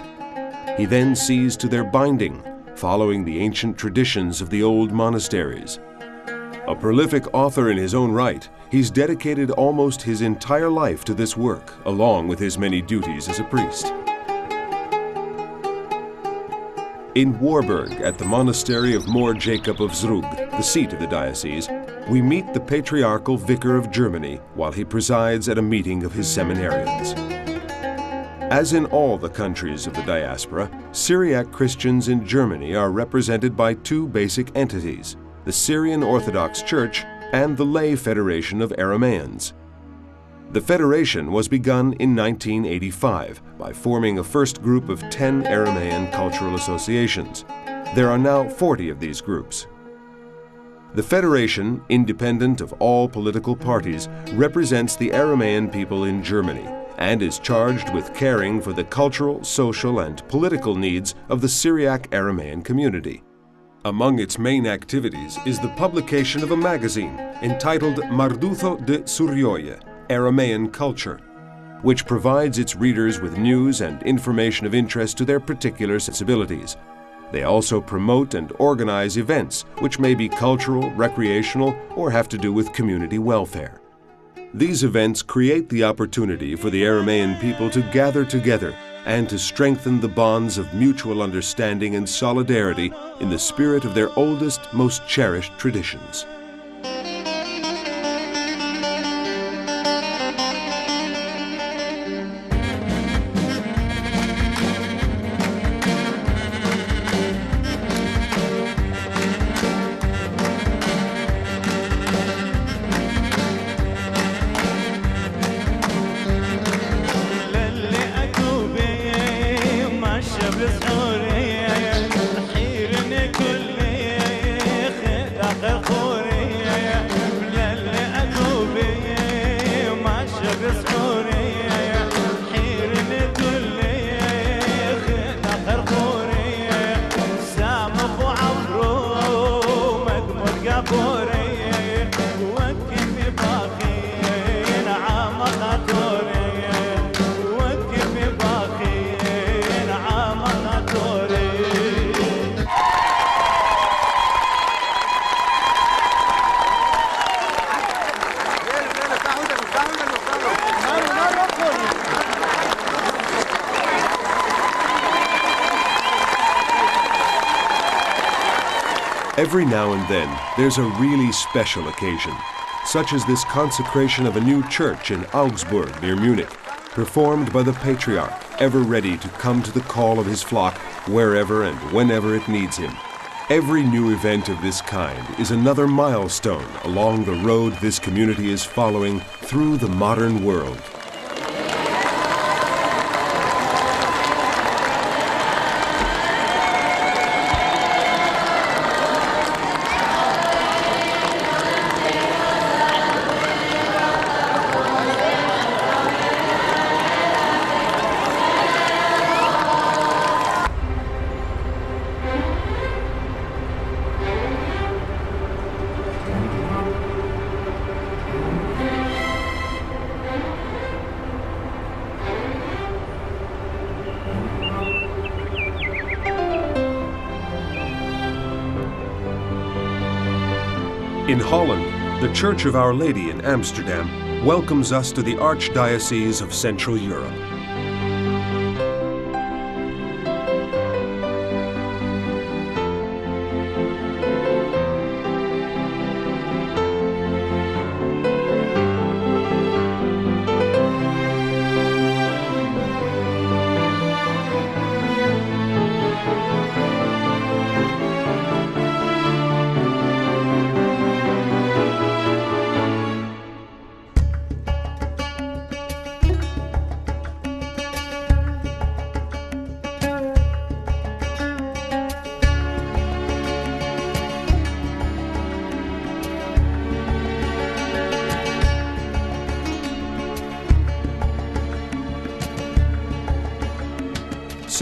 He then sees to their binding, following the ancient traditions of the old monasteries. A prolific author in his own right, he's dedicated almost his entire life to this work, along with his many duties as a priest. In Warburg, at the monastery of Mor Jacob of Zrug, the seat of the diocese, we meet the patriarchal vicar of Germany while he presides at a meeting of his seminarians. As in all the countries of the diaspora, Syriac Christians in Germany are represented by two basic entities: the Syrian Orthodox Church and the Lay Federation of Arameans. The federation was begun in 1985 by forming a first group of 10 Aramean cultural associations. There are now 40 of these groups. The federation, independent of all political parties, represents the Aramean people in Germany and is charged with caring for the cultural, social, and political needs of the Syriac Aramean community. Among its main activities is the publication of a magazine entitled Mardutho de Surioye, Aramean Culture, which provides its readers with news and information of interest to their particular sensibilities. They also promote and organize events which may be cultural, recreational, or have to do with community welfare. These events create the opportunity for the Aramean people to gather together and to strengthen the bonds of mutual understanding and solidarity in the spirit of their oldest, most cherished traditions. Torre Every now and then, there's a really special occasion, such as this consecration of a new church in Augsburg near Munich, performed by the patriarch, ever ready to come to the call of his flock wherever and whenever it needs him. Every new event of this kind is another milestone along the road this community is following through the modern world. In Holland, the Church of Our Lady in Amsterdam welcomes us to the Archdiocese of Central Europe.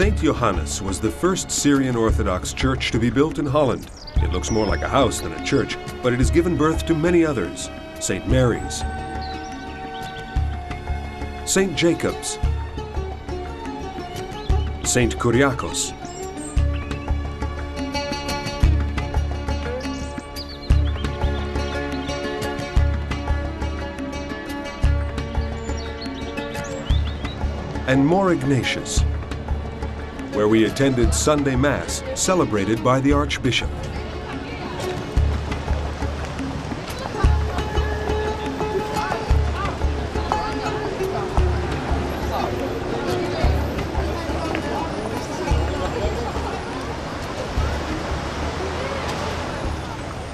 St. Johannes was the first Syrian Orthodox church to be built in Holland. It looks more like a house than a church, but it has given birth to many others. St. Mary's, St. Jacob's, St. Kyriakos, and More Ignatius, where we attended Sunday Mass, celebrated by the Archbishop.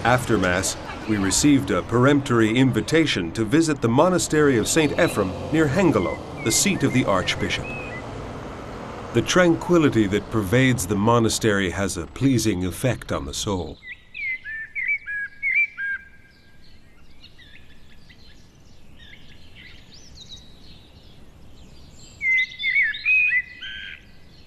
After Mass, we received a peremptory invitation to visit the monastery of St. Ephrem near Hengelo, the seat of the Archbishop. The tranquility that pervades the monastery has a pleasing effect on the soul.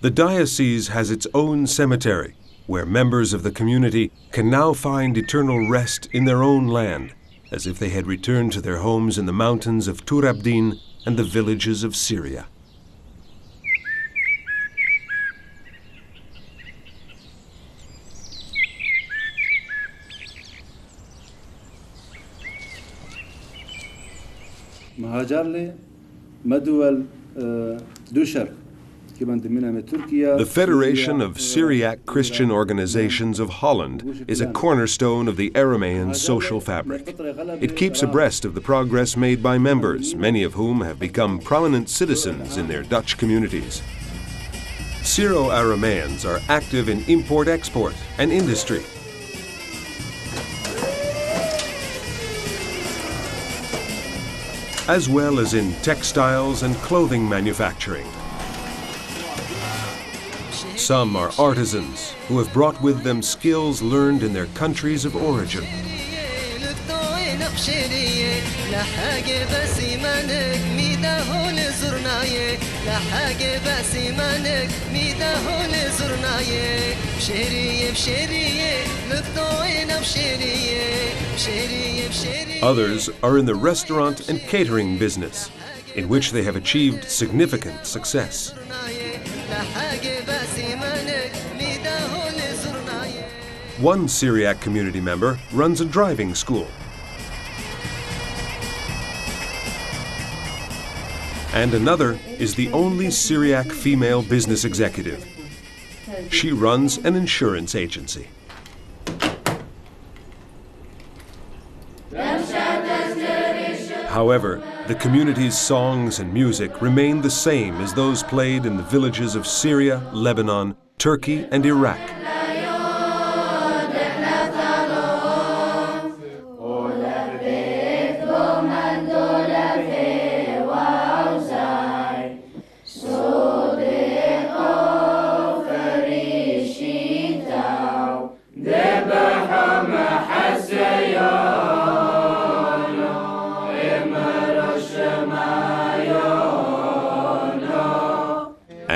The diocese has its own cemetery, where members of the community can now find eternal rest in their own land, as if they had returned to their homes in the mountains of Tur Abdin and the villages of Syria. The Federation of Syriac Christian Organizations of Holland is a cornerstone of the Aramean social fabric. It keeps abreast of the progress made by members, many of whom have become prominent citizens in their Dutch communities. Syro-Arameans are active in import-export and industry. As well as in textiles and clothing manufacturing. Some are artisans who have brought with them skills learned in their countries of origin. Others are in the restaurant and catering business, in which they have achieved significant success. One Syriac community member runs a driving school. And another is the only Syriac female business executive. She runs an insurance agency. However, the community's songs and music remain the same as those played in the villages of Syria, Lebanon, Turkey, and Iraq.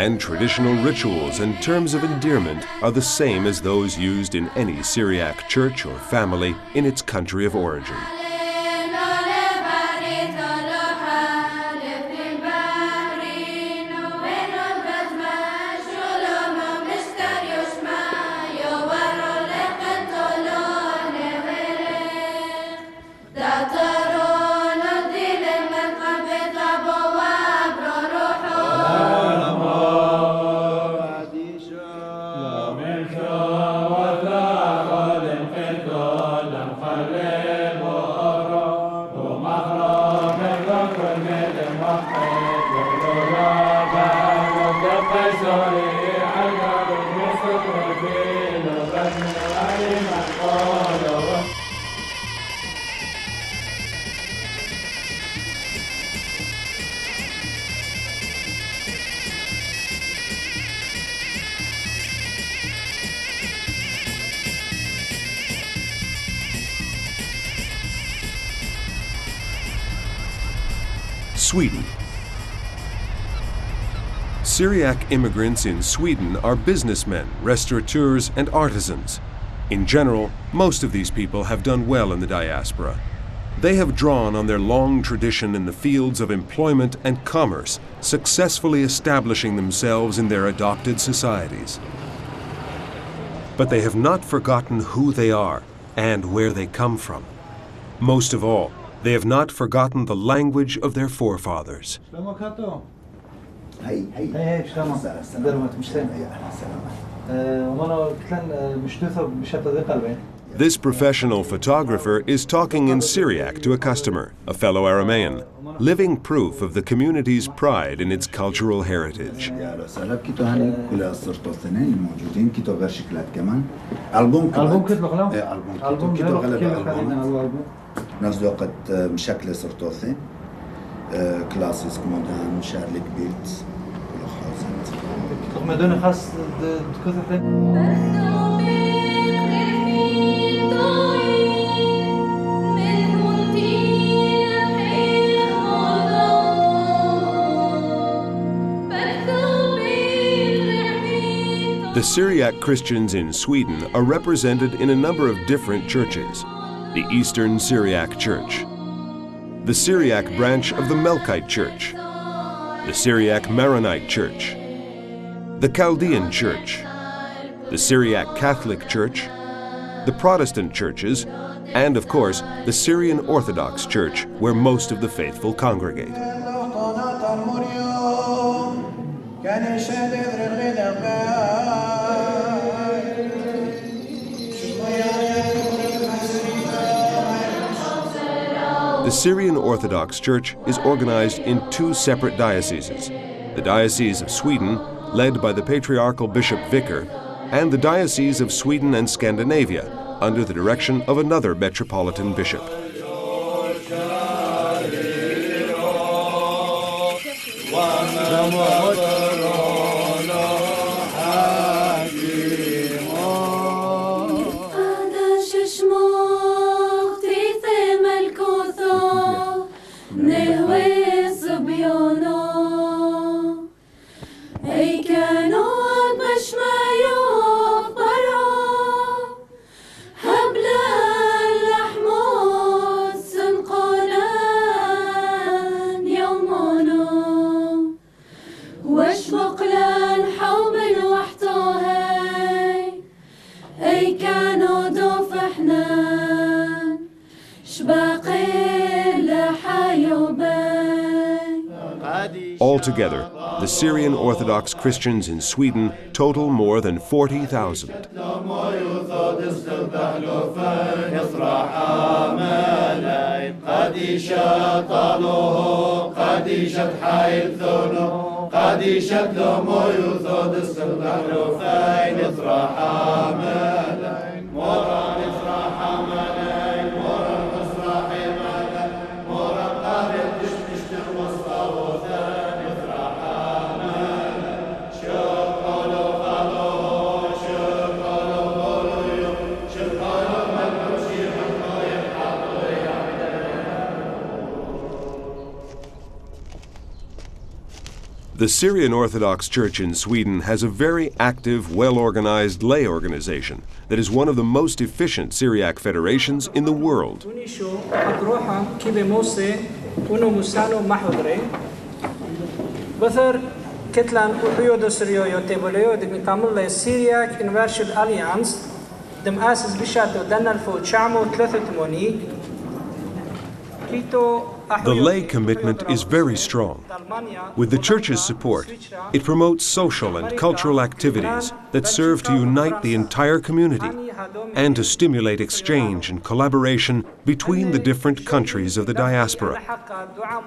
And traditional rituals and terms of endearment are the same as those used in any Syriac church or family in its country of origin. Sweden. Syriac immigrants in Sweden are businessmen, restaurateurs, and artisans. In general, most of these people have done well in the diaspora. They have drawn on their long tradition in the fields of employment and commerce, successfully establishing themselves in their adopted societies. But they have not forgotten who they are and where they come from. Most of all, they have not forgotten the language of their forefathers. This professional photographer is talking in Syriac to a customer, a fellow Aramean, living proof of the community's pride in its cultural heritage. نفس الوقت مشكلة صرتوثين كلاسيس مودرن شارليك بيلت مدن خاص The Syriac Christians in Sweden are represented in a number of different churches. The Eastern Syriac Church, the Syriac branch of the Melkite Church, the Syriac Maronite Church, the Chaldean Church, the Syriac Catholic Church, the Protestant churches, and of course, the Syrian Orthodox Church, where most of the faithful congregate. The Syrian Orthodox Church is organized in two separate dioceses, the Diocese of Sweden, led by the Patriarchal Bishop Vicar, and the Diocese of Sweden and Scandinavia, under the direction of another Metropolitan Bishop. Altogether, the Syrian Orthodox Christians in Sweden total more than 40,000. The Syrian Orthodox Church in Sweden has a very active, well-organized lay organization that is one of the most efficient Syriac federations in the world. Syriac Universal Alliance dem أسس بشاتو دنا الفو تشعمو 83 The lay commitment is very strong. With the Church's support, it promotes social and cultural activities that serve to unite the entire community and to stimulate exchange and collaboration between the different countries of the diaspora.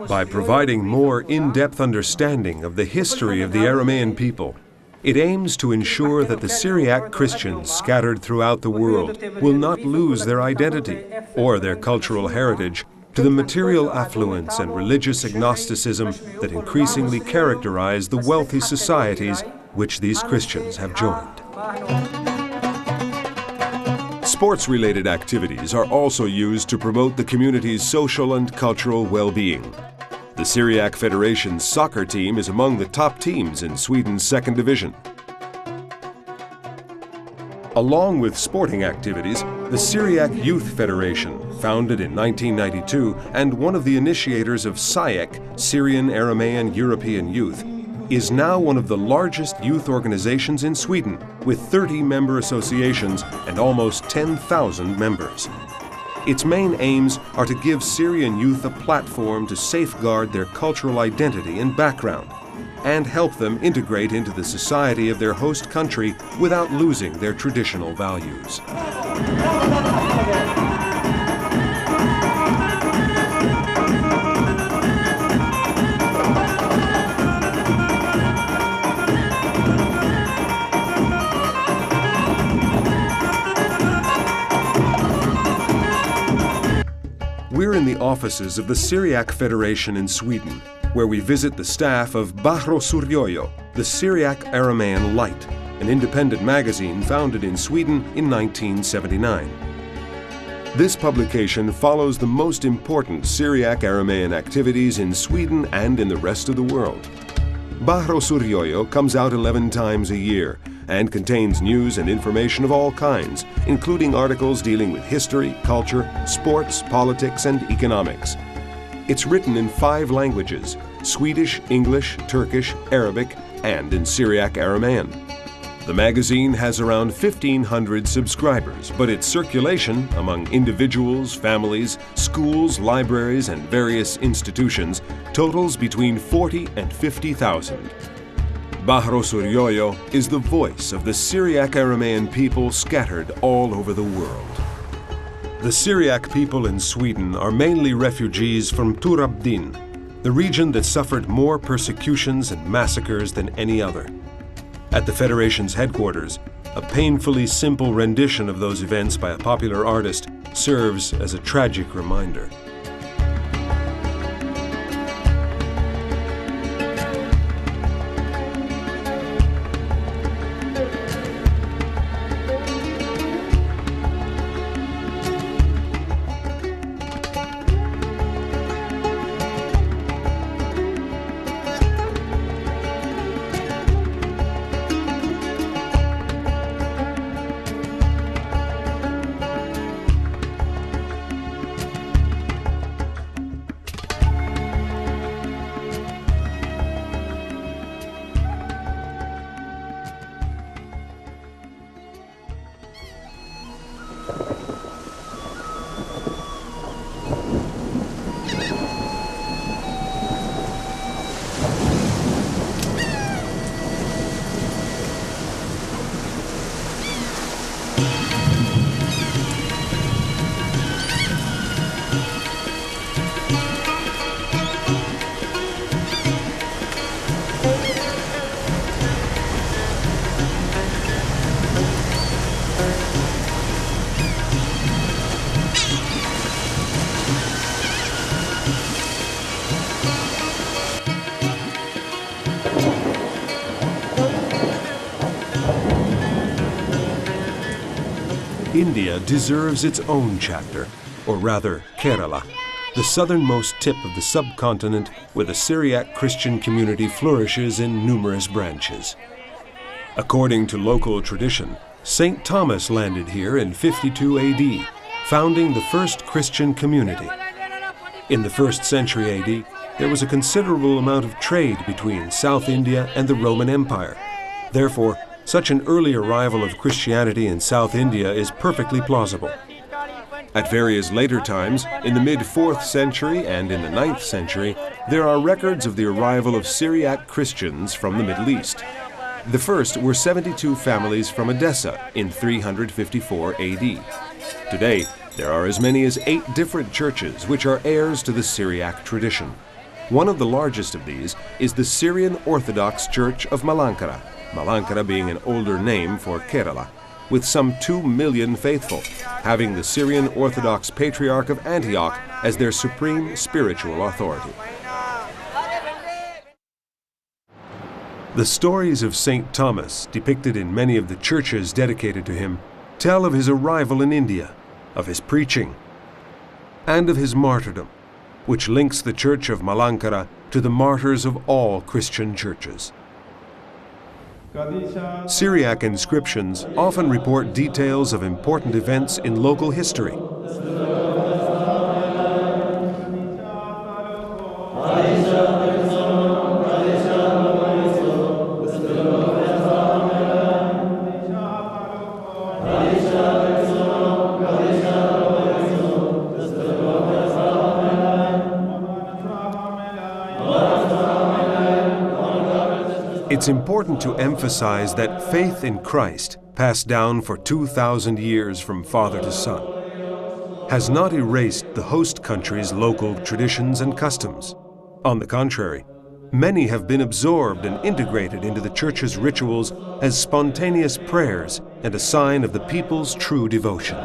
By providing more in-depth understanding of the history of the Aramean people, it aims to ensure that the Syriac Christians scattered throughout the world will not lose their identity or their cultural heritage to the material affluence and religious agnosticism that increasingly characterize the wealthy societies which these Christians have joined. Sports-related activities are also used to promote the community's social and cultural well-being. The Syriac Federation's soccer team is among the top teams in Sweden's second division. Along with sporting activities, the Syriac Youth Federation, founded in 1992 and one of the initiators of SYEC, Syrian Aramean European Youth, is now one of the largest youth organizations in Sweden, with 30 member associations and almost 10,000 members. Its main aims are to give Syrian youth a platform to safeguard their cultural identity and background, and help them integrate into the society of their host country without losing their traditional values. We're in the offices of the Syriac Federation in Sweden, where we visit the staff of Bahro Suryoyo, the Syriac Aramean Light, an independent magazine founded in Sweden in 1979. This publication follows the most important Syriac Aramean activities in Sweden and in the rest of the world. Bahro Suryoyo comes out 11 times a year and contains news and information of all kinds, including articles dealing with history, culture, sports, politics, and economics. It's written in 5 languages: Swedish, English, Turkish, Arabic, and in Syriac Aramean. The magazine has around 1,500 subscribers, but its circulation among individuals, families, schools, libraries, and various institutions totals between 40 and 50,000. Bahro Suryoyo is the voice of the Syriac Aramean people scattered all over the world. The Syriac people in Sweden are mainly refugees from Turabdin, the region that suffered more persecutions and massacres than any other. At the Federation's headquarters, a painfully simple rendition of those events by a popular artist serves as a tragic reminder. India deserves its own chapter, or rather Kerala, the southernmost tip of the subcontinent where the Syriac Christian community flourishes in numerous branches. According to local tradition, St. Thomas landed here in 52 AD, founding the first Christian community. In the 1st century AD, there was a considerable amount of trade between South India and the Roman Empire. Therefore, such an early arrival of Christianity in South India is perfectly plausible. At various later times, in the mid-4th century and in the 9th century, there are records of the arrival of Syriac Christians from the Middle East. The first were 72 families from Edessa in 354 AD. Today, there are as many as 8 different churches which are heirs to the Syriac tradition. One of the largest of these is the Syrian Orthodox Church of Malankara, Malankara being an older name for Kerala, with some 2 million faithful, having the Syrian Orthodox Patriarch of Antioch as their supreme spiritual authority. The stories of St. Thomas, depicted in many of the churches dedicated to him, tell of his arrival in India, of his preaching, and of his martyrdom, which links the Church of Malankara to the martyrs of all Christian churches. Syriac inscriptions often report details of important events in local history. It's important to emphasize that faith in Christ, passed down for 2,000 years from father to son, has not erased the host country's local traditions and customs. On the contrary, many have been absorbed and integrated into the Church's rituals as spontaneous prayers and a sign of the people's true devotion.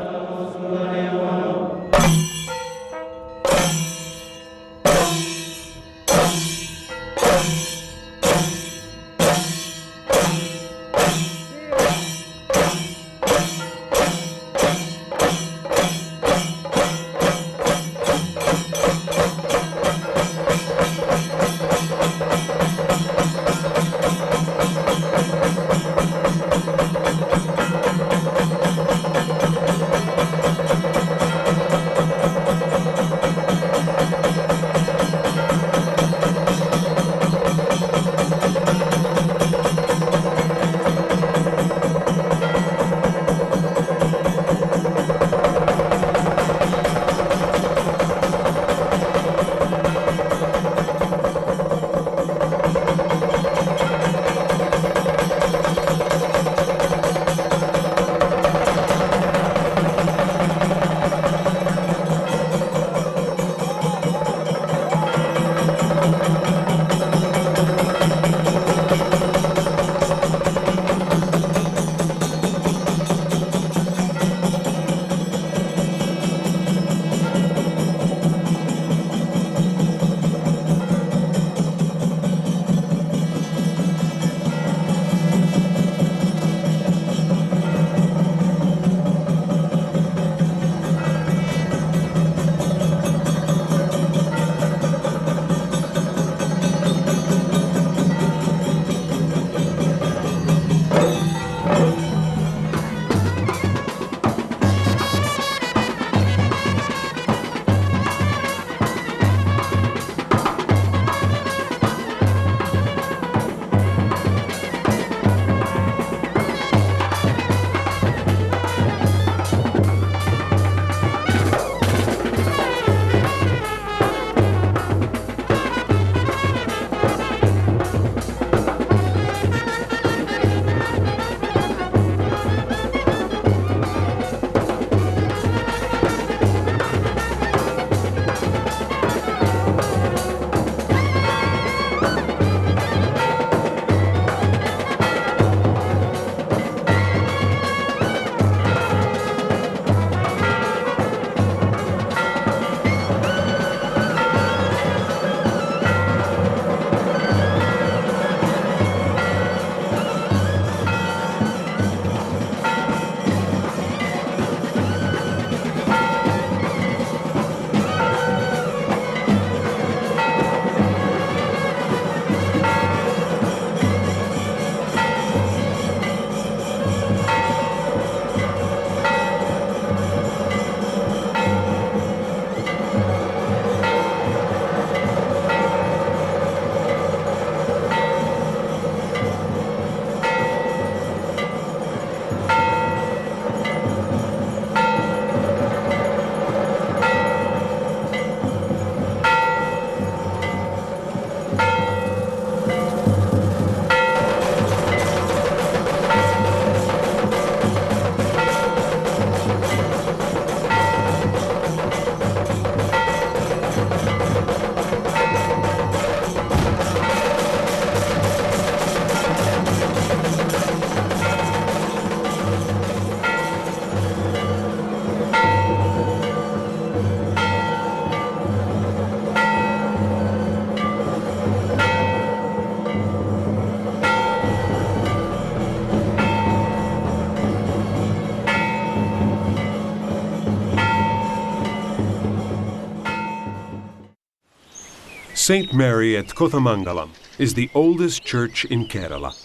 St. Mary at Kothamangalam is the oldest church in Kerala.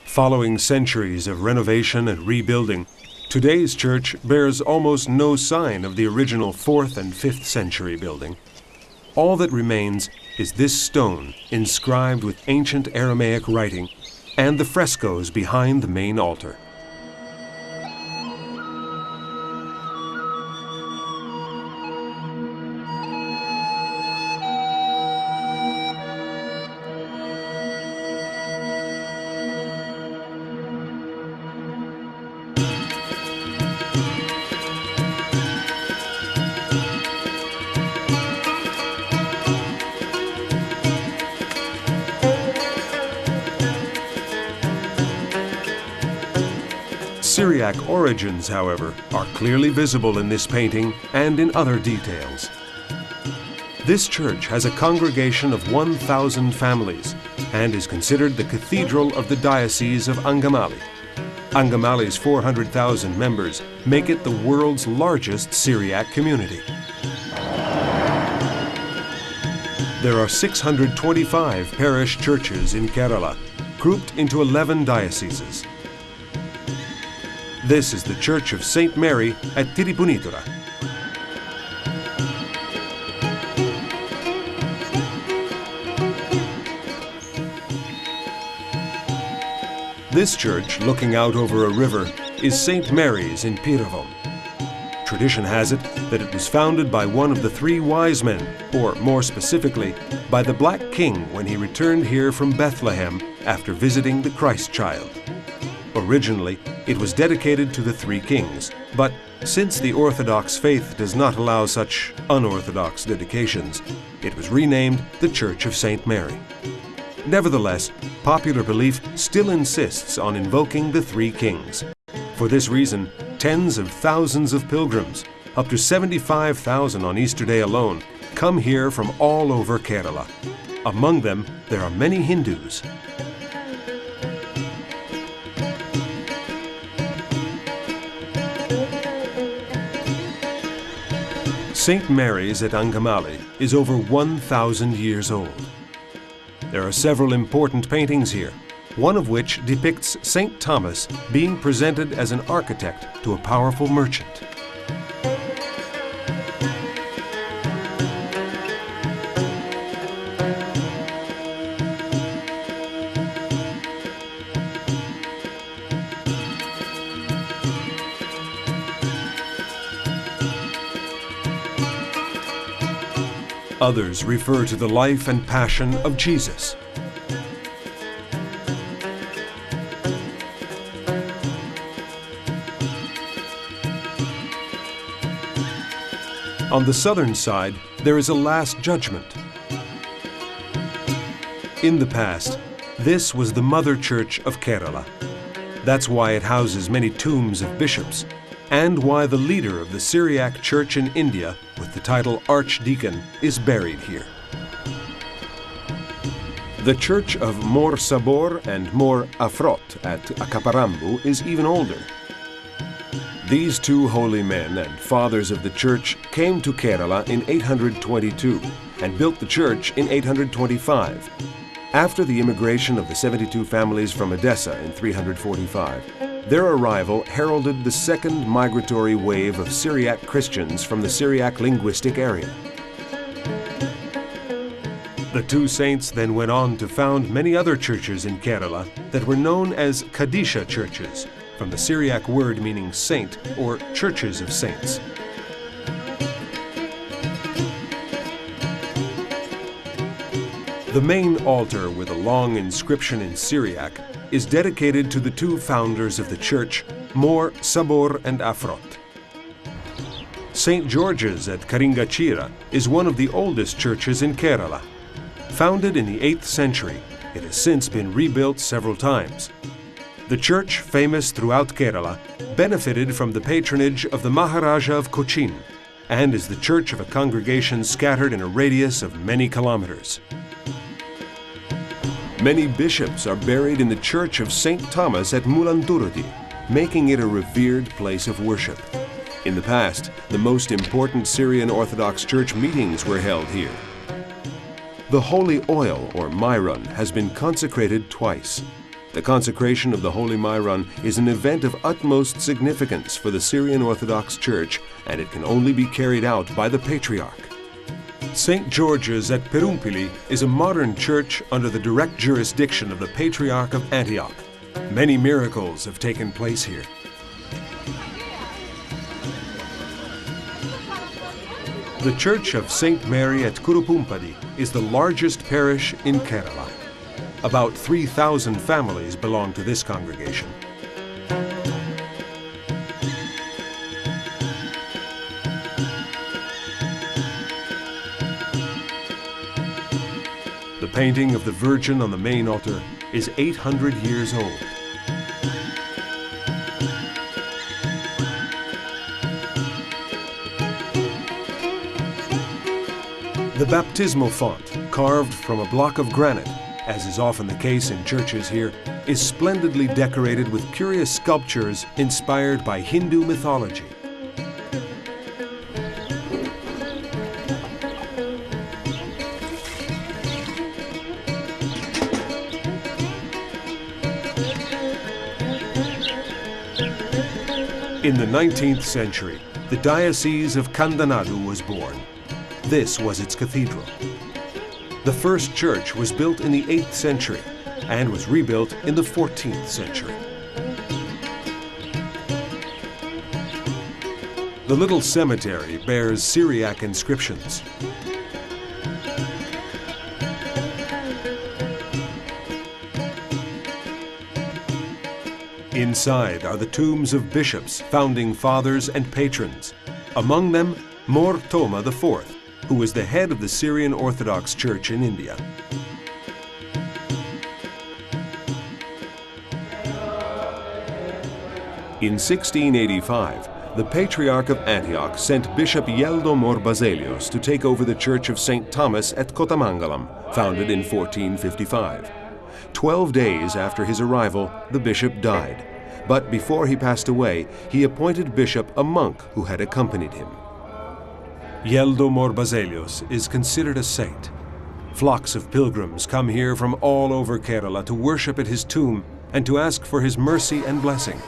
Following centuries of renovation and rebuilding, today's church bears almost no sign of the original 4th and 5th century building. All that remains is this stone inscribed with ancient Aramaic writing and the frescoes behind the main altar. Syriac origins, however, are clearly visible in this painting and in other details. This church has a congregation of 1,000 families and is considered the cathedral of the Diocese of Angamali. Angamali's 400,000 members make it the world's largest Syriac community. There are 625 parish churches in Kerala, grouped into 11 dioceses. This is the Church of St. Mary at Tirupunitura. This church, looking out over a river, is St. Mary's in Piravam. Tradition has it that it was founded by one of the 3 wise men, or more specifically, by the Black King when he returned here from Bethlehem after visiting the Christ child. Originally, it was dedicated to the 3 kings, but since the Orthodox faith does not allow such unorthodox dedications, it was renamed the Church of St. Mary. Nevertheless, popular belief still insists on invoking the 3 kings. For this reason, tens of thousands of pilgrims, up to 75,000 on Easter Day alone, come here from all over Kerala. Among them, there are many Hindus. St. Mary's at Angamali is over 1,000 years old. There are several important paintings here, one of which depicts St. Thomas being presented as an architect to a powerful merchant. Others refer to the life and passion of Jesus. On the southern side, there is a Last Judgment. In the past, this was the mother church of Kerala. That's why it houses many tombs of bishops, and why the leader of the Syriac Church in India, with the title Archdeacon, is buried here. The church of Mor Sabor and Mor Afrot at Akaparambu is even older. These 2 holy men and fathers of the church came to Kerala in 822 and built the church in 825, after the immigration of the 72 families from Edessa in 345. Their arrival heralded the second migratory wave of Syriac Christians from the Syriac linguistic area. The 2 saints then went on to found many other churches in Kerala that were known as Kadisha churches, from the Syriac word meaning saint or churches of saints. The main altar with a long inscription in Syriac is dedicated to the 2 founders of the church, Mor Sabor and Afrot. St. George's at Karingachira is one of the oldest churches in Kerala. Founded in the 8th century, it has since been rebuilt several times. The church, famous throughout Kerala, benefited from the patronage of the Maharaja of Cochin and is the church of a congregation scattered in a radius of many kilometers. Many bishops are buried in the Church of St. Thomas at Mulanturudi, making it a revered place of worship. In the past, the most important Syrian Orthodox Church meetings were held here. The holy oil, or myron, has been consecrated twice. The consecration of the Holy Myron is an event of utmost significance for the Syrian Orthodox Church, and it can only be carried out by the Patriarch. St. George's at Perumpili is a modern church under the direct jurisdiction of the Patriarch of Antioch. Many miracles have taken place here. The Church of St. Mary at Kurupumpadi is the largest parish in Kerala. About 3,000 families belong to this congregation. The painting of the Virgin on the main altar is 800 years old. The baptismal font, carved from a block of granite, as is often the case in churches here, is splendidly decorated with curious sculptures inspired by Hindu mythology. In the 19th century, the Diocese of Kandanadu was born. This was its cathedral. The first church was built in the 8th century and was rebuilt in the 14th century. The little cemetery bears Syriac inscriptions. Inside are the tombs of bishops, founding fathers, and patrons. Among them, Mor Toma IV, who was the head of the Syrian Orthodox Church in India. In 1685, the Patriarch of Antioch sent Bishop Yeldo Morbazelios to take over the Church of St. Thomas at Kotamangalam, founded in 1455. 12 days after his arrival, the bishop died. But before he passed away, he appointed bishop a monk who had accompanied him. Yeldo Morbazelios is considered a saint. Flocks of pilgrims come here from all over Kerala to worship at his tomb and to ask for his mercy and blessing.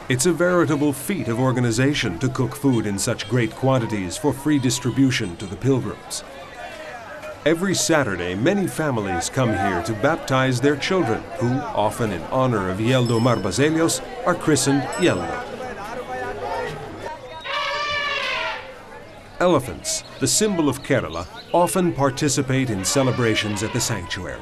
It's a veritable feat of organization to cook food in such great quantities for free distribution to the pilgrims. Every Saturday, many families come here to baptize their children, who, often in honor of Yeldo Morbazelios, are christened Yeldo. Elephants, the symbol of Kerala, often participate in celebrations at the sanctuary.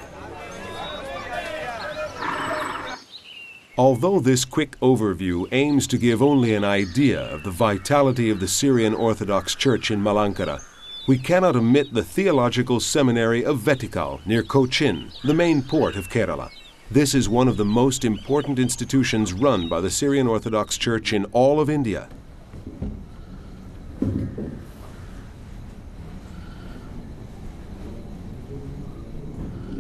Although this quick overview aims to give only an idea of the vitality of the Syrian Orthodox Church in Malankara, we cannot omit the Theological Seminary of Vetikal near Cochin, the main port of Kerala. This is one of the most important institutions run by the Syrian Orthodox Church in all of India.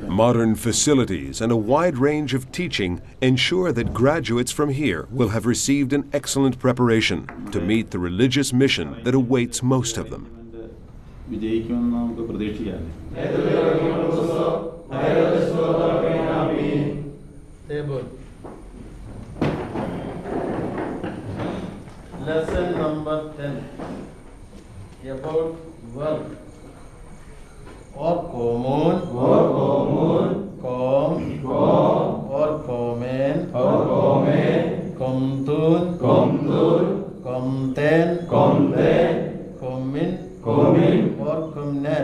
Modern facilities and a wide range of teaching ensure that graduates from here will have received an excellent preparation to meet the religious mission that awaits most of them. Lesson number 10 about verb. Or common, com, or komen, comtun, comten, comin, or comnen.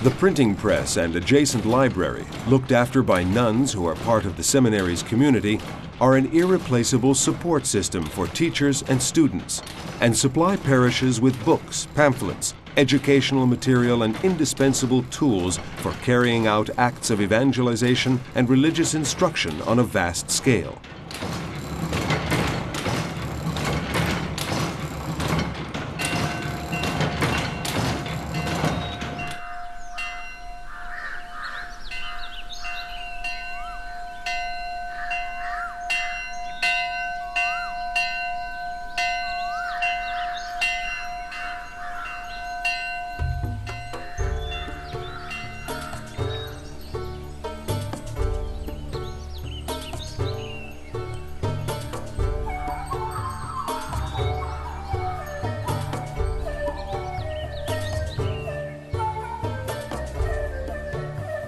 The printing press and adjacent library, looked after by nuns who are part of the seminary's community, are an irreplaceable support system for teachers and students, and supply parishes with books, pamphlets, educational material, and indispensable tools for carrying out acts of evangelization and religious instruction on a vast scale.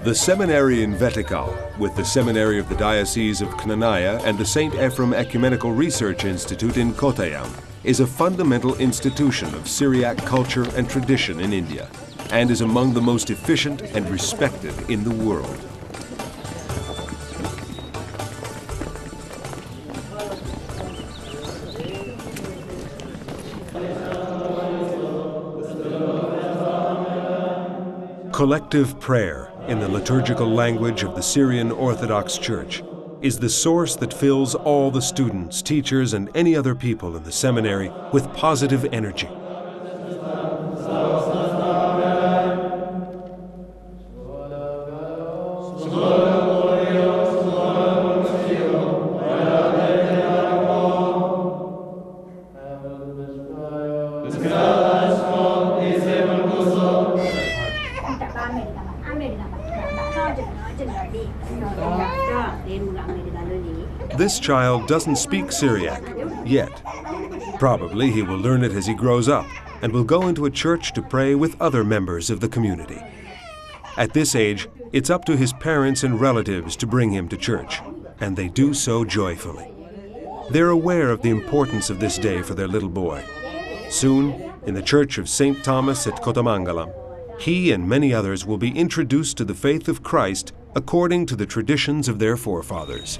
The seminary in Vetikal, with the seminary of the Diocese of Knanaya and the St. Ephrem Ecumenical Research Institute in Kottayam, is a fundamental institution of Syriac culture and tradition in India, and is among the most efficient and respected in the world. Collective prayer, in the liturgical language of the Syrian Orthodox Church, is the source that fills all the students, teachers, and any other people in the seminary with positive energy. This child doesn't speak Syriac yet. Probably he will learn it as he grows up and will go into a church to pray with other members of the community. At this age, it's up to his parents and relatives to bring him to church, and they do so joyfully. They're aware of the importance of this day for their little boy. Soon, in the church of St. Thomas at Kotamangalam, he and many others will be introduced to the faith of Christ according to the traditions of their forefathers.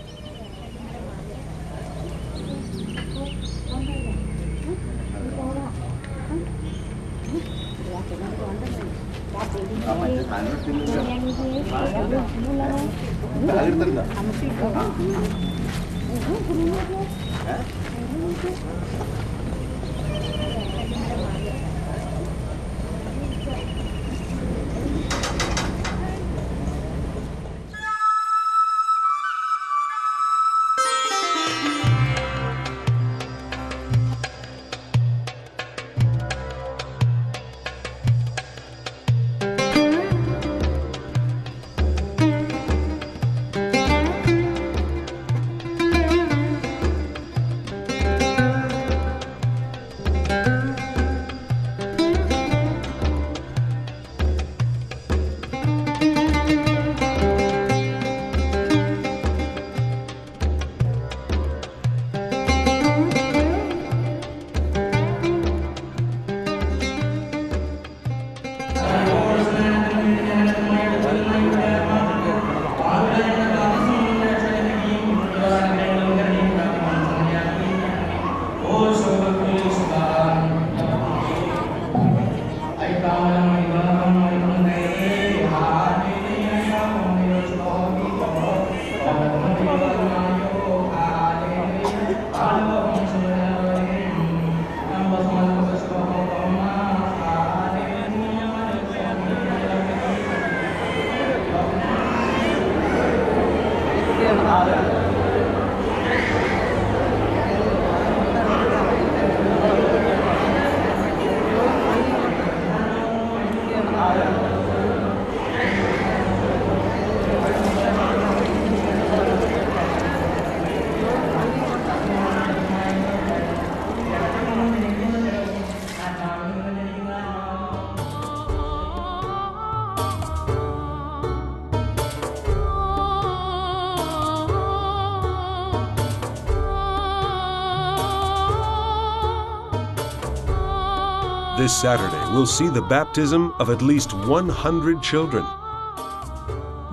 This Saturday, we'll see the baptism of at least 100 children.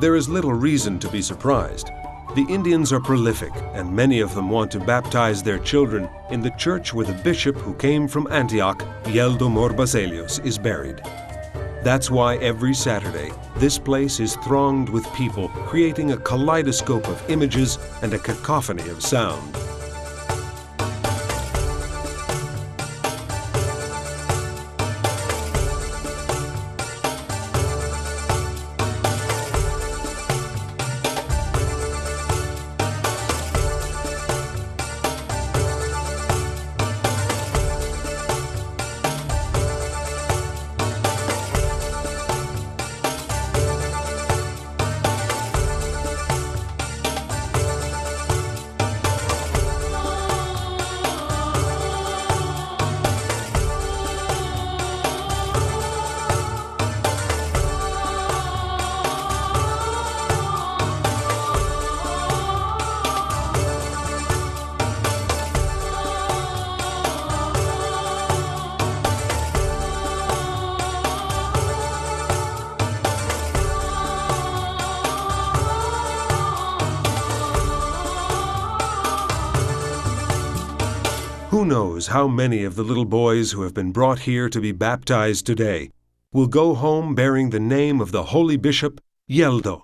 There is little reason to be surprised. The Indians are prolific, and many of them want to baptize their children in the church where the bishop who came from Antioch, Yeldomor Baselios, is buried. That's why every Saturday, this place is thronged with people, creating a kaleidoscope of images and a cacophony of sound. Who knows how many of the little boys who have been brought here to be baptized today will go home bearing the name of the holy bishop Yeldo.